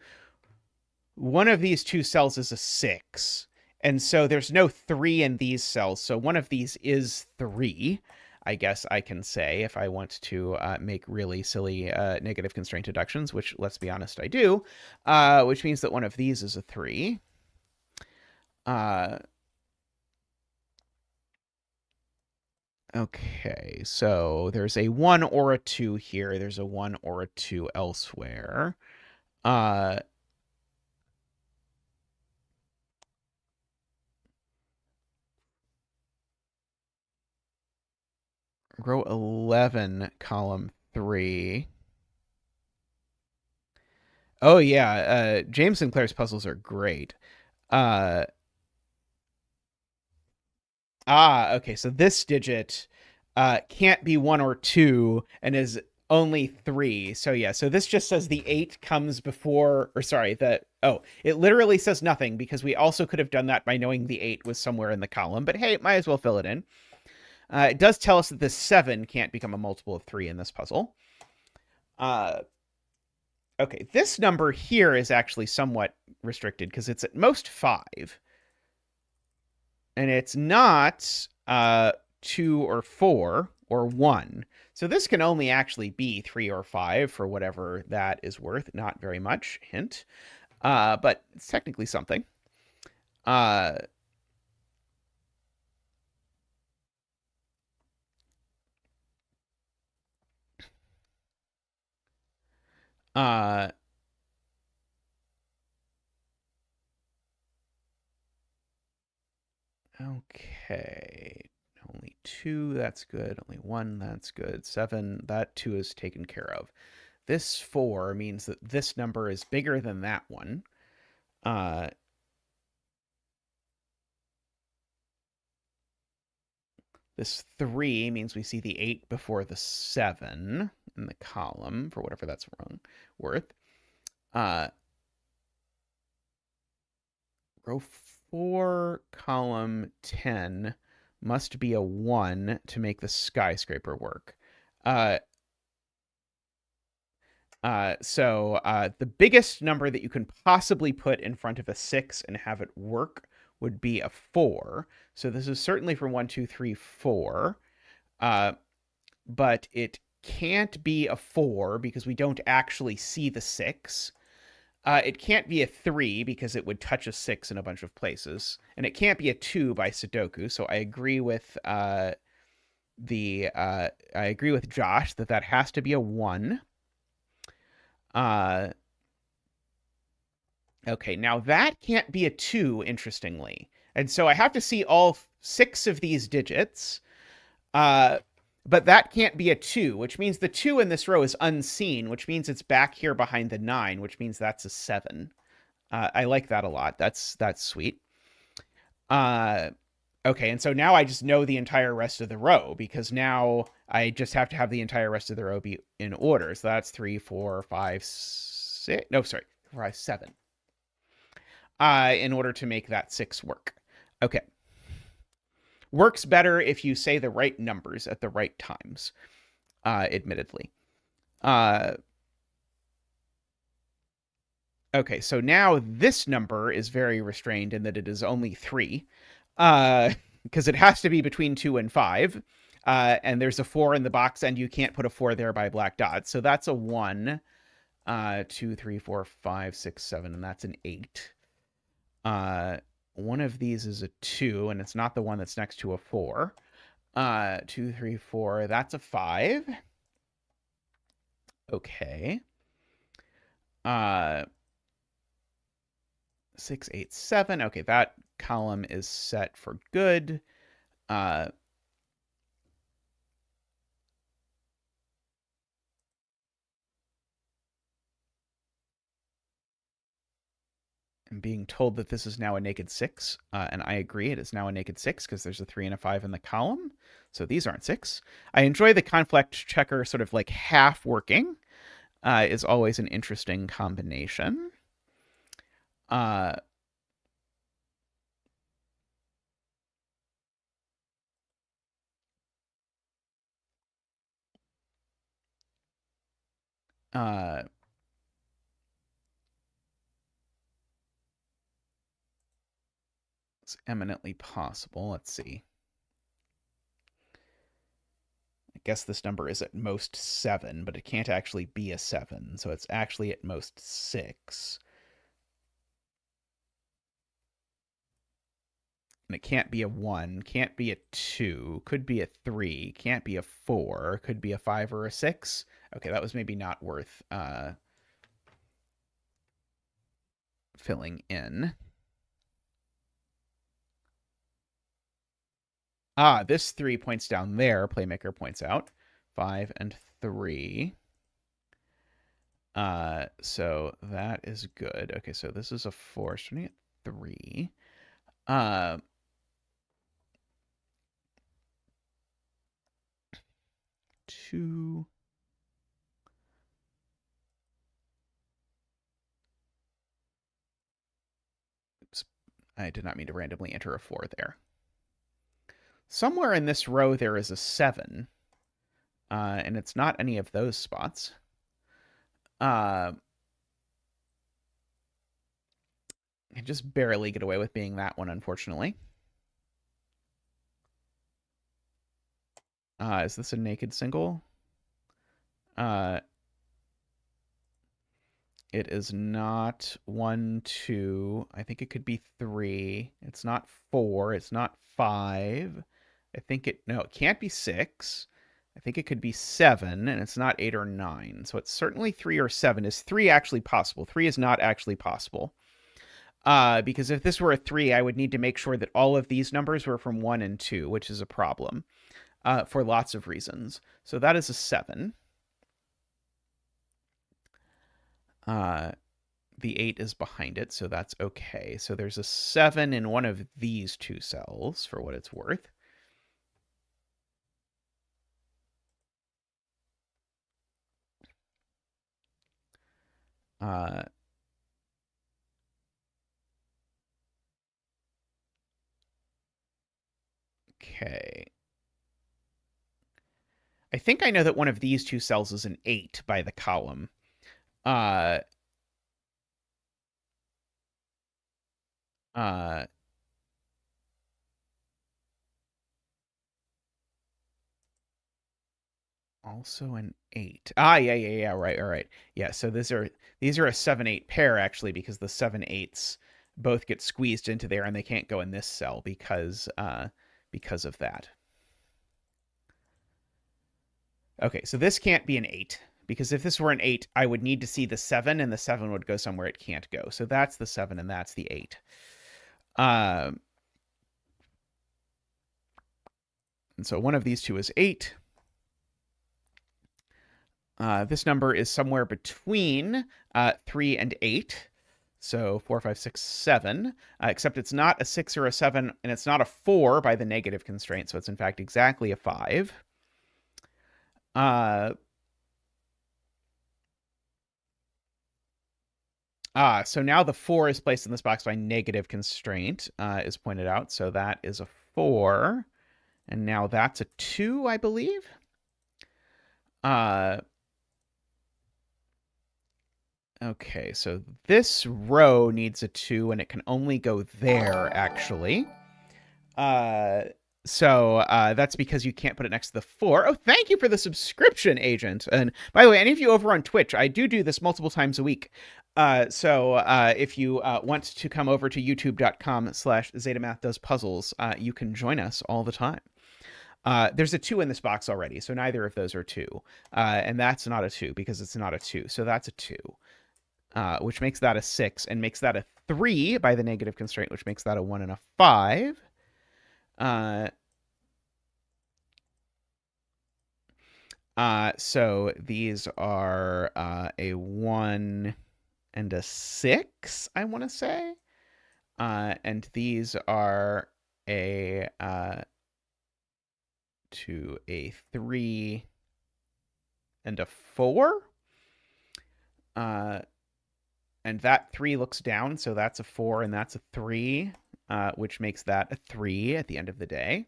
one of these two cells is a 6. And so there's no 3 in these cells. So one of these is 3, I guess I can say, if I want to make really silly negative constraint deductions, which, let's be honest, I do, which means that one of these is a 3. Okay, so there's a 1 or a 2 here. There's a 1 or a 2 elsewhere. Row 11, column 3. Oh, yeah. James Sinclair's puzzles are great. Okay. So this digit can't be 1 or 2 and is Only 3. So yeah, so this just says the 8 comes before, or sorry, it literally says nothing because we also could have done that by knowing the 8 was somewhere in the column, but hey, might as well fill it in. It does tell us that the 7 can't become a multiple of 3 in this puzzle. Okay, this number here is actually somewhat restricted because it's at most 5. And it's not 2 or 4 or 1. So this can only actually be 3 or 5 for whatever that is worth. Not very much, hint. But it's technically something. Uh, uh, okay. Only 2, that's good. Only 1, that's good. 7, that 2 is taken care of. This 4 means that this number is bigger than that one. This 3 means we see the 8 before the 7 in the column, for whatever that's worth. Row 4, column 10 must be a 1 to make the skyscraper work. So the biggest number that you can possibly put in front of a 6 and have it work would be a 4. So this is certainly from 1, 2, 3, 4. But it can't be a 4 because we don't actually see the 6. It can't be a 3 because it would touch a 6 in a bunch of places. And it can't be a 2 by Sudoku. So I agree with I agree with Josh that has to be a 1. Okay, now that can't be a 2, interestingly. And so I have to see all 6 of these digits. But that can't be a 2, which means the 2 in this row is unseen, which means it's back here behind the 9, which means that's a 7. I like that a lot. That's sweet. Okay, and so now I just know the entire rest of the row because now I just have to have the entire rest of the row be in order. So that's 3, 4, 5, 6. No, sorry, 5, 7. In order to make that 6 work. Okay. Works better if you say the right numbers at the right times, admittedly. Okay, so now this number is very restrained in that it is only 3, because it has to be between 2 and 5, and there's a 4 in the box, and you can't put a 4 there by black dots. So that's a 1, 2, 3, 4, 5, 6, 7, and that's an 8. One of these is a 2, and it's not the one that's next to a 4. 2, 3, 4, that's a 5. Okay. 6, 8, 7. Okay, that column is set for good. I'm being told that this is now a naked 6, and I agree. It is now a naked 6 because there's a 3 and a 5 in the column. So these aren't 6. I enjoy the conflict checker sort of like half working. Is always an interesting combination. It's eminently possible. Let's see. I guess this number is at most 7, but it can't actually be a 7, so it's actually at most 6. And it can't be a 1, can't be a 2, could be a 3, can't be a 4, could be a 5 or a 6. Okay, that was maybe not worth filling in. This 3 points down there, Playmaker points out. 5 and 3. So that is good. Okay, so this is a 4, starting at 3. 2, I did not mean to randomly enter a 4 there. Somewhere in this row there is a 7, and it's not any of those spots. I just barely get away with being that one, unfortunately. Is this a naked single? It is not 1, 2. I think it could be 3. It's not 4. It's not 5. No, it can't be 6. I think it could be 7, and it's not 8 or 9. So it's certainly 3 or 7. Is 3 actually possible? 3 is not actually possible. Because if this were a 3, I would need to make sure that all of these numbers were from 1 and 2, which is a problem for lots of reasons. So that is a 7. The 8 is behind it, so that's okay. So there's a 7 in one of these two cells, for what it's worth. Okay. I think I know that one of these two cells is an 8 by the column. Also an 8. Yeah. Right, all right. Yeah, so these are a 7-8 pair, actually, because the 7-8s both get squeezed into there, and they can't go in this cell because of that. Okay, so this can't be an 8, because if this were an 8, I would need to see the 7, and the 7 would go somewhere it can't go. So that's the 7, and that's the 8. And so one of these two is 8. This number is somewhere between 3 and 8. So 4, 5, 6, 7, except it's not a 6 or a 7, and it's not a 4 by the negative constraint. So it's, in fact, exactly a 5. So now the 4 is placed in this box by negative constraint, is pointed out. So that is a 4. And now that's a 2, I believe. Okay, so this row needs a 2, and it can only go there, actually. So that's because you can't put it next to the 4. Oh, thank you for the subscription, Agent. And by the way, any of you over on Twitch, I do this multiple times a week. So if you want to come over to youtube.com/ZetamathDoesPuzzles, you can join us all the time. There's a 2 in this box already, so neither of those are 2. And that's not a 2 because it's not a 2. So that's a 2, which makes that a 6 and makes that a 3 by the negative constraint, which makes that a 1 and a 5. So these are a 1 and a 6, I want to say. And these are a 3 and a 4. And that 3 looks down, so that's a 4 and that's a 3, which makes that a 3 at the end of the day.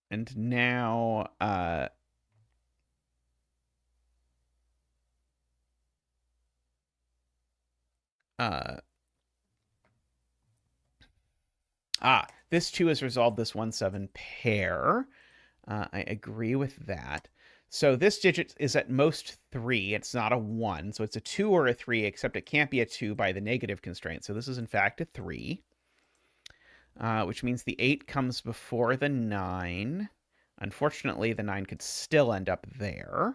And now this 2 has resolved this 1-7 pair. I agree with that. So this digit is at most 3. It's not a 1. So it's a 2 or a 3, except it can't be a 2 by the negative constraint. So this is, in fact, a 3, which means the 8 comes before the 9. Unfortunately, the 9 could still end up there.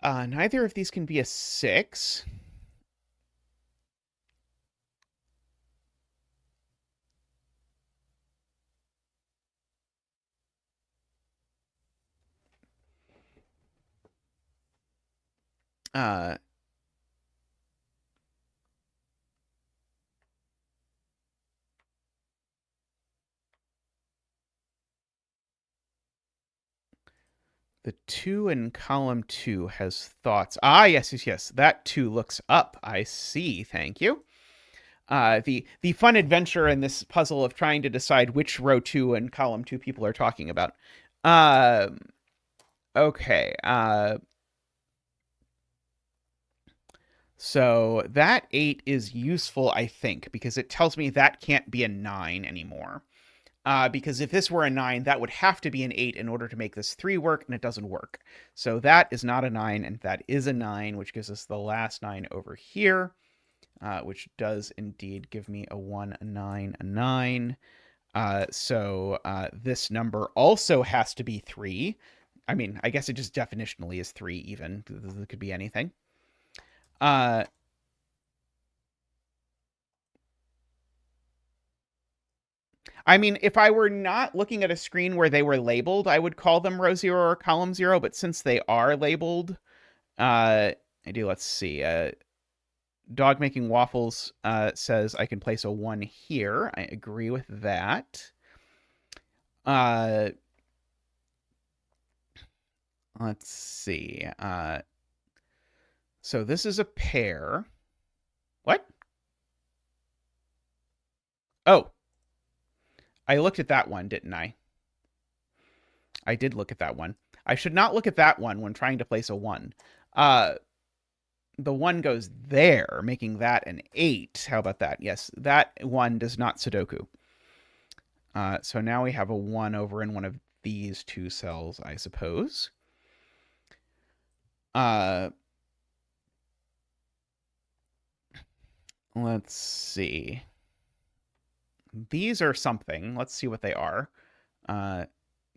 Neither of these can be a 6. The 2 in column 2 has thoughts. Ah, yes, yes, yes. That 2 looks up. I see. Thank you. The fun adventure in this puzzle of trying to decide which row 2 and column 2 people are talking about. Okay. So that 8 is useful, I think, because it tells me that can't be a 9 anymore. Because if this were a 9, that would have to be an 8 in order to make this 3 work, and it doesn't work. So that is not a 9, and that is a 9, which gives us the last 9 over here, which does indeed give me a 1, a 9, a 9. So this number also has to be 3. I mean, I guess it just definitionally is 3 even. It could be anything. I mean, if I were not looking at a screen where they were labeled, I would call them row 0 or column 0. But since they are labeled, let's see. Dog Making Waffles says I can place a 1 here. I agree with that. Let's see. So this is a pair. What? Oh. I looked at that one, didn't I? I did look at that one. I should not look at that one when trying to place a 1. The 1 goes there, making that an 8. How about that? Yes, that 1 does not Sudoku. So now we have a 1 over in one of these 2 cells, I suppose. Let's see. These are something. Let's see what they are.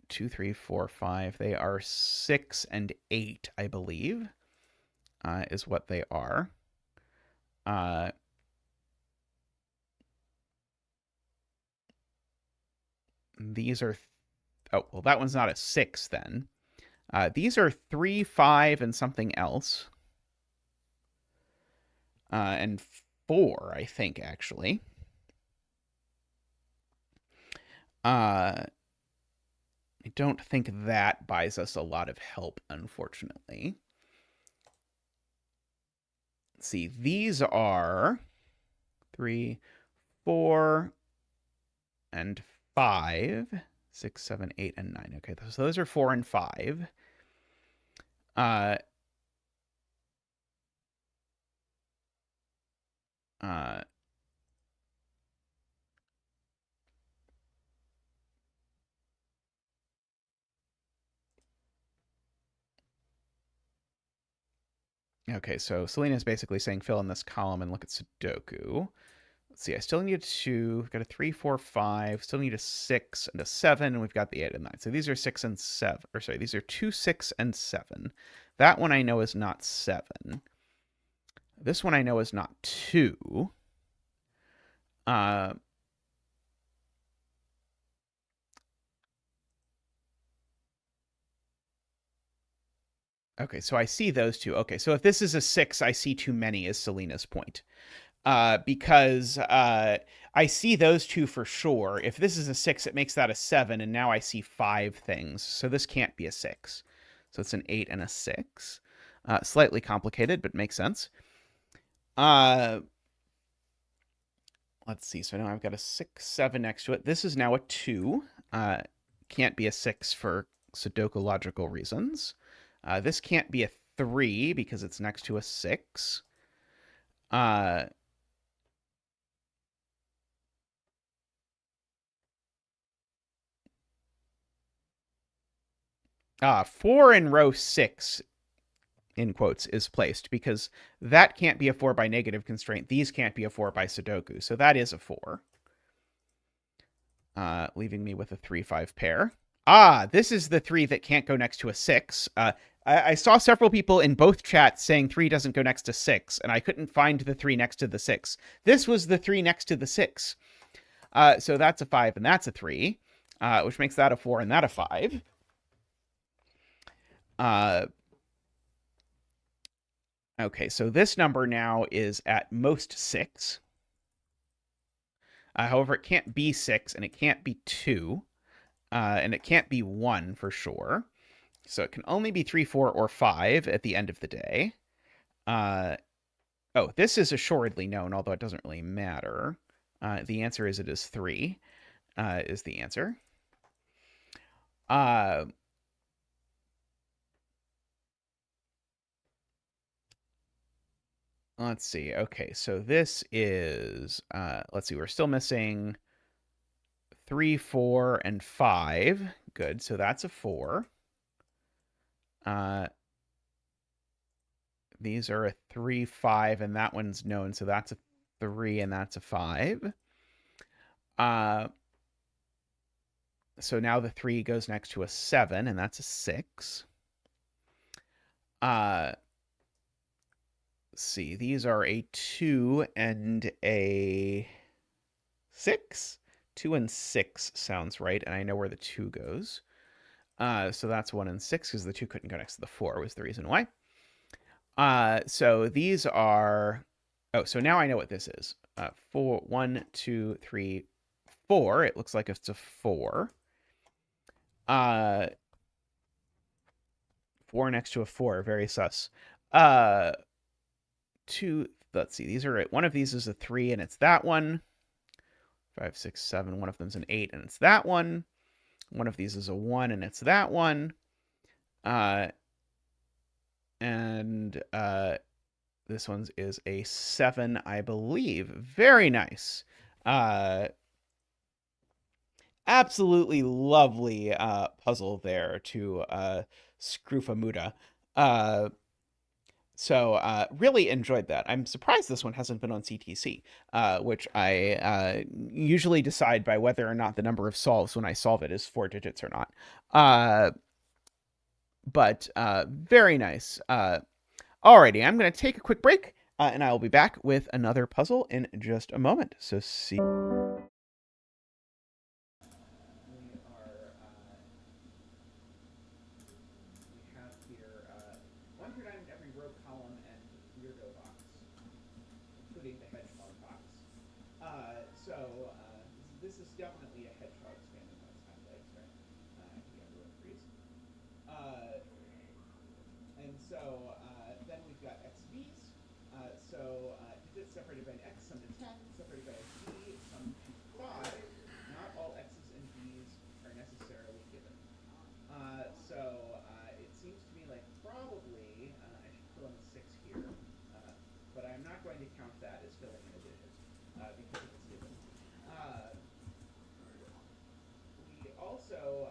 2, 3, 4, 5. They are 6 and 8, I believe, is what they are. These are... Oh, well, that one's not a 6 then. These are 3, 5, and something else. And 4, I think, actually. I don't think that buys us a lot of help, unfortunately. Let's see. These are 3, 4, and 5. 6, 7, 8, and 9. Okay, so those are 4 and 5. Okay, so Selena's basically saying fill in this column and look at Sudoku. Let's see, I still need got a 3, 4, 5, still need a 6 and a 7, and we've got the 8 and 9. So these are 6 and 7, or sorry, these are 2, 6, and 7. That one I know is not 7. This one I know is not 2. Okay, so I see those 2. Okay, so if this is a 6, I see too many, is Selena's point. Because I see those 2 for sure. If this is a 6, it makes that a 7, and now I see 5 things. So this can't be a 6. So it's an 8 and a 6. Slightly complicated, but makes sense. Let's see. So now I've got a 6, 7 next to it. This is now a 2. Can't be a 6 for Sudoku logical reasons. This can't be a 3 because it's next to a 6. 4 in row 6, in quotes, is placed because that can't be a 4 by negative constraint. These can't be a 4 by Sudoku. So that is a 4. Leaving me with a 3, 5 pair. This is the 3 that can't go next to a 6. I saw several people in both chats saying 3 doesn't go next to 6, and I couldn't find the 3 next to the 6. This was the 3 next to the 6. So that's a 5 and that's a 3, which makes that a 4 and that a 5. Okay, so this number now is at most 6. However, it can't be 6, and it can't be 2, and it can't be 1 for sure. So it can only be 3, 4, or 5 at the end of the day. Oh, this is assuredly known, although it doesn't really matter. The answer is it is 3, is the answer. Let's see. Okay, so this is, let's see, we're still missing 3, 4, and 5. Good, so that's a 4. These are a 3, 5, and that one's known, so that's a 3, and that's a 5. So now the 3 goes next to a 7, and that's a 6. Let's see, these are a 2 and a 6. 2 and 6 sounds right, and I know where the 2 goes. So that's 1 and 6, because the 2 couldn't go next to the 4 was the reason why. So these are... Oh, so now I know what this is. 4, 1, 2, 3, 4. It looks like it's a 4. 4 next to a 4. Very sus. 2... Let's see. These are... One of these is a 3, and it's that one. 5, 6, 7. One of them's an 8, and it's that one. One of these is a 1, and it's that one. And this one's is a 7, I believe. Very nice. Absolutely lovely puzzle there to Scroofamuda. So really enjoyed that. I'm surprised this one hasn't been on CTC, which I usually decide by whether or not the number of solves when I solve it is 4 digits or not. But very nice. Alrighty, I'm going to take a quick break, and I will be back with another puzzle in just a moment. So see... We have here 1 through 9 in every row, column, and weirdo box, including the hedgehog box. This is definitely a hedgehog standing on its hind legs, right? Yeah, everyone agrees. And so then we've got XVs. Digits separated by an X, summed to 10, separated by a V, summed to 5. Not all X's and V's are necessarily given. It seems to me like probably I should fill in the 6 here, but I'm not going to count that as filling in a digit because it's given. We also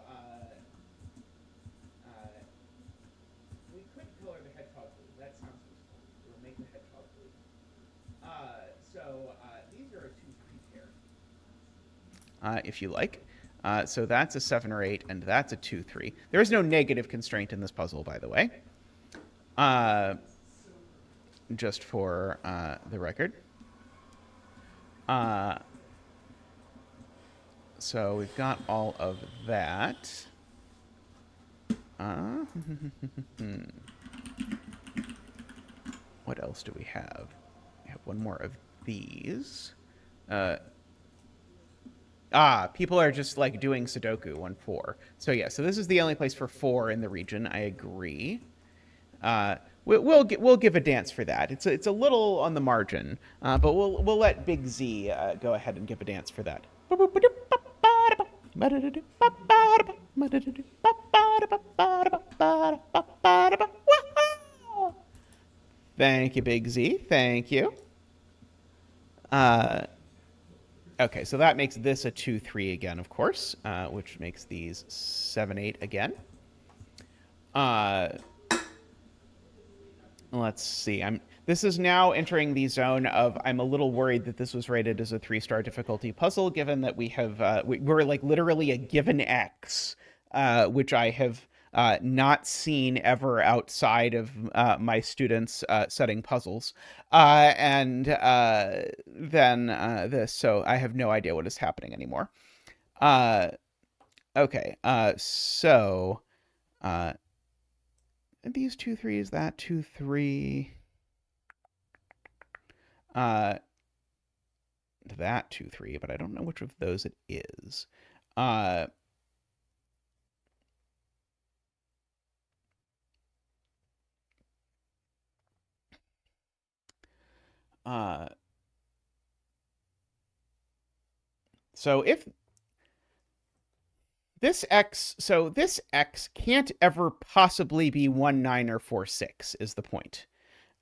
we could color the hedgehog blue. That sounds useful. We'll make the hedgehog blue. These are a 2, 3 pair. If you like. So that's a 7 or 8, and that's a 2, 3. There is no negative constraint in this puzzle, by the way. Just for the record. So we've got all of that. What else do we have? We have one more of these. People are just like doing Sudoku 1, 4. So yeah, so this is the only place for 4 in the region. I agree. We'll give a dance for that. It's a little on the margin, but we'll let Big Z go ahead and give a dance for that. Thank you, Big Z. Thank you. Okay, so that makes this a 2, 3 again, of course, which makes these 7, 8 again. Let's see. This is now entering the zone of I'm a little worried that this was rated as a 3-star difficulty puzzle, given that we have we're like literally a given X, which I have not seen ever outside of my students setting puzzles, and then this. So I have no idea what is happening anymore. Okay. These 2, 3s, that 2, 3. That 2, 3, but I don't know which of those it is. So if this x, so this x can't ever possibly be 1, 9, or 4, 6 is the point.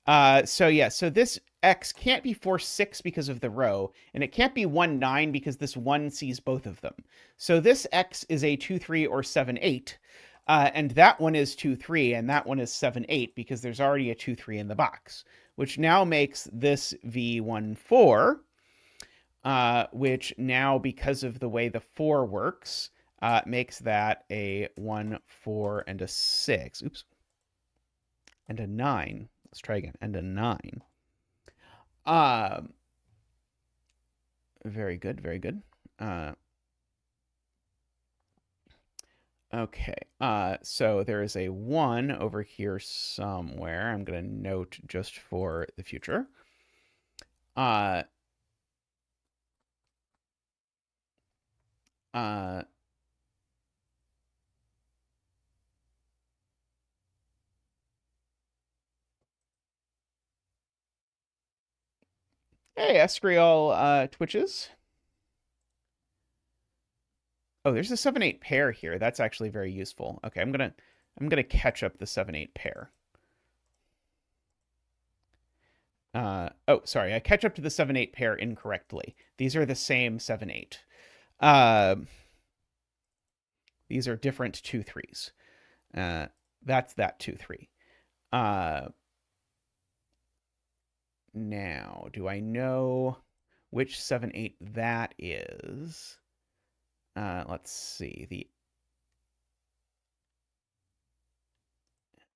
So yeah, so this x can't be 4, 6 because of the row, and it can't be 1, 9 because this 1 sees both of them. So this x is a 2, 3, or 7, 8, and that one is 2, 3, and that one is 7, 8 because there's already a 2, 3 in the box, which now makes this v1, 4, which now, because of the way the 4 works, makes that a 1, 4, and a 6. Oops. And a 9. Let's try again. And a 9. Very good. Very good. Okay. So there is a 1 over here somewhere. I'm going to note just for the future. Hey, Escriol Twitches. Oh, there's a 7-8 pair here. That's actually very useful. Okay, I'm gonna catch up the 7-8 pair. Oh, sorry, I catch up to the 7-8 pair incorrectly. These are the same 7-8. These are different 2 3s. That's that 2 3. Now, do I know which 7-8 that is? Let's see.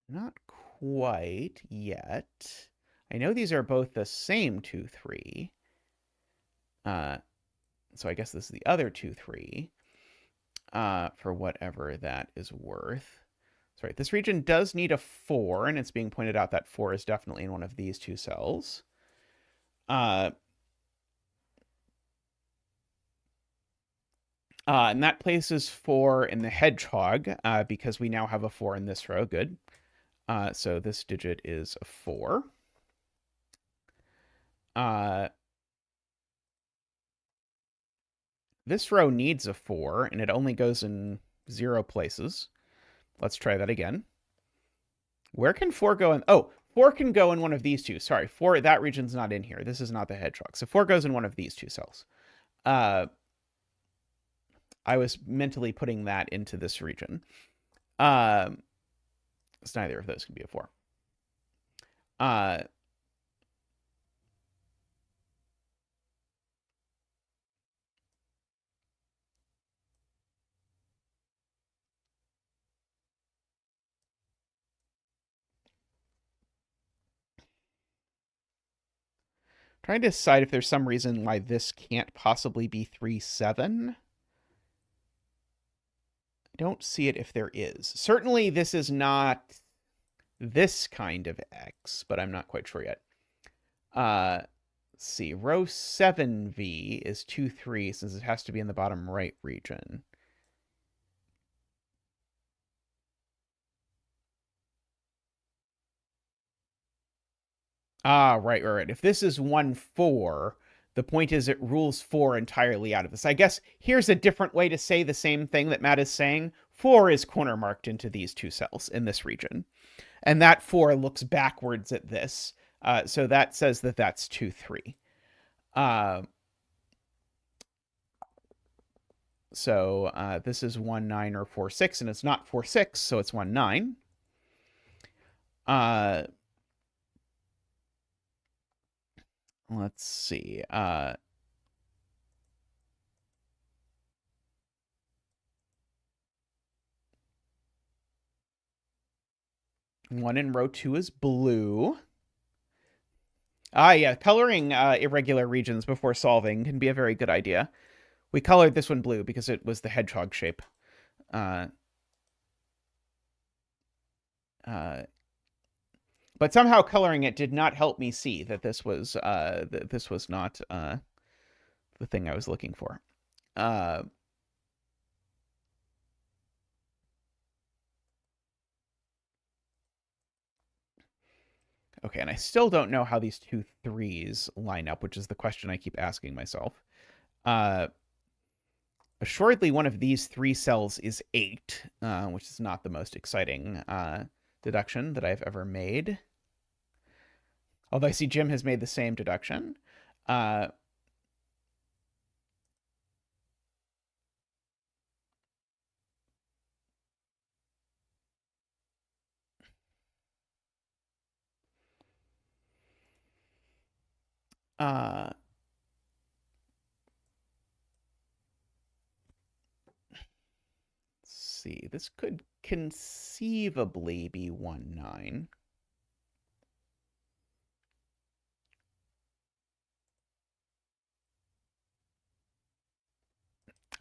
Not quite yet. I know these are both the same 2 3. So I guess this is the other 2 3. For whatever that is worth. Sorry, this region does need a 4, and it's being pointed out that 4 is definitely in one of these 2 cells. And that places 4 in the hedgehog, because we now have a 4 in this row. Good. So this digit is a 4. This row needs a 4, and it only goes in 0 places. Let's try that again. Where can 4 go in? Oh, 4 can go in one of these 2. Sorry, 4, that region's not in here. This is not the hedgehog. So 4 goes in one of these 2 cells. I was mentally putting that into this region. It's neither of those can be a 4. Trying to decide if there's some reason why this can't possibly be 3, 7. I don't see it if there is. Certainly this is not this kind of X, but I'm not quite sure yet. Let's see. Row 7V is 2, 3, since it has to be in the bottom right region. Right. If this is 1, 4, the point is it rules 4 entirely out of this. I guess here's a different way to say the same thing that Matt is saying. 4 is corner marked into these 2 cells in this region. And that 4 looks backwards at this. So that says that that's 2, 3. So this is 1, 9, or 4, 6, and it's not 4, 6, so it's 1, 9. Let's see. 1 in row 2 is blue. Yeah, coloring irregular regions before solving can be a very good idea. We colored this one blue because it was the hedgehog shape. But somehow coloring it did not help me see that this was not the thing I was looking for. Okay, and I still don't know how these 2 3s line up, which is the question I keep asking myself. Assuredly, one of these 3 cells is 8, which is not the most exciting deduction that I've ever made. Although I see Jim has made the same deduction. Let's see. This could conceivably be 1 9.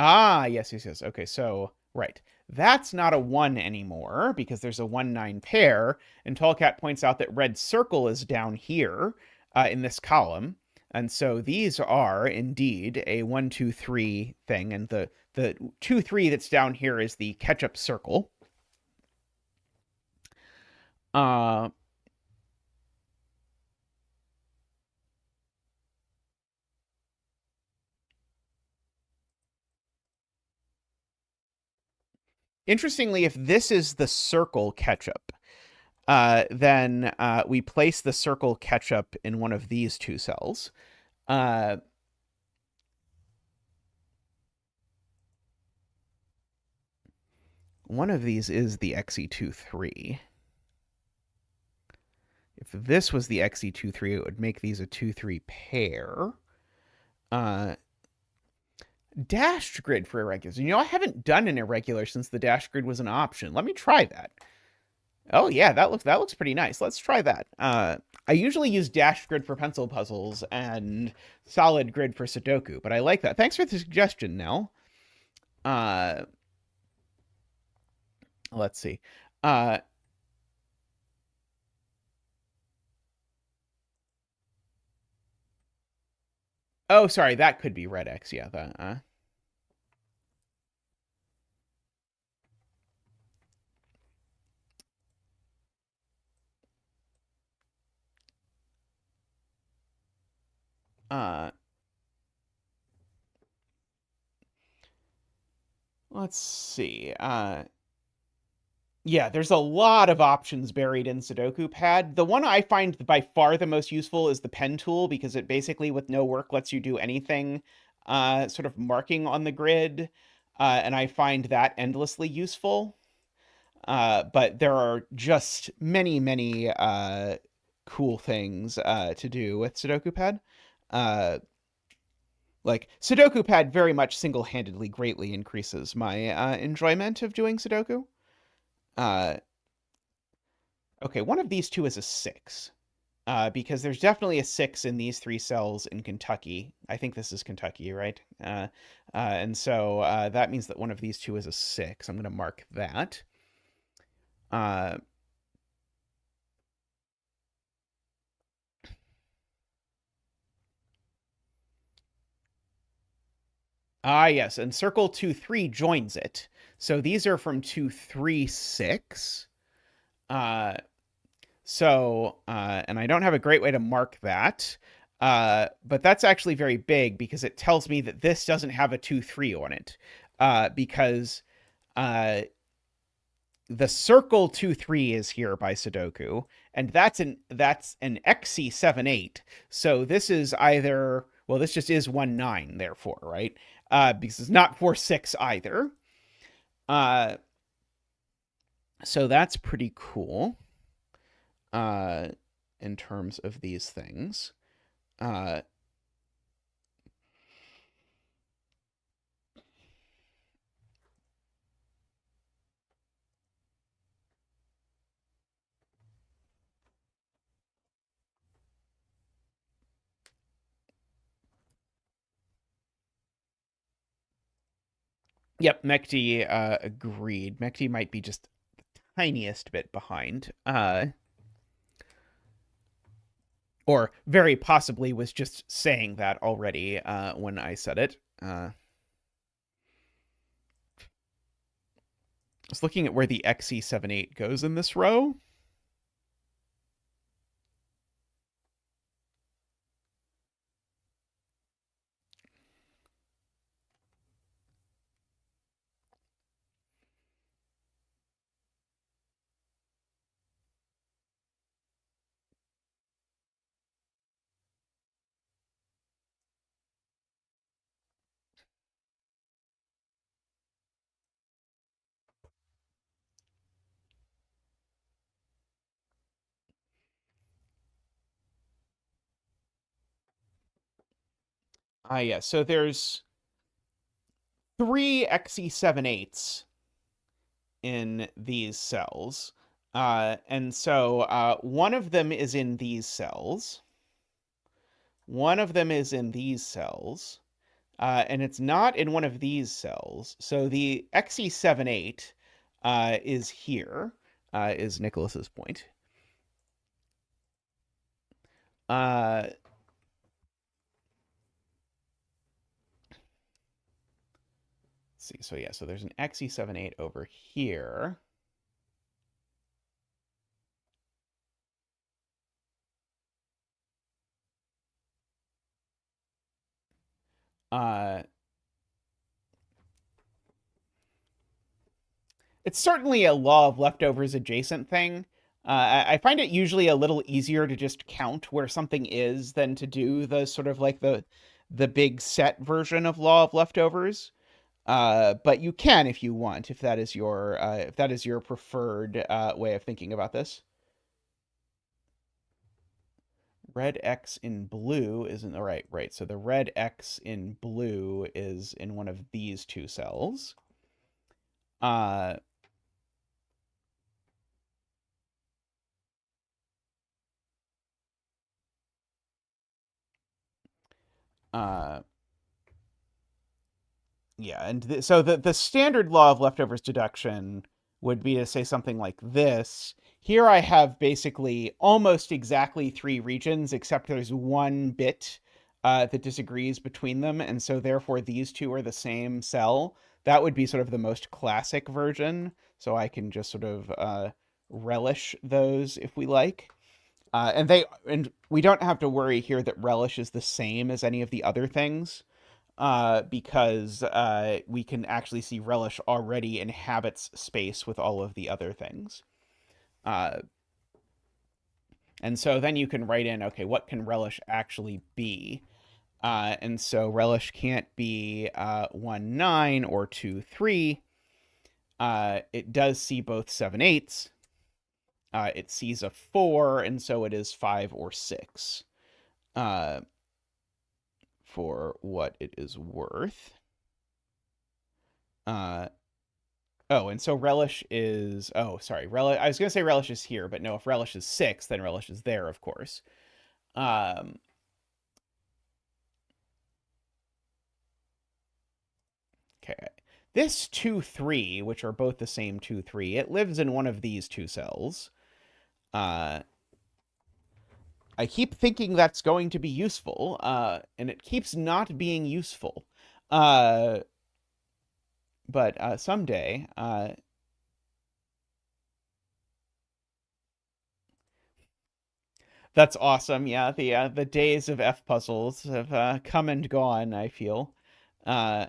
Ah, yes, yes, yes. Okay, so, right. That's not a 1 anymore because there's a 1 9 pair. And Tallcat points out that red circle is down here in this column. And so these are indeed a 1 2 3 thing. And the 2 3 that's down here is the ketchup circle. Interestingly, if this is the circle ketchup, then we place the circle ketchup in one of these 2 cells. One of these is the XE23. If this was the XE23, it would make these a 2-3 pair. Dashed grid for irregulars. You know, I haven't done an irregular since the dashed grid was an option. Let me try that. Oh yeah, that looks pretty nice. Let's try that. I usually use dashed grid for pencil puzzles and solid grid for Sudoku, but I like that. Thanks for the suggestion, Nell. Let's see. Oh, sorry, that could be red X. Yeah, that. Let's see. Yeah, there's a lot of options buried in Sudoku Pad. The one I find by far the most useful is the pen tool because it basically, with no work, lets you do anything sort of marking on the grid. And I find that endlessly useful. But there are just many, many cool things to do with Sudoku Pad. Like, Sudoku Pad very much single-handedly greatly increases my enjoyment of doing Sudoku. Okay, one of these 2 is a 6. Because there's definitely a 6 in these 3 cells in Kentucky. I think this is Kentucky, right? And so that means that one of these 2 is a 6. I'm going to mark that. Yes, and circle 2 3 joins it. So these are from 2 3 6. And I don't have a great way to mark that. But that's actually very big because it tells me that this doesn't have a 2 3 on it. Because the circle 2 3 is here by Sudoku, and that's an XC78. So this is either, well, this just is 1 9, therefore, right? Because it's not 4 6 either. So that's pretty cool. In terms of these things. Yep, Mekti agreed. Mekti might be just the tiniest bit behind. Or very possibly was just saying that already when I said it. I was looking at where the XC78 goes in this row. Yeah, so there's 3 xe7/8 in these cells. And so one of them is in these cells. One of them is in these cells. And it's not in one of these cells. So the xe7/8 is here, is Nicholas's point. Let's see. So yeah, so there's an xe7/8 over here. It's certainly a law of leftovers adjacent thing. I find it usually a little easier to just count where something is than to do the sort of like the big set version of law of leftovers. But you can if you want, if that is your preferred way of thinking about this. Red X in blue isn't the right. So the red X in blue is in one of these two cells. Uh, uh, yeah, and so the standard law of leftovers deduction would be to say something like this. Here I have basically almost exactly 3 regions, except there's one bit that disagrees between them, and so therefore these two are the same cell. That would be sort of the most classic version, so I can just sort of relish those if we like. And we don't have to worry here that relish is the same as any of the other things, because we can actually see relish already inhabits space with all of the other things. Uh, and so then you can write in, okay, what can relish actually be? And so relish can't be 1, 9 or 2, 3. It does see both 7/8. It sees a 4, and so it is 5 or 6. For what it is worth. Oh, and so relish is. Oh, sorry. Relish. I was gonna say relish is here, but no. If relish is 6, then relish is there, of course. Um. Okay. This 2, 3, which are both the same 2, 3, it lives in one of these two cells. Uh. I keep thinking that's going to be useful, and it keeps not being useful. Uh. But someday, that's awesome. Yeah, the days of F puzzles have come and gone, I feel. Uh,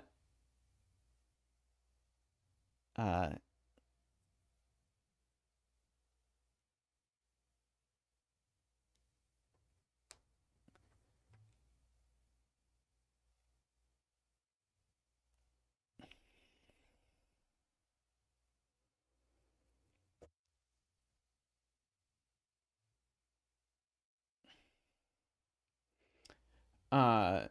uh, uh,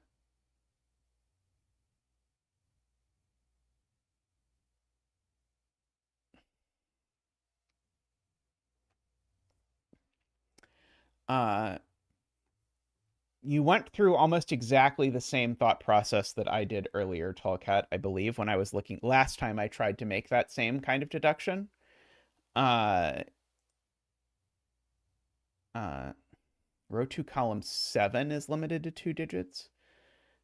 uh, you went through almost exactly the same thought process that I did earlier, Tallcat, I believe, when I was looking last time I tried to make that same kind of deduction. Uh, uh, row 2, column 7 is limited to 2 digits.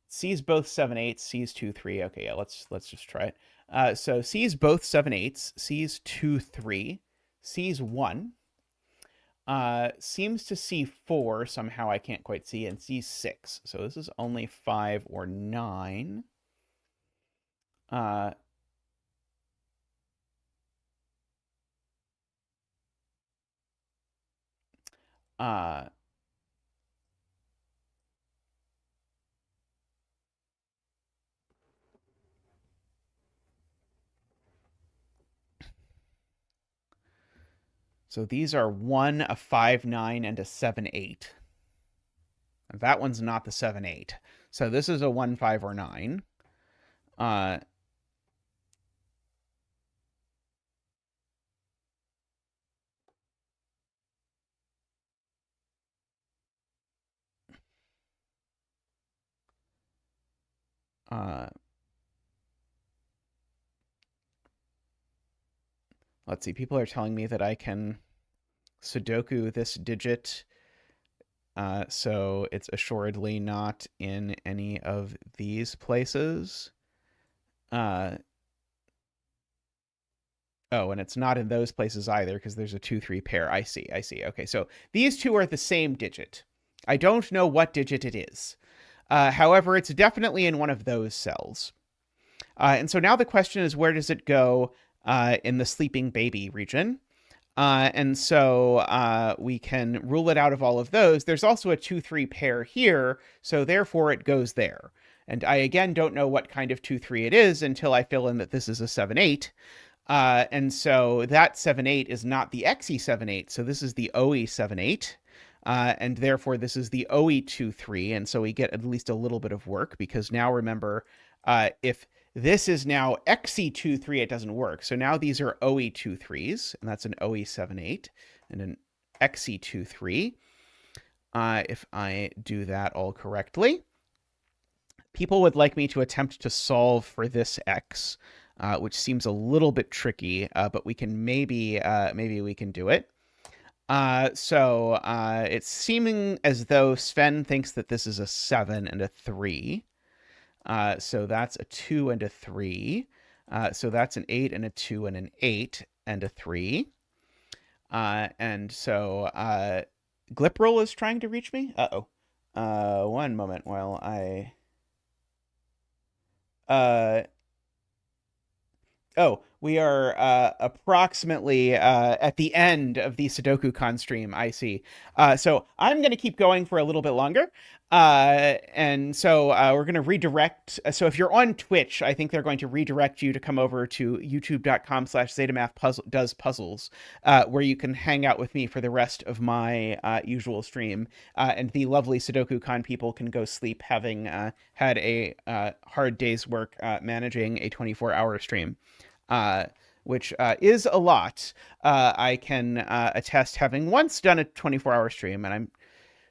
C's both 7/8, C's 2, 3. Okay, yeah, let's just try it. So C's both 7/8, C's 2, 3, C's 1. Seems to see 4 somehow I can't quite see, and see 6. So this is only 5 or 9. Uh, uh, so these are 1, a 5, 9, and a 7, 8. And that one's not the 7, 8. So this is a 1, 5, or 9. Let's see. People are telling me that I can Sudoku this digit. So it's assuredly not in any of these places. Oh, and it's not in those places either because there's a 2, 3 pair. I see. Okay, so these two are the same digit. I don't know what digit it is. However, it's definitely in one of those cells. And so now the question is, where does it go in the sleeping baby region? And so we can rule it out of all of those. There's also a 2, 3 pair here, so therefore it goes there. And I, again, don't know what kind of 2, 3 it is until I fill in that this is a 7, 8. And so that 7, 8 is not the XE 7, 8, so this is the OE 7, 8. And therefore this is the OE 2, 3, and so we get at least a little bit of work, because now remember, if this is now XE23, it doesn't work. So now these are OE23s, and that's an OE78 and an XE23. If I do that all correctly. People would like me to attempt to solve for this X, which seems a little bit tricky, but we can maybe we can do it. So it's seeming as though Sven thinks that this is a 7 and a 3. So that's a 2 and a 3. So that's an 8 and a 2 and an 8 and a 3. And so Glipperl is trying to reach me. Uh-oh. One moment while I... Oh, we are approximately at the end of the SudokuCon stream, I see. So I'm going to keep going for a little bit longer. And so we're going to redirect. So if you're on Twitch, I think they're going to redirect you to come over to youtube.com/Zetamath does puzzles, where you can hang out with me for the rest of my usual stream. And the lovely SudokuCon people can go sleep, having had a hard day's work managing a 24-hour stream. Which is a lot. I can attest, having once done a 24-hour stream, and I'm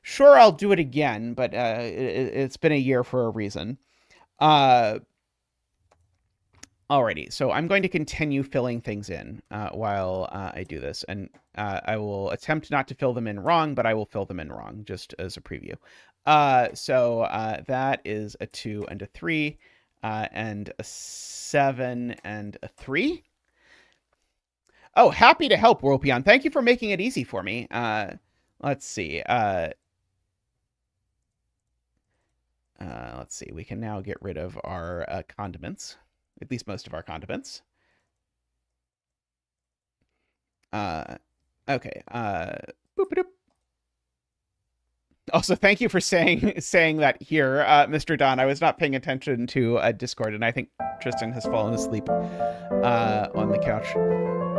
sure I'll do it again, but it's been a year for a reason. Alrighty, so I'm going to continue filling things in while I do this, and I will attempt not to fill them in wrong, but I will fill them in wrong, just as a preview. So that is a 2 and a 3, and a 7 and a 3. Oh, happy to help, Worlpion. Thank you for making it easy for me. Let's see. Let's see. We can now get rid of our condiments, at least most of our condiments. Okay. Boop-a-doop. Also, thank you for saying that here, Mr. Don. I was not paying attention to Discord, and I think Tristan has fallen asleep on the couch.